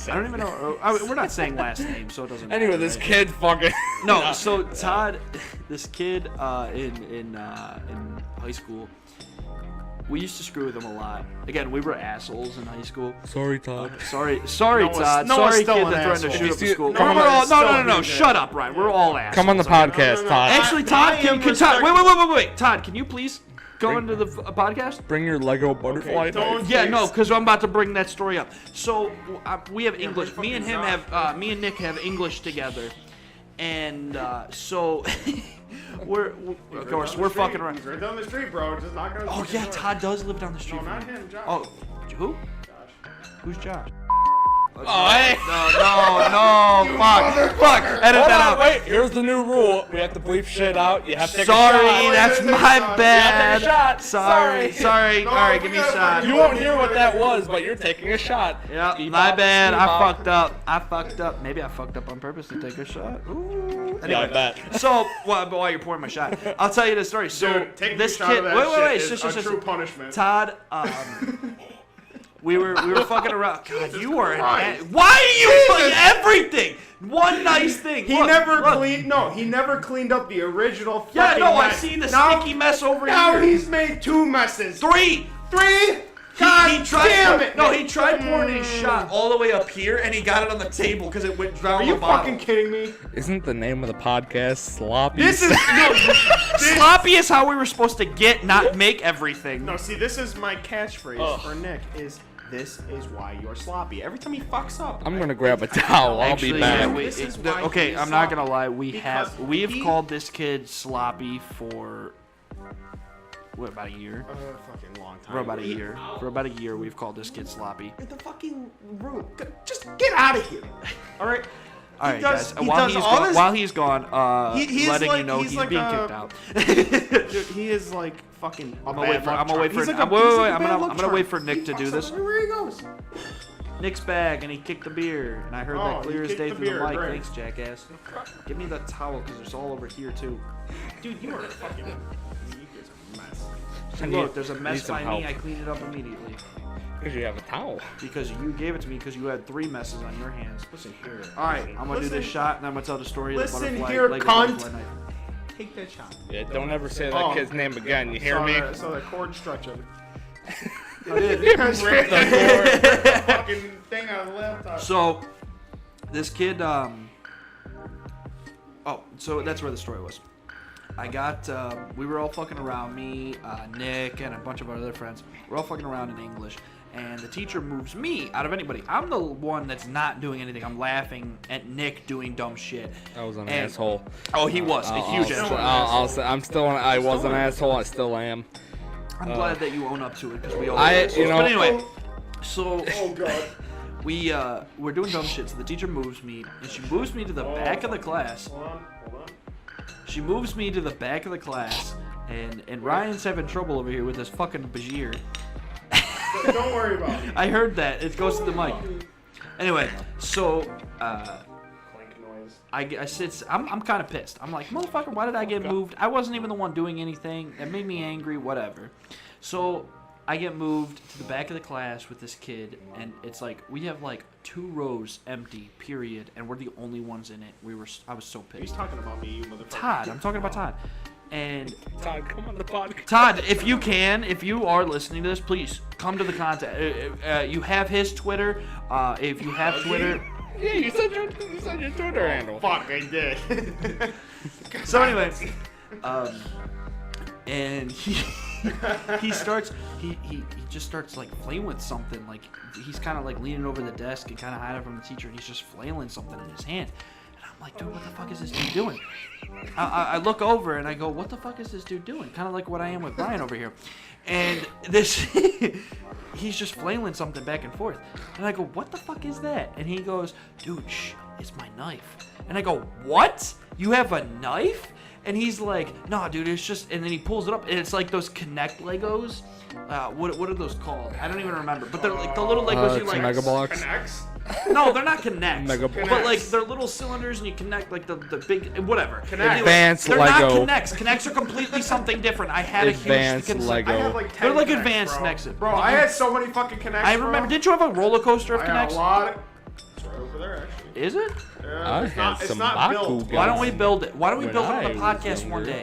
[SPEAKER 2] I don't even know. We're not saying last names, so it doesn't matter.
[SPEAKER 1] Anyway, this
[SPEAKER 2] right?
[SPEAKER 1] kid fucking.
[SPEAKER 2] No, so Todd, this kid in high school, we used to screw with him a lot. Again, we were assholes in high school.
[SPEAKER 1] Sorry, Todd.
[SPEAKER 2] Sorry,
[SPEAKER 3] No one's-
[SPEAKER 2] Todd.
[SPEAKER 3] no one's
[SPEAKER 2] sorry,
[SPEAKER 3] still
[SPEAKER 2] kid
[SPEAKER 3] an
[SPEAKER 2] that threatened to
[SPEAKER 3] asshole.
[SPEAKER 2] shoot up
[SPEAKER 1] If
[SPEAKER 2] the
[SPEAKER 1] you-
[SPEAKER 2] school.
[SPEAKER 1] come on,
[SPEAKER 2] We're all,
[SPEAKER 3] still
[SPEAKER 2] no,
[SPEAKER 3] do that.
[SPEAKER 2] shut up, Ryan. We're all assholes.
[SPEAKER 1] Come on the podcast, Todd.
[SPEAKER 2] Actually, Todd,
[SPEAKER 3] I
[SPEAKER 2] can
[SPEAKER 3] am
[SPEAKER 2] Todd,
[SPEAKER 3] respecting-
[SPEAKER 2] wait. Todd, can you please go into the podcast?
[SPEAKER 1] Bring your Lego butterfly.
[SPEAKER 3] Okay, don't-
[SPEAKER 2] Yeah, no, because I'm about to bring that story up. So we have English. Me and him have. Me and Nick have English together, and so we're of course we're fucking around.
[SPEAKER 3] He's right down the street, bro. Just knock on his
[SPEAKER 2] Oh
[SPEAKER 3] fucking
[SPEAKER 2] yeah,
[SPEAKER 3] door.
[SPEAKER 2] Todd does live down the street.
[SPEAKER 3] No,
[SPEAKER 2] from
[SPEAKER 3] not
[SPEAKER 2] me.
[SPEAKER 3] him, Josh.
[SPEAKER 2] Oh, who?
[SPEAKER 3] Josh.
[SPEAKER 2] Who's Josh?
[SPEAKER 1] Oh, hey.
[SPEAKER 2] No, fuck. Edit
[SPEAKER 1] Hold
[SPEAKER 2] that
[SPEAKER 1] on,
[SPEAKER 2] out.
[SPEAKER 1] wait. Here's the new rule. We have to bleep shit out. You have to take
[SPEAKER 2] Sorry,
[SPEAKER 1] a shot.
[SPEAKER 2] that's
[SPEAKER 3] Take a
[SPEAKER 2] my
[SPEAKER 3] shot.
[SPEAKER 2] bad.
[SPEAKER 1] You have to take a shot.
[SPEAKER 2] Sorry.
[SPEAKER 3] No,
[SPEAKER 2] All right,
[SPEAKER 3] we
[SPEAKER 2] give me a
[SPEAKER 3] gotta
[SPEAKER 2] shot.
[SPEAKER 3] fucking-
[SPEAKER 1] You won't hear what that was, but you're taking a shot.
[SPEAKER 2] Yeah,
[SPEAKER 1] Keep
[SPEAKER 2] my
[SPEAKER 1] up,
[SPEAKER 2] bad.
[SPEAKER 1] keep
[SPEAKER 2] I
[SPEAKER 1] up.
[SPEAKER 2] fucked up. Maybe I fucked up on purpose to take a shot. Ooh.
[SPEAKER 1] Yeah, I bet.
[SPEAKER 2] So, while you're pouring my shot, I'll tell you the story. So,
[SPEAKER 3] Dude, taking
[SPEAKER 2] this
[SPEAKER 3] a shot
[SPEAKER 2] kid.
[SPEAKER 3] of that
[SPEAKER 2] Wait.
[SPEAKER 3] shit is
[SPEAKER 2] Shush.
[SPEAKER 3] a true punishment.
[SPEAKER 2] Todd, we were fucking around. God, you are.
[SPEAKER 3] Christ.
[SPEAKER 2] Why are you putting everything? One nice thing.
[SPEAKER 3] He
[SPEAKER 2] Look,
[SPEAKER 3] never
[SPEAKER 2] look.
[SPEAKER 3] cleaned. No, he never cleaned up the original.
[SPEAKER 2] Yeah,
[SPEAKER 3] fucking
[SPEAKER 2] no, I
[SPEAKER 3] mess.
[SPEAKER 2] seen the
[SPEAKER 3] Now-
[SPEAKER 2] sticky mess over
[SPEAKER 3] Now
[SPEAKER 2] here.
[SPEAKER 3] he's made 2 messes.
[SPEAKER 2] 3.
[SPEAKER 3] 3. God
[SPEAKER 2] he tried,
[SPEAKER 3] damn it!
[SPEAKER 2] No, he tried pouring his shot all the way up here, and he got it on the table because it went down
[SPEAKER 3] Are
[SPEAKER 2] the
[SPEAKER 3] you
[SPEAKER 2] bottom.
[SPEAKER 3] fucking kidding me?
[SPEAKER 1] Isn't the name of the podcast Sloppy?
[SPEAKER 3] This is no.
[SPEAKER 2] Sloppy is how we were supposed to get, not make everything.
[SPEAKER 3] No, see, this is my catchphrase
[SPEAKER 1] Ugh.
[SPEAKER 3] for Nick. This is why you're sloppy. Every time he fucks up,
[SPEAKER 1] I'm gonna grab a towel. I'll
[SPEAKER 2] Actually,
[SPEAKER 1] be
[SPEAKER 2] yeah,
[SPEAKER 1] back.
[SPEAKER 3] This is why
[SPEAKER 2] okay,
[SPEAKER 3] he is
[SPEAKER 2] I'm not gonna
[SPEAKER 3] sloppy.
[SPEAKER 2] lie.
[SPEAKER 3] Because
[SPEAKER 2] We've
[SPEAKER 3] he-
[SPEAKER 2] called this kid sloppy for what, about a year?
[SPEAKER 3] fucking long time.
[SPEAKER 2] For about a year. For about a year, we've called this kid sloppy.
[SPEAKER 3] In the fucking room. Just get out of here. All right.
[SPEAKER 2] All right,
[SPEAKER 3] does-
[SPEAKER 2] guys.
[SPEAKER 3] he
[SPEAKER 2] While
[SPEAKER 3] does
[SPEAKER 2] he's
[SPEAKER 3] all
[SPEAKER 2] gone,
[SPEAKER 3] this-
[SPEAKER 2] while he's gone,
[SPEAKER 3] He is
[SPEAKER 2] letting
[SPEAKER 3] like-
[SPEAKER 2] you know
[SPEAKER 3] he's
[SPEAKER 2] he's
[SPEAKER 3] like
[SPEAKER 2] being
[SPEAKER 3] a-
[SPEAKER 2] kicked out.
[SPEAKER 3] Dude, he is like fucking.
[SPEAKER 2] I'm gonna wait for. I'm gonna wait for.
[SPEAKER 3] He's like
[SPEAKER 2] I'm
[SPEAKER 3] a- he's like a
[SPEAKER 2] I'm
[SPEAKER 3] bad
[SPEAKER 2] gonna.
[SPEAKER 3] luck
[SPEAKER 2] I'm gonna wait for
[SPEAKER 3] charm.
[SPEAKER 2] Nick
[SPEAKER 3] He
[SPEAKER 2] to do
[SPEAKER 3] fucks
[SPEAKER 2] this.
[SPEAKER 3] up everywhere he goes.
[SPEAKER 2] Nick's bag, and he kicked the beer, and I heard
[SPEAKER 3] Oh,
[SPEAKER 2] that
[SPEAKER 3] he
[SPEAKER 2] clear as
[SPEAKER 3] kicked
[SPEAKER 2] day
[SPEAKER 3] the
[SPEAKER 2] through the
[SPEAKER 3] beer,
[SPEAKER 2] mic.
[SPEAKER 3] great.
[SPEAKER 2] Thanks, jackass. Give me the towel, because it's all over here too.
[SPEAKER 3] Dude, you are a fucking. You guys are a mess.
[SPEAKER 1] I
[SPEAKER 2] Look,
[SPEAKER 1] need-
[SPEAKER 2] there's a
[SPEAKER 1] need
[SPEAKER 2] mess
[SPEAKER 1] some
[SPEAKER 2] by me.
[SPEAKER 1] help.
[SPEAKER 2] I cleaned it up immediately
[SPEAKER 1] Because you have a towel.
[SPEAKER 2] because you gave it to me because you had 3 messes on your hands.
[SPEAKER 3] Listen here.
[SPEAKER 2] All right, I'm gonna do this
[SPEAKER 3] Listen-
[SPEAKER 2] shot, and I'm gonna tell the story of the
[SPEAKER 3] listen
[SPEAKER 2] butterfly.
[SPEAKER 3] here,
[SPEAKER 2] Lego
[SPEAKER 3] cunt.
[SPEAKER 2] butterfly knife.
[SPEAKER 3] Take that shot.
[SPEAKER 1] Yeah, don't ever say that
[SPEAKER 3] Oh.
[SPEAKER 1] kid's name again. You hear
[SPEAKER 3] saw
[SPEAKER 1] me?
[SPEAKER 3] That, saw that cord stretching.
[SPEAKER 1] You ripped the cord.
[SPEAKER 3] the fucking thing on the laptop.
[SPEAKER 2] So, this kid, oh, so that's where the story was. I got, we were all fucking around, me, Nick, and a bunch of our other friends. We're all fucking around in English, and the teacher moves me out of anybody. I'm the one that's not doing anything. I'm laughing at Nick doing dumb shit.
[SPEAKER 1] I was an
[SPEAKER 2] And-
[SPEAKER 1] asshole.
[SPEAKER 2] Oh, he was a huge asshole.
[SPEAKER 1] I'll say I'm still. I was an asshole. I still am.
[SPEAKER 2] I'm glad that you own up to it because we all.
[SPEAKER 1] you know-
[SPEAKER 2] But anyway, so
[SPEAKER 3] Oh god.
[SPEAKER 2] we're doing dumb shit. So the teacher moves me, and she moves me to the back of the class.
[SPEAKER 3] Hold on.
[SPEAKER 2] She moves me to the back of the class, and Ryan's having trouble over here with this fucking Bajir.
[SPEAKER 3] Don't worry about it.
[SPEAKER 2] I heard that. It goes to the mic. Anyway, so
[SPEAKER 3] Clink noise.
[SPEAKER 2] I sit. I'm kind of pissed. I'm like, motherfucker, why did I get moved? I wasn't even the one doing anything. That made me angry. Whatever. So I get moved to the back of the class with this kid, and it's like we have like 2 rows empty, period, and we're the only ones in it. I was so
[SPEAKER 3] He's
[SPEAKER 2] pissed.
[SPEAKER 3] talking about me, you motherfucker.
[SPEAKER 2] Todd, I'm talking about Todd, and.
[SPEAKER 1] Todd, come on the podcast.
[SPEAKER 2] Todd, if you are listening to this, please come to the contact. You have his Twitter. If you have Twitter.
[SPEAKER 1] Yeah, you said your Twitter handle.
[SPEAKER 3] Fuck, I did.
[SPEAKER 2] So anyway, and he starts he just starts like flailing with something. Like he's kind of like leaning over the desk and kind of hiding from the teacher, and he's just flailing something in his hand. And I'm like, dude, what the fuck is this dude doing? I look over and I go, what the fuck is this dude doing? Kind of like what I am with Brian over here. And this, he's just flailing something back and forth. And I go, what the fuck is that? And he goes, dude, shh, it's my knife. And I go, what? You have a knife? And he's like, nah, dude, it's just, and then he pulls it up, and it's like those Connect Legos. What are those called? I don't even remember. But they're like the little Legos you
[SPEAKER 1] it's
[SPEAKER 2] like.
[SPEAKER 1] Mega Bloks.
[SPEAKER 3] Connects?
[SPEAKER 2] No, they're not Connects.
[SPEAKER 1] Mega
[SPEAKER 2] but
[SPEAKER 1] Bloks.
[SPEAKER 2] like they're little cylinders, and you connect like the big whatever.
[SPEAKER 3] Connect.
[SPEAKER 1] Advanced
[SPEAKER 2] They're
[SPEAKER 1] Lego.
[SPEAKER 2] not Connects. Connects are completely something different. I had
[SPEAKER 1] Advanced
[SPEAKER 2] a huge.
[SPEAKER 1] Lego.
[SPEAKER 3] I had like 10
[SPEAKER 2] They're like
[SPEAKER 3] Connects,
[SPEAKER 2] advanced
[SPEAKER 3] bro.
[SPEAKER 2] Nexus.
[SPEAKER 3] Bro, I had so many fucking connects.
[SPEAKER 2] I remember.
[SPEAKER 3] Bro.
[SPEAKER 2] Didn't you have a roller coaster of
[SPEAKER 3] I had a
[SPEAKER 2] Connects?
[SPEAKER 3] lot. It's right over there, actually.
[SPEAKER 2] Is it?
[SPEAKER 1] I
[SPEAKER 3] It's
[SPEAKER 1] had
[SPEAKER 3] not, it's
[SPEAKER 1] some
[SPEAKER 3] not
[SPEAKER 1] Baku
[SPEAKER 3] built.
[SPEAKER 1] guns.
[SPEAKER 2] Why don't we build it? Why don't we
[SPEAKER 1] When
[SPEAKER 2] build it on
[SPEAKER 1] I
[SPEAKER 2] the
[SPEAKER 1] was
[SPEAKER 2] podcast one
[SPEAKER 1] younger.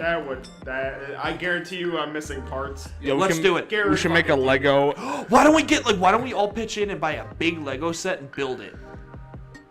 [SPEAKER 2] day?
[SPEAKER 3] I guarantee you I'm missing parts.
[SPEAKER 1] Yeah, we
[SPEAKER 2] Let's
[SPEAKER 1] can-
[SPEAKER 2] do it.
[SPEAKER 1] We should make a Lego.
[SPEAKER 2] Why don't we all pitch in and buy a big Lego set and build it?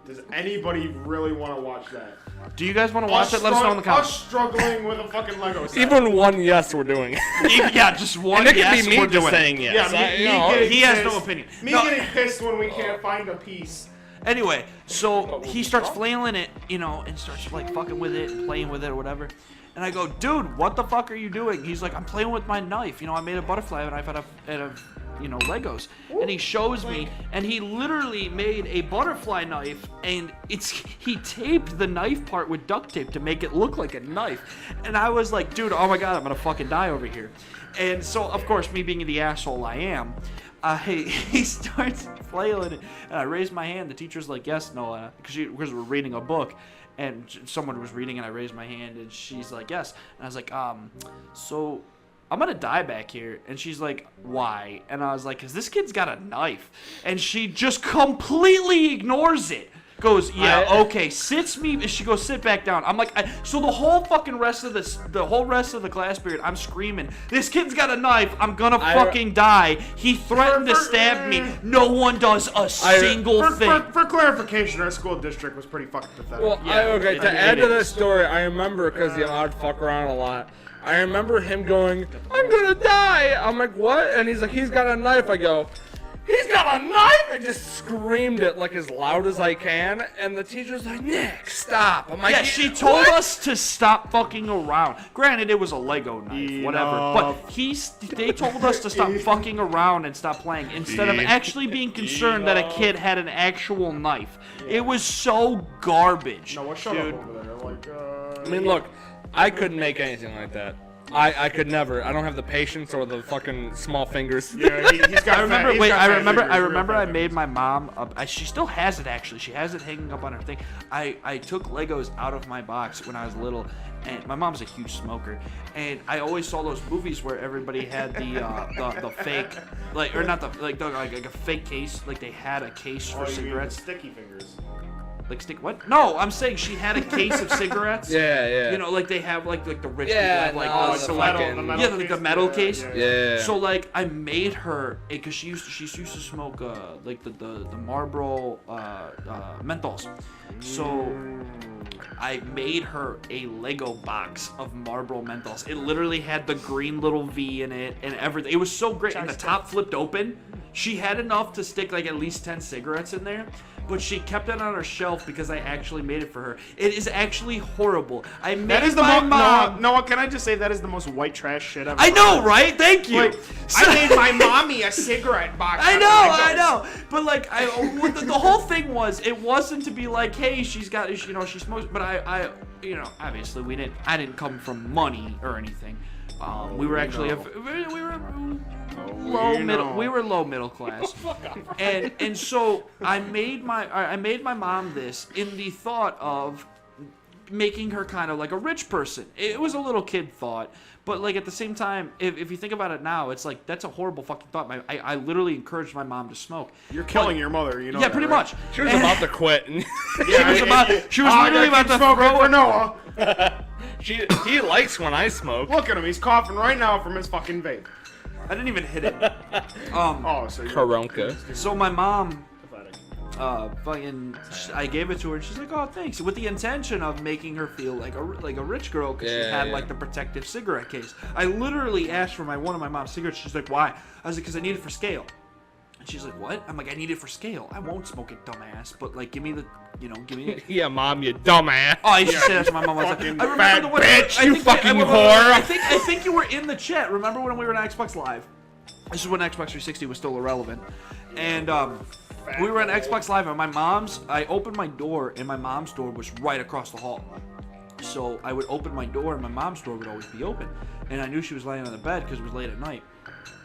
[SPEAKER 3] Does anybody really want to watch that?
[SPEAKER 2] Do you guys want to watch it? Let us know in the
[SPEAKER 3] Us
[SPEAKER 2] comments.
[SPEAKER 3] struggling with a fucking Lego set.
[SPEAKER 1] Even one yes, we're doing it.
[SPEAKER 2] Yeah, just one.
[SPEAKER 1] And it could
[SPEAKER 2] yes,
[SPEAKER 1] be me
[SPEAKER 2] we're
[SPEAKER 1] just
[SPEAKER 2] doing
[SPEAKER 1] saying
[SPEAKER 2] it.
[SPEAKER 1] yes.
[SPEAKER 3] Yeah, me
[SPEAKER 1] You know,
[SPEAKER 3] getting
[SPEAKER 2] He has no
[SPEAKER 3] pissed.
[SPEAKER 2] opinion.
[SPEAKER 3] Me
[SPEAKER 2] No.
[SPEAKER 3] getting pissed when we can't find a piece.
[SPEAKER 2] Anyway, so he starts flailing it, and starts like fucking with it and playing with it or whatever. And I go, dude, what the fuck are you doing? He's like, I'm playing with my knife. I made a butterfly knife out of Legos. And he shows me, and he literally made a butterfly knife, and he taped the knife part with duct tape to make it look like a knife. And I was like, dude, oh my god, I'm gonna fucking die over here. And so, of course, me being the asshole I am, he starts flailing, and I raise my hand. The teacher's like, yes, Noah, because we're reading a book. And someone was reading, and I raised my hand, and she's like, yes. And I was like, so I'm going to die back here. And she's like, why? And I was like, because this kid's got a knife. And she just completely ignores it. Goes, yeah, okay, sits me. She goes, sit back down. I'm like, so the whole fucking rest of the class period, I'm screaming, this kid's got a knife. I'm gonna fucking die. He threatened to stab me. No one does a single thing.
[SPEAKER 3] For clarification, our school district was pretty fucking pathetic.
[SPEAKER 1] Well, to add to that story, I remember, because I'd fuck around a lot. I remember him going, I'm gonna die. I'm like, what? And he's like, he's got a knife. I go, he's got a knife! I just screamed it like as loud as I can, and the teacher's like, Nick, stop. I'm like,
[SPEAKER 2] yeah, she told us to stop fucking around. Granted, it was a Lego knife, whatever, but they told us to stop fucking around and stop playing instead of actually being concerned that a kid had an actual knife. It was so garbage.
[SPEAKER 3] No, shut
[SPEAKER 2] dude.
[SPEAKER 3] up over there. Like,
[SPEAKER 1] I mean, look, I couldn't make anything like that. I could never. I don't have the patience or the fucking small fingers.
[SPEAKER 3] Yeah, he's got.
[SPEAKER 2] I remember. I made my mom. She still has it actually. She has it hanging up on her thing. I took Legos out of my box when I was little, and my mom's a huge smoker, and I always saw those movies where everybody had the fake, like a fake case, like they had a case for cigarettes.
[SPEAKER 3] Sticky fingers.
[SPEAKER 2] Like stick what? No, I'm saying she had a case of cigarettes.
[SPEAKER 1] Yeah.
[SPEAKER 2] Like they have like the rich
[SPEAKER 1] yeah,
[SPEAKER 2] people have like
[SPEAKER 1] the
[SPEAKER 2] metal case.
[SPEAKER 1] Yeah.
[SPEAKER 2] So like I made her because she used to smoke like the Marlboro menthols. So I made her a Lego box of Marlboro menthols. It literally had the green little V in it and everything. It was so great. And the top flipped open. She had enough to stick like at least 10 cigarettes in there. But she kept it on her shelf because I actually made it for her. It is actually horrible. I made
[SPEAKER 3] that is the
[SPEAKER 2] my mom.
[SPEAKER 3] Noah, can I just say that is the most white trash shit I've
[SPEAKER 2] I know, right? Thank you.
[SPEAKER 3] Like, I made my mommy a cigarette box.
[SPEAKER 2] I know. But like, the whole thing was, it wasn't to be like, hey, she's got, she smokes. But I obviously I didn't come from money or anything. We were actually we were low middle class, and so I made my mom this in the thought of making her kind of like a rich person. It was a little kid thought, but like at the same time, if you think about it now, it's like that's a horrible fucking thought. I literally encouraged my mom to smoke.
[SPEAKER 3] You're killing your mother, you know.
[SPEAKER 2] Yeah,
[SPEAKER 3] that,
[SPEAKER 2] pretty
[SPEAKER 3] right?
[SPEAKER 2] much.
[SPEAKER 1] She was about to quit.
[SPEAKER 2] She was literally about to throw
[SPEAKER 3] for Noah.
[SPEAKER 1] He likes when I smoke.
[SPEAKER 3] Look at him, he's coughing right now from his fucking vape.
[SPEAKER 2] I didn't even hit it.
[SPEAKER 3] So you're
[SPEAKER 1] Karonka.
[SPEAKER 2] So my mom, I gave it to her, and she's like, "Oh, thanks," with the intention of making her feel like a rich girl because she had like the protective cigarette case. I literally asked for one of my mom's cigarettes. She's like, "Why?" I was like, "Because I need it for scale." And she's like, "What?" I'm like, "I need it for scale. I won't smoke it, dumbass. But like, give me the."
[SPEAKER 1] Yeah, mom, you dumbass.
[SPEAKER 2] Oh, I used to say that to my mom. I was like, I remember the one.
[SPEAKER 1] Bitch, you fucking whore.
[SPEAKER 2] I think you were in the chat. Remember when we were on Xbox Live? This is when Xbox 360 was still irrelevant, and we were on Xbox Live. And I opened my door, and my mom's door was right across the hall. So I would open my door, and my mom's door would always be open, and I knew she was laying on the bed because it was late at night.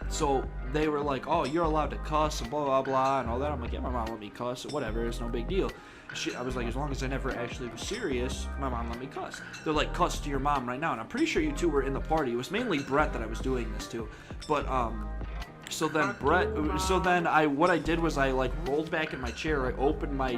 [SPEAKER 2] So they were like, "Oh, you're allowed to cuss and blah blah blah and all that." I'm like, "Yeah, my mom let me cuss. Whatever, it's no big deal." I was like, as long as I never actually was serious, my mom let me cuss. They're like, "Cuss to your mom right now," and I'm pretty sure you two were in the party. It was mainly Brett that I was doing this to, but what I did was I like rolled back in my chair. I opened my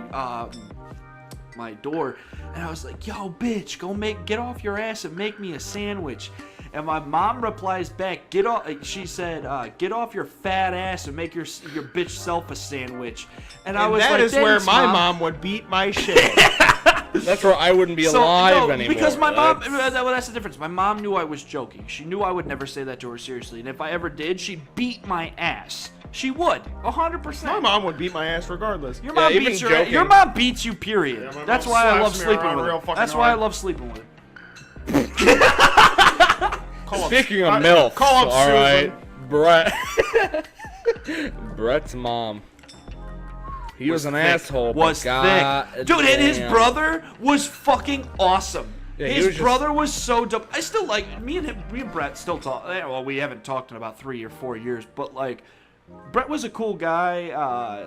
[SPEAKER 2] door, and I was like, "Yo, bitch, get off your ass and make me a sandwich." And my mom replies back, "Get off." She said, "Get off your fat ass and make your bitch self a sandwich." And I was like,
[SPEAKER 3] "That is where my
[SPEAKER 2] mom
[SPEAKER 3] would beat my shit."
[SPEAKER 1] That's where I wouldn't be alive anymore.
[SPEAKER 2] Because my mom, that's the difference. My mom knew I was joking. She knew I would never say that to her seriously. And if I ever did, she'd beat my ass. She would, 100%.
[SPEAKER 3] My mom would beat my ass regardless.
[SPEAKER 2] Your mom beats you, period.
[SPEAKER 3] Yeah,
[SPEAKER 2] that's why I love sleeping with her.
[SPEAKER 3] real fucking
[SPEAKER 2] That's why I
[SPEAKER 3] hard.
[SPEAKER 2] love sleeping with her.
[SPEAKER 1] Speaking of MILF,
[SPEAKER 3] call up
[SPEAKER 1] all
[SPEAKER 3] Susan.
[SPEAKER 1] right, Brett. Brett's mom. He was an
[SPEAKER 2] thick.
[SPEAKER 1] asshole.
[SPEAKER 2] Was
[SPEAKER 1] but
[SPEAKER 2] thick, dude, and his
[SPEAKER 1] goddamn.
[SPEAKER 2] brother was fucking awesome.
[SPEAKER 1] Yeah, he
[SPEAKER 2] his
[SPEAKER 1] was just-
[SPEAKER 2] brother was so dope. I still like me and Brett still talk. Well, we haven't talked in about 3 or 4 years, but like, Brett was a cool guy.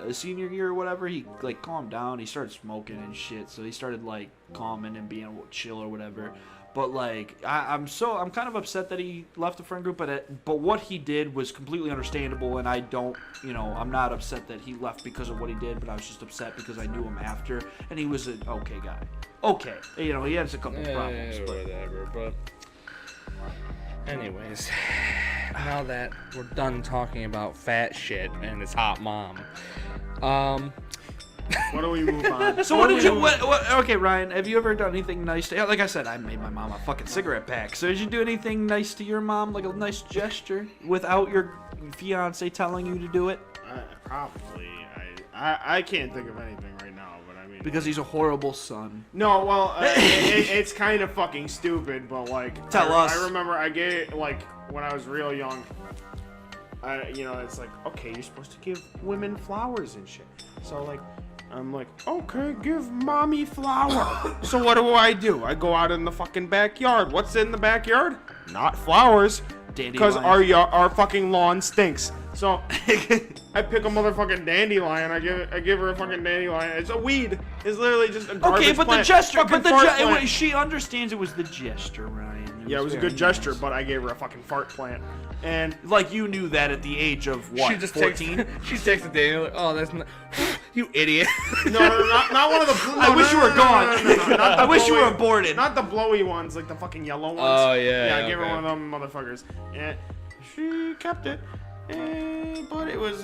[SPEAKER 2] A senior year or whatever, he like calmed down. He started smoking and shit, so he started like calming and being chill or whatever. But like, I'm kind of upset that he left the friend group. But what he did was completely understandable, and I don't, I'm not upset that he left because of what he did. But I was just upset because I knew him after, and he was an okay guy. Okay, he has a couple problems, but
[SPEAKER 1] whatever. But anyways, now that we're done talking about fat shit and his hot mom,
[SPEAKER 3] What do we move on?
[SPEAKER 2] So what did you? Okay, Ryan, have you ever done anything nice to? Like I said, I made my mom a fucking cigarette pack. So did you do anything nice to your mom, like a nice gesture, without your fiance telling you to do it?
[SPEAKER 3] Probably. I can't think of anything right now, but I mean.
[SPEAKER 2] Because he's a horrible son.
[SPEAKER 3] No, well, it's kind of fucking stupid, but like.
[SPEAKER 2] Tell us.
[SPEAKER 3] I remember I gave like when I was real young. It's like, okay, you're supposed to give women flowers and shit. So like, I'm like, okay, give mommy flower. So what do? I go out in the fucking backyard. What's in the backyard? Not flowers. Because our fucking lawn stinks. So I pick a motherfucking dandelion. I give her a fucking dandelion. It's a weed. It's literally just a garbage
[SPEAKER 2] Okay, but
[SPEAKER 3] plant.
[SPEAKER 2] the gesture,
[SPEAKER 3] Fucking fart plant.
[SPEAKER 2] she understands it was the gesture, Ryan.
[SPEAKER 3] Yeah, it was a
[SPEAKER 2] very
[SPEAKER 3] good gesture,
[SPEAKER 2] nice.
[SPEAKER 3] but I gave her a fucking fart plant. And
[SPEAKER 2] Like you knew that at the age of what?
[SPEAKER 1] she just
[SPEAKER 2] 14.
[SPEAKER 1] She texted Daniel like, "Oh, that's not you idiot."
[SPEAKER 3] no, not one of the.
[SPEAKER 2] I wish you were gone.
[SPEAKER 3] Not the
[SPEAKER 2] I wish you
[SPEAKER 3] blowy-
[SPEAKER 2] were aborted.
[SPEAKER 3] Not the blowy ones, like the fucking yellow ones.
[SPEAKER 1] Oh, yeah,
[SPEAKER 3] Yeah, I gave her
[SPEAKER 1] okay.
[SPEAKER 3] one of them motherfuckers, and she kept it. But it was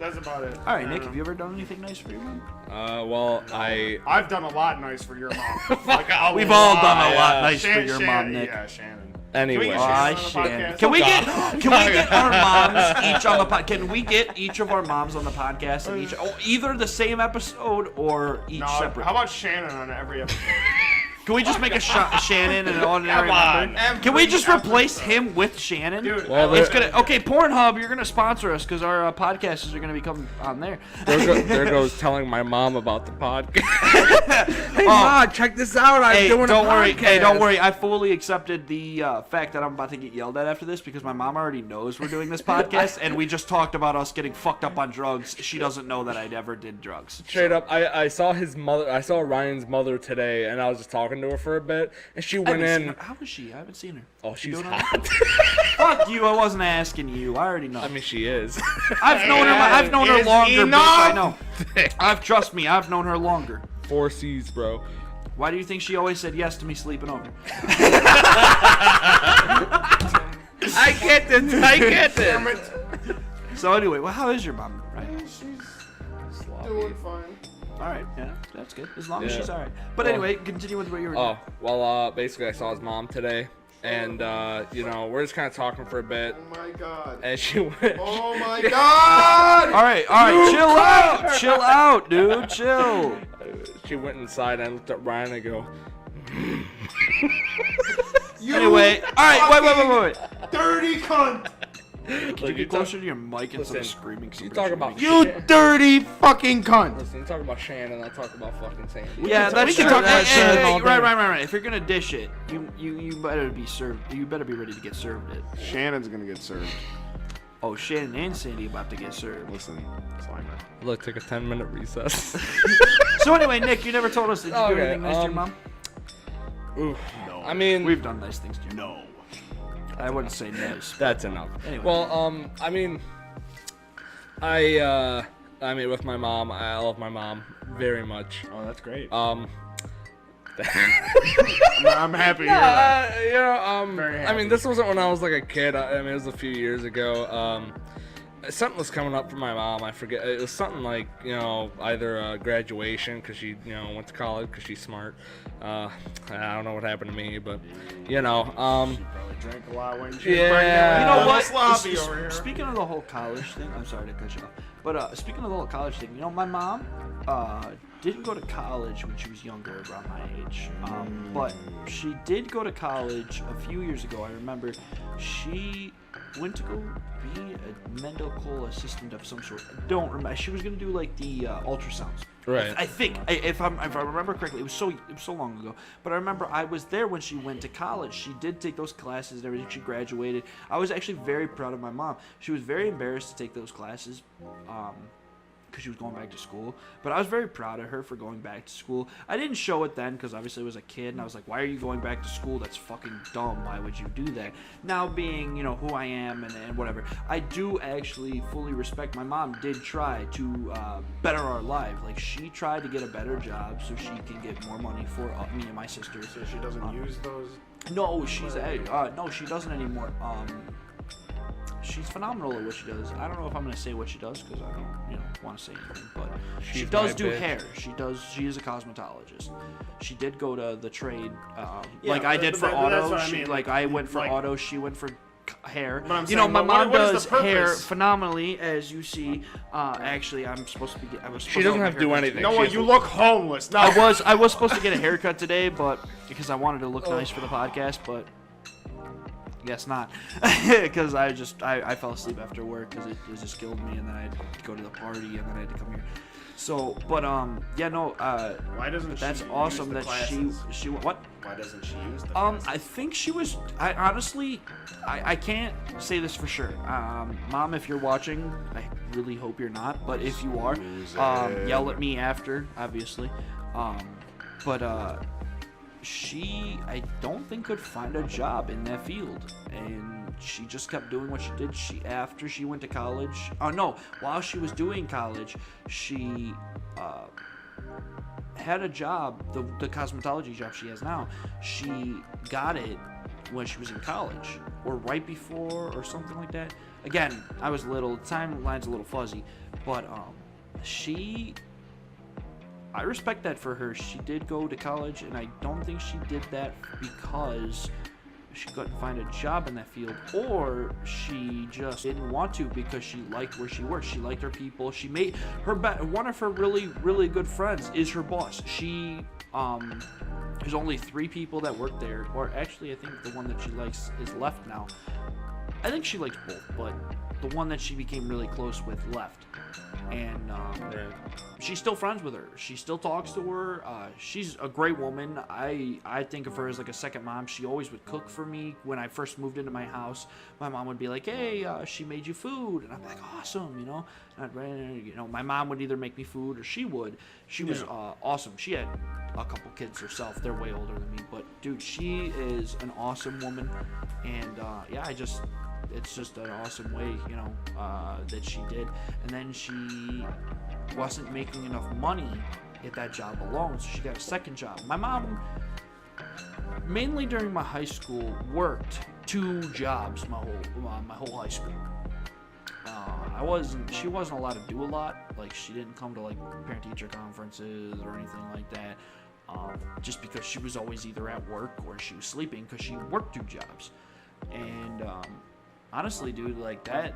[SPEAKER 3] that's about it.
[SPEAKER 2] All right, Nick, have you ever done anything nice for your mom?
[SPEAKER 1] Well,
[SPEAKER 3] I've done a lot nice for your mom.
[SPEAKER 2] We've all done a
[SPEAKER 1] yeah.
[SPEAKER 2] lot nice for your mom, Nick.
[SPEAKER 3] Yeah, Shannon.
[SPEAKER 1] Anyway.
[SPEAKER 3] Can we get Shannon on the podcast?
[SPEAKER 2] Can we get our moms each on the podcast? Can we get each of our moms on the podcast and either the same episode or each
[SPEAKER 3] No,
[SPEAKER 2] separate?
[SPEAKER 3] how about Shannon on every episode?
[SPEAKER 2] Can we just make a Shannon and an ordinary
[SPEAKER 1] Come
[SPEAKER 2] member?
[SPEAKER 1] on.
[SPEAKER 2] Can we just replace him with Shannon?
[SPEAKER 3] Dude,
[SPEAKER 1] Well,
[SPEAKER 2] It's gonna Pornhub, you're gonna sponsor us because our podcasts are gonna become on there.
[SPEAKER 1] there goes telling my mom about the podcast. Hey, Mom, check this out. I'm
[SPEAKER 2] Hey,
[SPEAKER 1] doing
[SPEAKER 2] don't
[SPEAKER 1] a
[SPEAKER 2] worry.
[SPEAKER 1] podcast.
[SPEAKER 2] Hey, don't worry. I fully accepted the fact that I'm about to get yelled at after this because my mom already knows we're doing this podcast, and we just talked about us getting fucked up on drugs. She doesn't know that I ever did drugs.
[SPEAKER 1] Straight up, I saw his mother. I saw Ryan's mother today, and I was just talking to her for a bit, and she went in.
[SPEAKER 2] How is she? I haven't seen her.
[SPEAKER 1] Oh, she's
[SPEAKER 2] doing
[SPEAKER 1] hot.
[SPEAKER 2] Fuck you! I wasn't asking you. I already know.
[SPEAKER 1] I mean, she is.
[SPEAKER 2] I've known her. I've known her
[SPEAKER 3] Is
[SPEAKER 2] longer. Bitch,
[SPEAKER 3] enough.
[SPEAKER 2] I know. Trust me. I've known her longer.
[SPEAKER 1] 4 C's, bro.
[SPEAKER 2] Why do you think she always said yes to me sleeping over?
[SPEAKER 1] I get this. I get
[SPEAKER 3] Damn
[SPEAKER 1] this.
[SPEAKER 3] it.
[SPEAKER 2] So anyway, well, how is your mom? Right.
[SPEAKER 3] She's doing fine.
[SPEAKER 2] All right. Yeah, that's good. As long as
[SPEAKER 1] Yeah.
[SPEAKER 2] she's all right. But
[SPEAKER 1] Well-
[SPEAKER 2] anyway, continue with what you were doing.
[SPEAKER 1] Oh, well, basically, I saw his mom today, and we're just kind of talking for a bit,
[SPEAKER 3] Oh my god.
[SPEAKER 1] and she went.
[SPEAKER 3] Oh my god!
[SPEAKER 2] All right, chill out, dude, chill.
[SPEAKER 1] She went inside, and I looked at Ryan, and I go,
[SPEAKER 2] Anyway, all right, wait.
[SPEAKER 3] Dirty cunt!
[SPEAKER 2] Could you get closer to your mic instead of screaming?
[SPEAKER 1] you talk about
[SPEAKER 3] You dirty fucking cunt!
[SPEAKER 1] Listen, you talk about Shannon, I talk about fucking Sandy.
[SPEAKER 2] Yeah, that's
[SPEAKER 3] we can
[SPEAKER 2] true.
[SPEAKER 3] talk about Shannon all day.
[SPEAKER 2] Right. If you're gonna dish it, you better be served. You better be ready to get served it.
[SPEAKER 3] Shannon's gonna get served.
[SPEAKER 2] Oh, Shannon and Sandy about to get served.
[SPEAKER 3] Listen, Slimer.
[SPEAKER 1] Look, take a 10-minute recess.
[SPEAKER 2] So anyway, Nick, you never told us that you do
[SPEAKER 1] Okay,
[SPEAKER 2] anything nice to your mom.
[SPEAKER 1] Oof. I mean,
[SPEAKER 2] We've done nice things to your mom. I wouldn't say nice.
[SPEAKER 1] that's enough.
[SPEAKER 2] Anyway.
[SPEAKER 1] Well, I mean, with my mom, I love my mom very much.
[SPEAKER 3] Oh, that's great.
[SPEAKER 1] Um,
[SPEAKER 3] I'm happy to hear that. Very
[SPEAKER 1] I mean, this wasn't when I was like a kid. I mean, it was a few years ago. Something was coming up for my mom. I forget. It was something like, either graduation because she, went to college because she's smart. I don't know what happened to me, but,
[SPEAKER 3] She probably drank a lot when she was
[SPEAKER 1] Yeah.
[SPEAKER 3] pregnant.
[SPEAKER 1] You
[SPEAKER 2] know
[SPEAKER 3] Little
[SPEAKER 2] what?
[SPEAKER 3] Sloppy over here.
[SPEAKER 2] Speaking of the whole college thing, I'm sorry to cut you off, but speaking of the whole college thing, my mom didn't go to college when she was younger, around my age. But she did go to college a few years ago. I remember she went to go be a medical assistant of some sort. I don't remember. She was gonna do like the ultrasounds.
[SPEAKER 1] Right.
[SPEAKER 2] I think if I remember correctly, it was so long ago. But I remember I was there when she went to college. She did take those classes and everything. She graduated. I was actually very proud of my mom. She was very embarrassed to take those classes. Because she was going back to school, but I was very proud of her for going back to school. I didn't show it then because obviously I was a kid, and I was like, why are you going back to school? That's fucking dumb. Why would you do that? Now being, who I am and whatever, I do actually fully respect my mom did try to better our lives. Like, she tried to get a better job so she can get more money for me and my sister.
[SPEAKER 3] So she doesn't use those?
[SPEAKER 2] No, no, she doesn't anymore. She's phenomenal at what she does. I don't know if I'm gonna say what she does because I don't, want to say anything. But she does do hair. She is a cosmetologist. She did go to the trade, like I did for auto. I went for auto. She went for hair. My mom does hair phenomenally, as you see. Actually, I'm supposed to be.
[SPEAKER 1] She doesn't have to do anything.
[SPEAKER 3] No, you look homeless. No.
[SPEAKER 2] I was supposed to get a haircut today, but because I wanted to look nice for the podcast, but. Guess not, because I fell asleep after work because it just killed me, and then I had to go to the party, and then I had to come here. So, but
[SPEAKER 3] why doesn't
[SPEAKER 2] that's
[SPEAKER 3] she
[SPEAKER 2] awesome
[SPEAKER 3] use the
[SPEAKER 2] that
[SPEAKER 3] classes?
[SPEAKER 2] she what?
[SPEAKER 3] Why doesn't she use the classes?
[SPEAKER 2] I think she was. I honestly, I can't say this for sure. Mom, if you're watching, I really hope you're not, but if you are, yell at me after, obviously. She, I don't think, could find a job in that field, and she just kept doing what she did. After she went to college, while she was doing college, she had a job, the cosmetology job she has now. She got it when she was in college, or right before, or something like that. Again, I was little, the timeline's a little fuzzy, but I respect that for her. She did go to college, and I don't think she did that because she couldn't find a job in that field, or she just didn't want to because she liked where she worked. She liked her people. She made her one of her really, really good friends is her boss. There's only 3 people that work there, or actually, I think the one that she likes is left now. I think she likes both, but the one that she became really close with left. And she's still friends with her. She still talks to her. She's a great woman. I think of her as like a second mom. She always would cook for me. When I first moved into my house, my mom would be like, hey, she made you food. And I'd be like, awesome, And my mom would either make me food or she would. She was awesome. She had a couple kids herself. They're way older than me. But, dude, she is an awesome woman. And, it's just an awesome way, that she did. And then she wasn't making enough money at that job alone, so she got a second job. My mom, mainly during my high school, worked 2 jobs my whole high school. She wasn't allowed to do a lot. Like, she didn't come to like parent-teacher conferences or anything like that. Just because she was always either at work or she was sleeping because she worked 2 jobs. And honestly, dude, like that,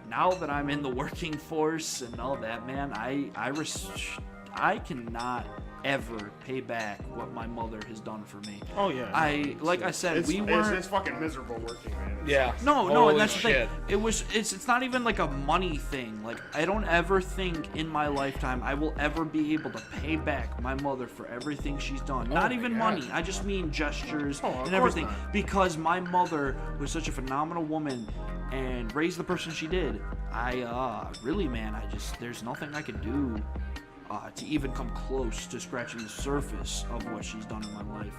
[SPEAKER 2] now that I'm in the working force and all that, man, I cannot ever pay back what my mother has done for me.
[SPEAKER 3] Oh yeah.
[SPEAKER 2] I said,
[SPEAKER 3] it's fucking miserable working, man.
[SPEAKER 1] Yeah.
[SPEAKER 2] No, and that's the thing. It's not even like a money thing. Like, I don't ever think in my lifetime I will ever be able to pay back my mother for everything she's done. Not even money. I just mean gestures and everything. Because my mother was such a phenomenal woman and raised the person she did. Really, man, there's nothing I can do to even come close to scratching the surface of what she's done in my life.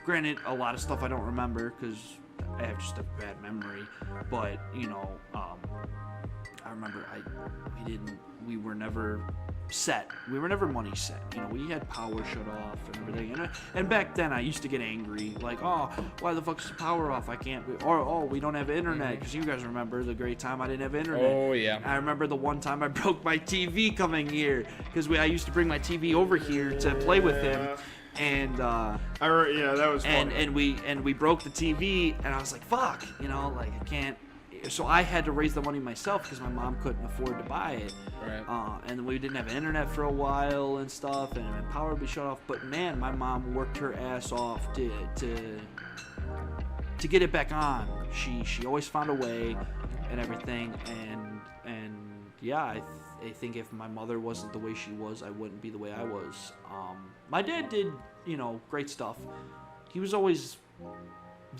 [SPEAKER 2] Granted, a lot of stuff I don't remember because I have just a bad memory, but I remember we were never set. We were never money set. We had power shut off and everything. And back then I used to get angry, like, oh, why the fuck's the power off? I can't. Or we don't have internet, because you guys remember the great time I didn't have internet.
[SPEAKER 1] Oh yeah.
[SPEAKER 2] I remember the one time I broke my TV coming here, because I used to bring my TV over here to play with him. And that was funny.
[SPEAKER 3] And
[SPEAKER 2] we broke the TV, and I was like, fuck, I can't. so I had to raise the money myself because my mom couldn't afford to buy it.
[SPEAKER 1] Right.
[SPEAKER 2] And we didn't have internet for a while and stuff, and power would be shut off. But man, my mom worked her ass off to get it back on. She always found a way and everything. And yeah, I think if my mother wasn't the way she was, I wouldn't be the way I was. My dad did, great stuff. He was always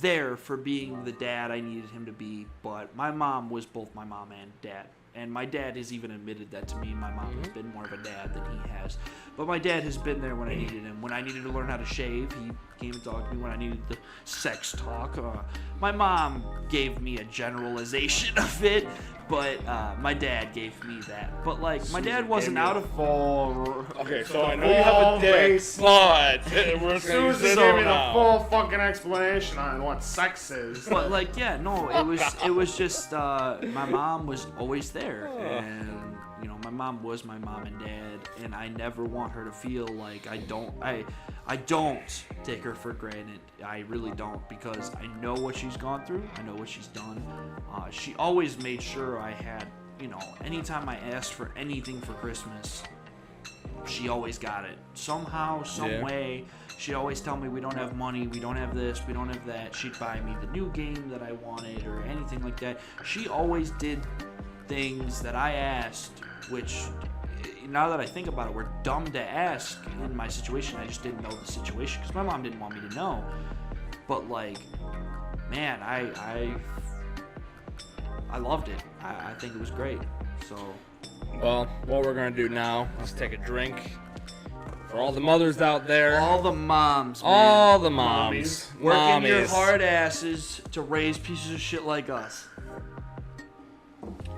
[SPEAKER 2] there for being the dad I needed him to be, but my mom was both my mom and dad. And my dad has even admitted that to me. My mom has been more of a dad than he has. But my dad has been there when I needed him. When I needed to learn how to shave, he came and talked to me. When I needed the sex talk, my mom gave me a generalization of it, but my dad gave me that. But like, my dad wasn't out of
[SPEAKER 3] full.
[SPEAKER 1] Okay, so I know you have a dick, but we're
[SPEAKER 3] Susan gave me the full fucking explanation on what sex is.
[SPEAKER 2] But like, yeah, no, it was just my mom was always there, and my mom was my mom and dad, and I never want her to feel like I don't take her for granted. I really don't, because I know what she's gone through. I know what she's done. She always made sure I had, anytime I asked for anything for Christmas, she always got it. Somehow, some way. She'd always tell me, we don't have money, we don't have this, we don't have that. She'd buy me the new game that I wanted or anything like that. She always did things that I asked, which, now that I think about it, were dumb to ask in my situation. I just didn't know the situation because my mom didn't want me to know. But like, man, I loved it. I think it was great. So,
[SPEAKER 1] well, what we're gonna do now is take a drink for all the mothers out there.
[SPEAKER 2] All the moms, man.
[SPEAKER 1] All the moms.
[SPEAKER 2] Working your hard asses to raise pieces of shit like us.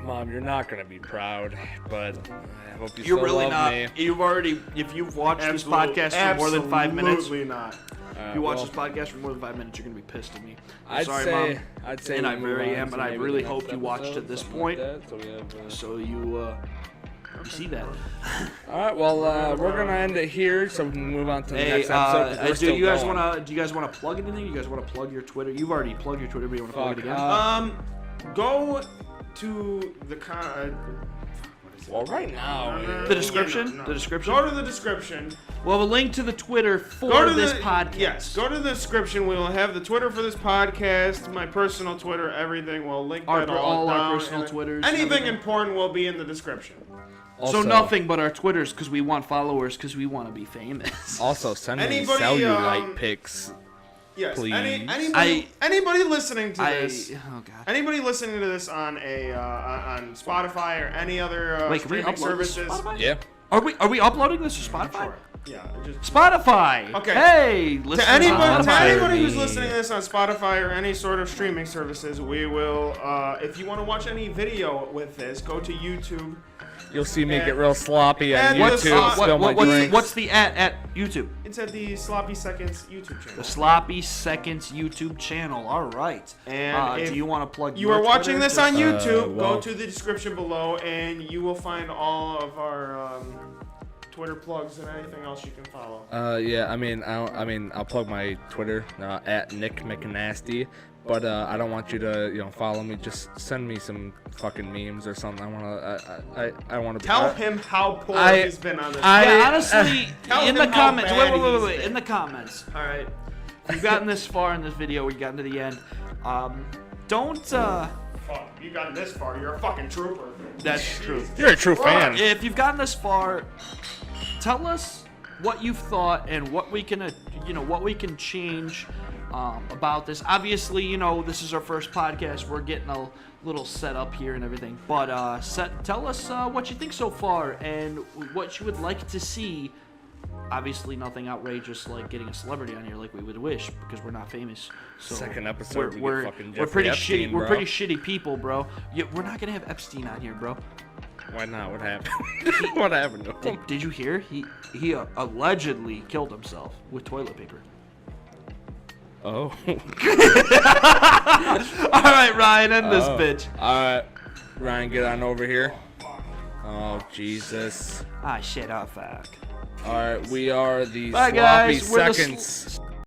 [SPEAKER 1] Mom, you're not gonna be proud, but I hope you
[SPEAKER 2] You're
[SPEAKER 1] still
[SPEAKER 2] really
[SPEAKER 1] love
[SPEAKER 2] not.
[SPEAKER 1] me.
[SPEAKER 2] You've already, if you've watched this podcast for more than 5 minutes,
[SPEAKER 3] Absolutely not.
[SPEAKER 2] if you watch this podcast for more than 5 minutes, you're gonna be pissed at me. I'm
[SPEAKER 1] I'd
[SPEAKER 2] sorry,
[SPEAKER 1] say,
[SPEAKER 2] Mom.
[SPEAKER 1] I'd say,
[SPEAKER 2] And
[SPEAKER 1] we
[SPEAKER 2] I
[SPEAKER 1] move
[SPEAKER 2] very
[SPEAKER 1] on
[SPEAKER 2] am,
[SPEAKER 1] to
[SPEAKER 2] but I
[SPEAKER 1] maybe
[SPEAKER 2] really
[SPEAKER 1] the
[SPEAKER 2] hope
[SPEAKER 1] next
[SPEAKER 2] you watched
[SPEAKER 1] episode,
[SPEAKER 2] at this
[SPEAKER 1] something
[SPEAKER 2] point.
[SPEAKER 1] like that, so we have,
[SPEAKER 2] So you see that.
[SPEAKER 1] All right, well, we're gonna end it here, so we can move on to the
[SPEAKER 2] Hey,
[SPEAKER 1] next episode. 'cause we're
[SPEAKER 2] do
[SPEAKER 1] still
[SPEAKER 2] you guys
[SPEAKER 1] going.
[SPEAKER 2] do you guys wanna plug anything? You guys wanna plug your Twitter? You've already plugged your Twitter, but you wanna plug it again?
[SPEAKER 3] Go to the what is it?
[SPEAKER 1] Well, right now,
[SPEAKER 2] The description?
[SPEAKER 3] No.
[SPEAKER 2] The description?
[SPEAKER 3] Go to the description.
[SPEAKER 2] We'll have a link to the Twitter for
[SPEAKER 3] Go to
[SPEAKER 2] this
[SPEAKER 3] the
[SPEAKER 2] podcast.
[SPEAKER 3] Yes, go to the description. We will have the Twitter for this podcast, my personal Twitter, everything. We'll link that all
[SPEAKER 2] our
[SPEAKER 3] down,
[SPEAKER 2] personal
[SPEAKER 3] and
[SPEAKER 2] Twitters and
[SPEAKER 3] Anything
[SPEAKER 2] everything.
[SPEAKER 3] important will be in the description.
[SPEAKER 1] also,
[SPEAKER 2] So nothing but our Twitters, because we want followers, because we want to be famous.
[SPEAKER 1] Also, send me
[SPEAKER 3] Anybody,
[SPEAKER 1] cellulite pics.
[SPEAKER 3] Yes.
[SPEAKER 1] Please.
[SPEAKER 3] Anybody listening to this?
[SPEAKER 2] Oh god.
[SPEAKER 3] Anybody listening to this on on Spotify or any other
[SPEAKER 2] Wait, can we
[SPEAKER 3] streaming
[SPEAKER 2] upload this to
[SPEAKER 3] services?
[SPEAKER 2] Spotify?
[SPEAKER 1] Yeah.
[SPEAKER 2] Are we uploading this to Spotify?
[SPEAKER 3] Sure. Yeah. Just
[SPEAKER 2] Spotify.
[SPEAKER 3] Okay.
[SPEAKER 2] Hey, listen
[SPEAKER 3] to anybody, to
[SPEAKER 2] Spotify.
[SPEAKER 3] anybody who's listening to this on Spotify or any sort of streaming services, we will. If you want to watch any video with this, go to YouTube.
[SPEAKER 1] You'll see me get real sloppy on
[SPEAKER 3] and
[SPEAKER 1] YouTube,
[SPEAKER 3] what's-
[SPEAKER 1] spill my drinks.
[SPEAKER 2] What's the at YouTube?
[SPEAKER 3] It's at the Sloppy Seconds YouTube channel.
[SPEAKER 2] The Sloppy Seconds YouTube channel. All right.
[SPEAKER 3] And if
[SPEAKER 2] do you want to plug?
[SPEAKER 3] You
[SPEAKER 2] your
[SPEAKER 3] are watching
[SPEAKER 2] Twitter?
[SPEAKER 3] this on YouTube,
[SPEAKER 1] well-
[SPEAKER 3] go to the description below, and you will find all of our Twitter plugs and anything else you can follow.
[SPEAKER 1] Yeah, I'll plug my Twitter at Nick McNasty, but I don't want you to, follow me. Just send me some fucking memes or something. I want to
[SPEAKER 3] Tell him how poor he's been on this.
[SPEAKER 2] Yeah, honestly,
[SPEAKER 3] Tell
[SPEAKER 2] in the
[SPEAKER 3] him how
[SPEAKER 2] comments.
[SPEAKER 3] bad
[SPEAKER 2] Wait.
[SPEAKER 3] he's
[SPEAKER 2] In the comments. All right. If you've gotten this far in this video, or you gotten to the end, don't.
[SPEAKER 3] Fuck, you got this far. You're a fucking trooper.
[SPEAKER 2] That's true.
[SPEAKER 1] You're a true fan.
[SPEAKER 2] If you've gotten this far, tell us what you've thought and what we can, what we can change about this. Obviously, this is our first podcast. We're getting a little set up here and everything. But tell us what you think so far and what you would like to see. Obviously, nothing outrageous like getting a celebrity on here like we would wish, because we're not famous. So
[SPEAKER 1] Second episode,
[SPEAKER 2] we're
[SPEAKER 1] fucking
[SPEAKER 2] we're
[SPEAKER 1] Jeffrey
[SPEAKER 2] pretty
[SPEAKER 1] Epstein,
[SPEAKER 2] shitty.
[SPEAKER 1] bro.
[SPEAKER 2] We're pretty shitty people, bro. We're not gonna have Epstein on here, bro.
[SPEAKER 1] Why not? What happened? What happened to him?
[SPEAKER 2] Did you hear? He allegedly killed himself with toilet paper.
[SPEAKER 1] Oh.
[SPEAKER 2] All right, Ryan, end this bitch.
[SPEAKER 1] All right, Ryan, get on over here. Oh, Jesus.
[SPEAKER 2] Shit, fuck.
[SPEAKER 1] All right, we are the
[SPEAKER 2] Bye,
[SPEAKER 1] Sloppy
[SPEAKER 2] guys. We're the
[SPEAKER 1] Seconds.